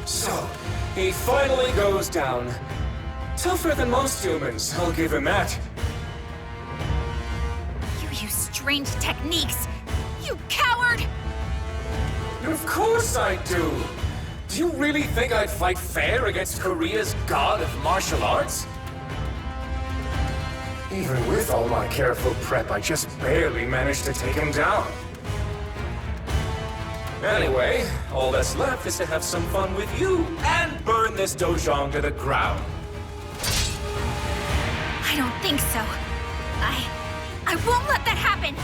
So, he finally goes down. Tougher than most humans, I'll give him that. You use strange techniques! You coward! Of course I do! Do you really think I'd fight fair against Korea's god of martial arts? Even with all my careful prep, I just barely managed to take him down. Anyway, all that's left is to have some fun with you and burn this dojang to the ground. I don't think so. I won't let that happen!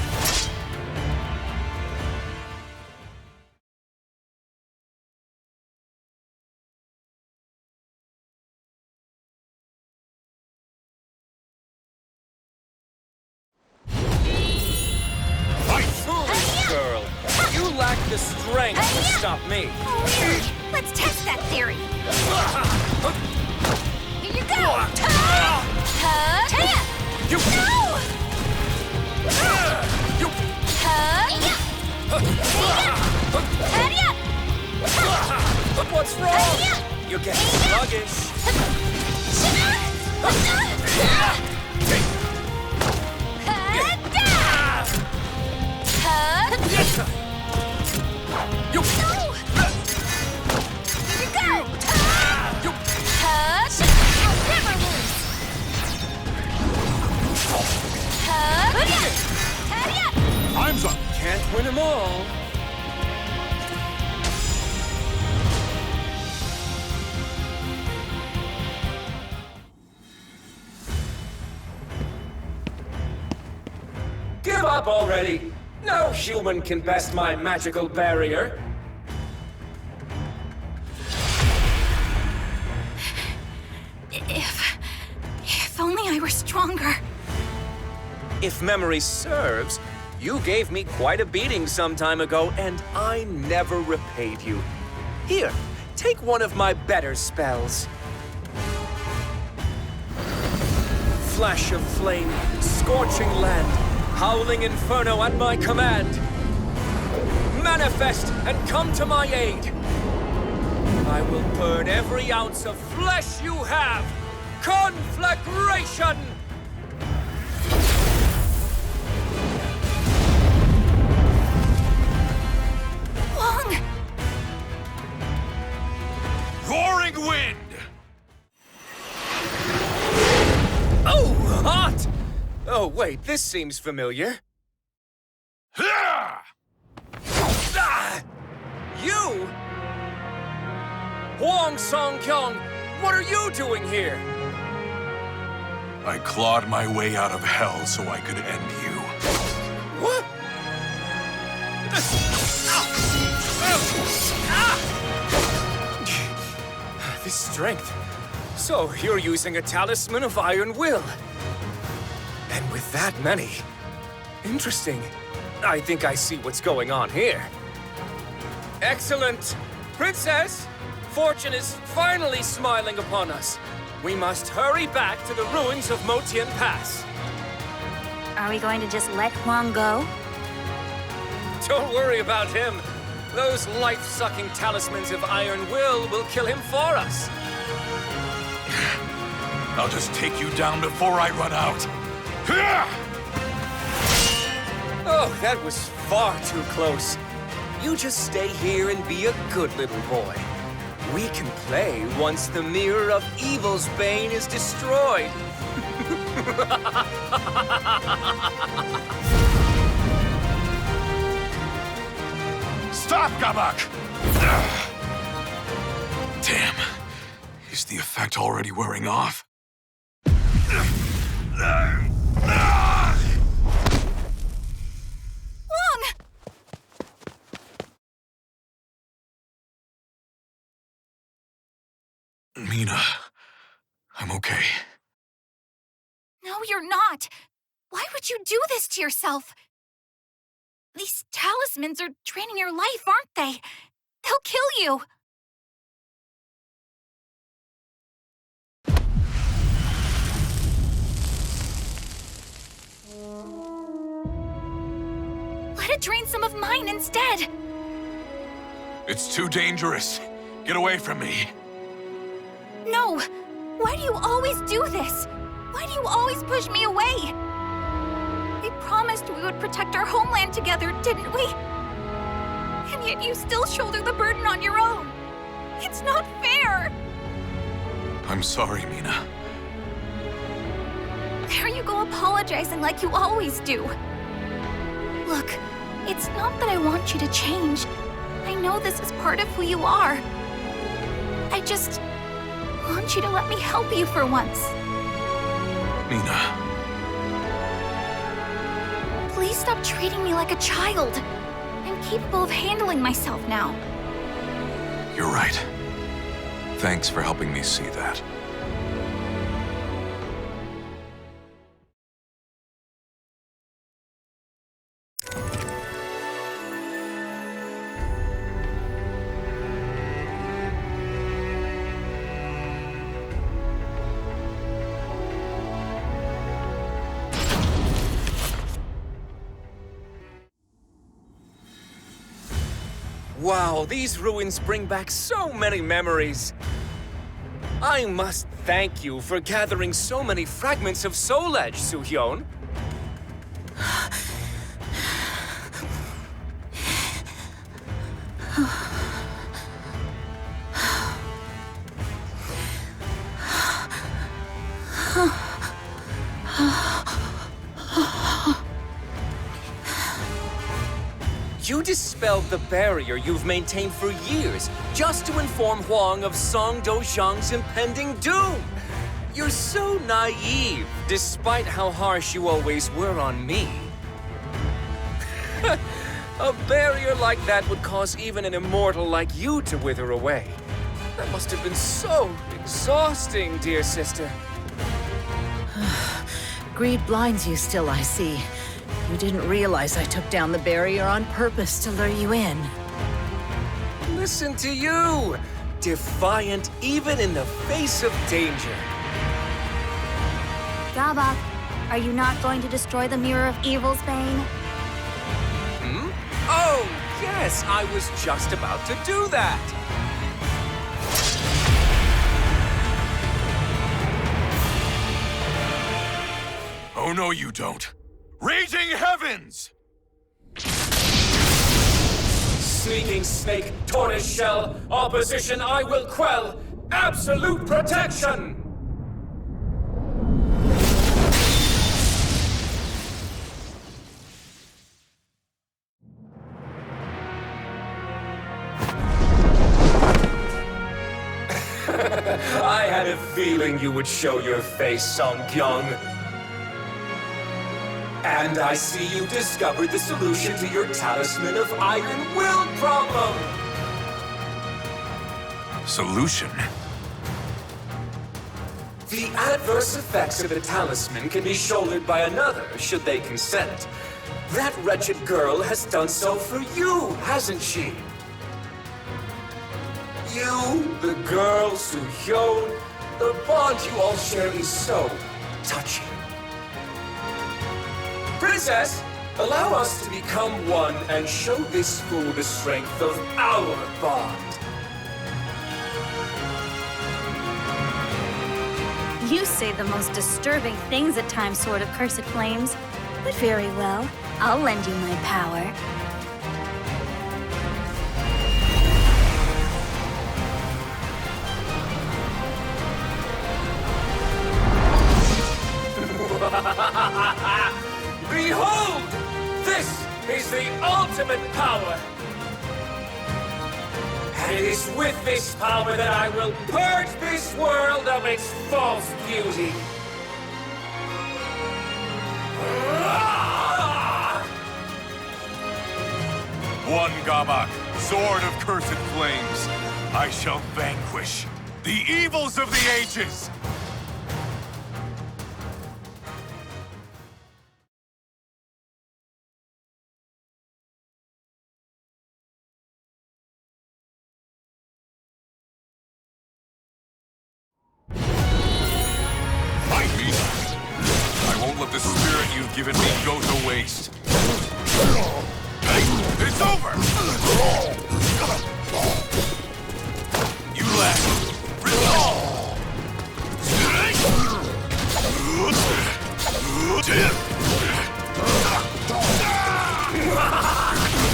Girl, you lack the strength to stop me. Let's test that theory. Here you go. You. No! You. What's wrong? You're getting sluggish. You. Here you go. You. I'll never lose. Time's up. Can't win them all. Give up already! No human can best my magical barrier! If only I were stronger. If memory serves, you gave me quite a beating some time ago, and I never repaid you. Here, take one of my better spells. Flash of flame, scorching land, howling inferno at my command. Manifest and come to my aid. I will burn every ounce of flesh you have. Conflagration! Long! Roaring wind! Oh, wait, this seems familiar. You? Huang Song-kyung, what are you doing here? I clawed my way out of hell so I could end you. What? This strength. So, you're using a talisman of iron will. And with that many. Interesting. I think I see what's going on here. Excellent! Princess! Fortune is finally smiling upon us. We must hurry back to the ruins of Motian Pass. Are we going to just let Huang go? Don't worry about him. Those life-sucking talismans of iron will kill him for us. I'll just take you down before I run out. Oh, that was far too close. You just stay here and be a good little boy. We can play once the Mirror of Evil's bane is destroyed. Stop, Gabak! Damn. Is the effect already wearing off? Mina, I'm okay. No, you're not. Why would you do this to yourself? These talismans are draining your life, aren't they? They'll kill you. Let it drain some of mine instead. It's too dangerous. Get away from me. No! Why do you always do this? Why do you always push me away? We promised we would protect our homeland together, didn't we? And yet you still shoulder the burden on your own. It's not fair! I'm sorry, Mina. There you go apologizing like you always do. Look, it's not that I want you to change. I know this is part of who you are. I just want you to let me help you for once. Mina. Please stop treating me like a child. I'm capable of handling myself now. You're right. Thanks for helping me see that. Wow, these ruins bring back so many memories. I must thank you for gathering so many fragments of Soul Edge, Soo-hyun. You dispelled the barrier you've maintained for years just to inform Huang of Song Dozhang's impending doom. You're so naive, despite how harsh you always were on me. A barrier like that would cause even an immortal like you to wither away. That must have been so exhausting, dear sister. Greed blinds you still, I see. You didn't realize I took down the barrier on purpose to lure you in. Listen to you! Defiant even in the face of danger. Gabak, are you not going to destroy the Mirror of Evil's bane? Hmm? Oh, yes, I was just about to do that. Oh, no, you don't. Raging heavens! Sneaking snake, tortoise shell, opposition I will quell. Absolute protection! feeling you would show your face, Songkyung. And I see you've discovered the solution to your Talisman of Iron Will problem! Solution? The adverse effects of a talisman can be shouldered by another, should they consent. That wretched girl has done so for you, hasn't she? You, the girl, Soo-hyun, the bond you all share is so touching. Princess, allow us to become one and show this fool the strength of our bond. You say the most disturbing things at times, Sword of Cursed Flames. But very well, I'll lend you my power. Behold! This is the ultimate power! And it is with this power that I will purge this world of its false beauty. One Gabak, Sword of Cursed Flames. I shall vanquish the evils of the ages! The spirit you've given me go to waste. It's over! You left.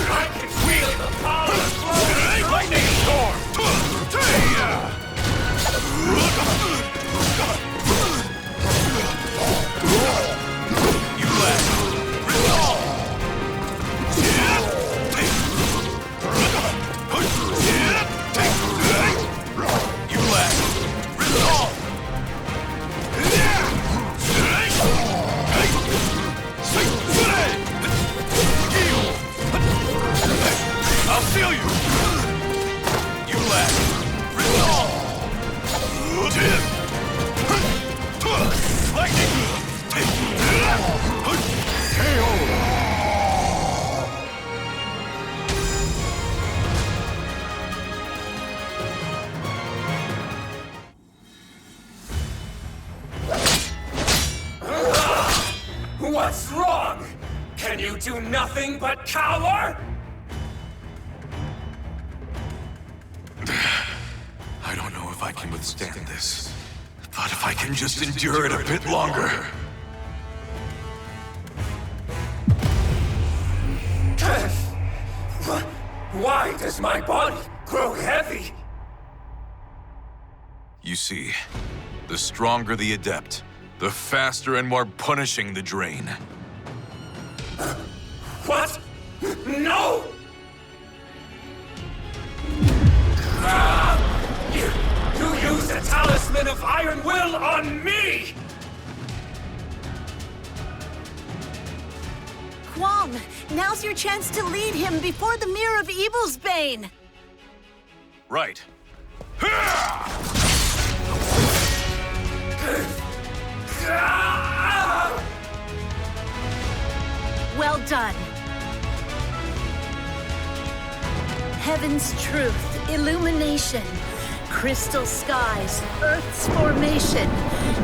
I can feel the power flowing! Lightning storm! I'll feel you! You left! What's wrong? Can you do nothing but cower? I don't know if I can withstand this, but if I can just endure it a bit longer. Why does my body grow heavy? You see, the stronger the adept, the faster and more punishing the drain. What? No! You used a Talisman of Iron Will on me! Kwong, now's your chance to lead him before the Mirror of Evil's Bane! Right. Well done. Heaven's truth, illumination, crystal skies, Earth's formation,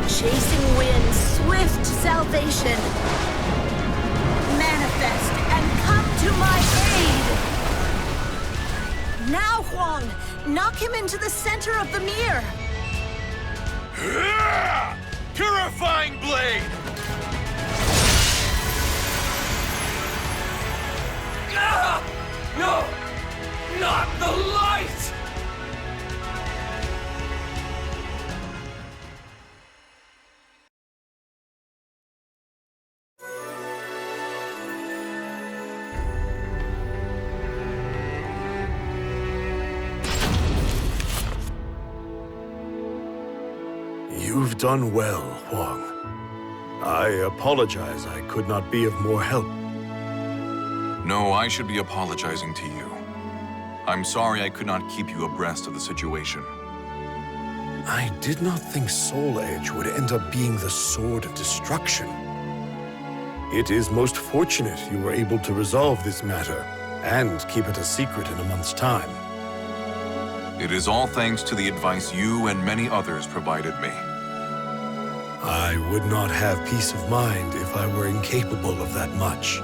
chasing wind, swift salvation. Manifest and come to my aid! Now, Huang, knock him into the center of the mirror. Purifying blade! No! Not the light! You've done well, Huang. I apologize I could not be of more help. No, I should be apologizing to you. I'm sorry I could not keep you abreast of the situation. I did not think Soul Edge would end up being the sword of destruction. It is most fortunate you were able to resolve this matter and keep it a secret in a month's time. It is all thanks to the advice you and many others provided me. I would not have peace of mind if I were incapable of that much.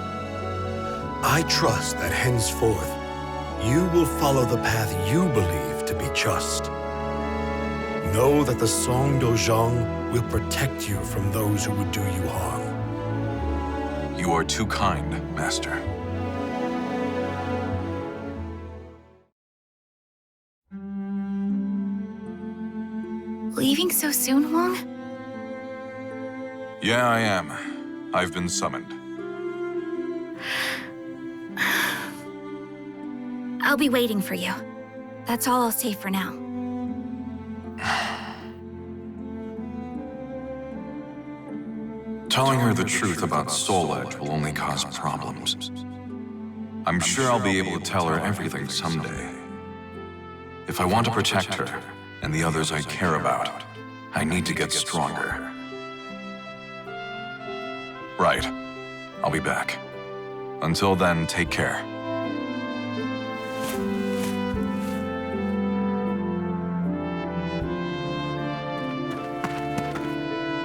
I trust that henceforth, you will follow the path you believe to be just. Know that the Song Dojang will protect you from those who would do you harm. You are too kind, Master. Leaving so soon, Huang? Yeah, I am. I've been summoned. I'll be waiting for you. That's all I'll say for now. Telling her the truth about Soul Edge will only cause problems. I'm sure I'll be able to tell her everything someday. If I want to protect her and the others I care about, I need to get stronger. Right. I'll be back. Until then, take care.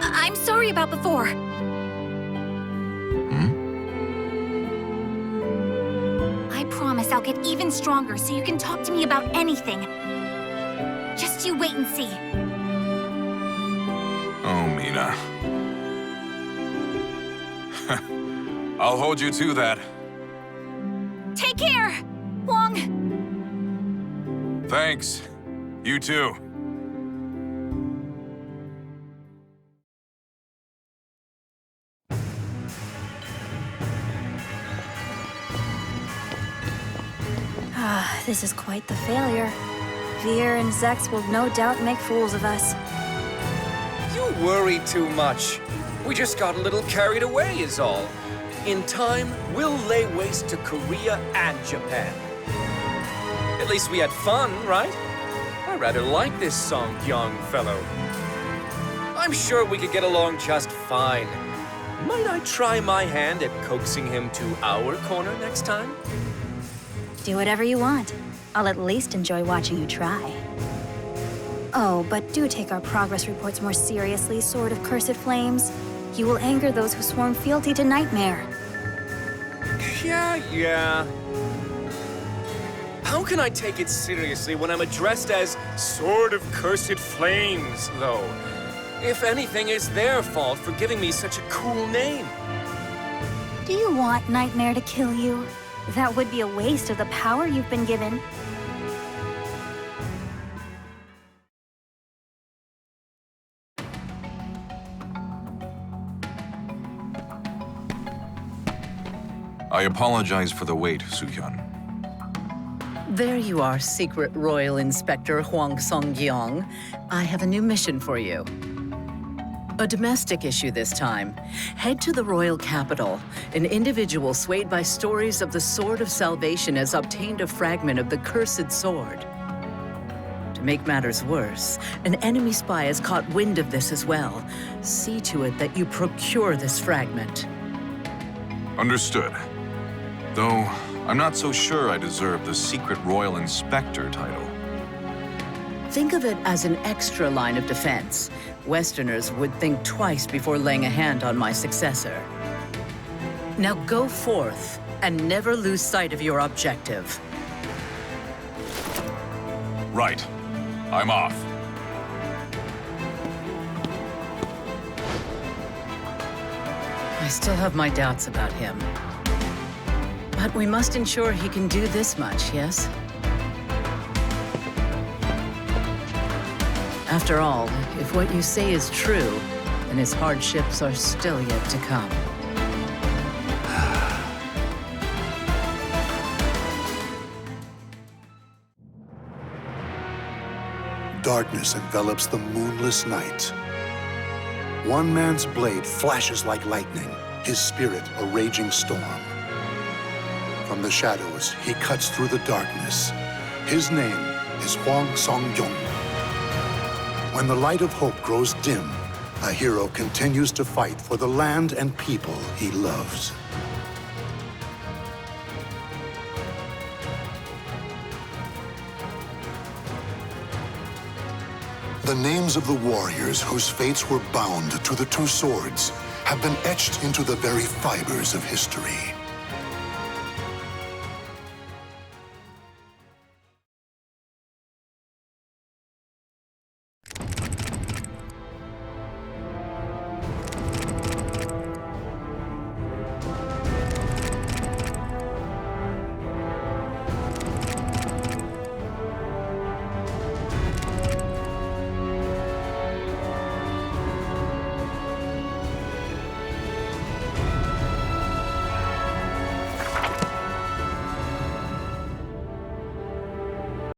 I'm sorry about before. I promise I'll get even stronger so you can talk to me about anything. Just you wait and see. Oh, Mina. I'll hold you to that. Take care, Huang. Thanks. You too. This is quite the failure. Veer and Zex will no doubt make fools of us. You worry too much. We just got a little carried away is all. In time, we'll lay waste to Korea and Japan. At least we had fun, right? I rather like this Song young fellow. I'm sure we could get along just fine. Might I try my hand at coaxing him to our corner next time? Do whatever you want. I'll at least enjoy watching you try. Oh, but do take our progress reports more seriously, Sword of Cursed Flames. You will anger those who sworn fealty to Nightmare. Yeah. How can I take it seriously when I'm addressed as Sword of Cursed Flames, though? If anything, it's their fault for giving me such a cool name. Do you want Nightmare to kill you? That would be a waste of the power you've been given. I apologize for the wait, Suhyun. There you are, Secret Royal Inspector Huang Songgyong. I have a new mission for you. A domestic issue this time. Head to the royal capital. An individual swayed by stories of the Sword of Salvation has obtained a fragment of the cursed sword. To make matters worse, an enemy spy has caught wind of this as well. See to it that you procure this fragment. Understood. Though, I'm not so sure I deserve the Secret Royal Inspector title. Think of it as an extra line of defense. Westerners would think twice before laying a hand on my successor. Now go forth and never lose sight of your objective. Right. I'm off. I still have my doubts about him. But we must ensure he can do this much, yes? After all, if what you say is true, then his hardships are still yet to come. Darkness envelops the moonless night. One man's blade flashes like lightning, his spirit a raging storm. From the shadows, he cuts through the darkness. His name is Hwang Song-gyong. When the light of hope grows dim, a hero continues to fight for the land and people he loves. The names of the warriors whose fates were bound to the two swords have been etched into the very fibers of history.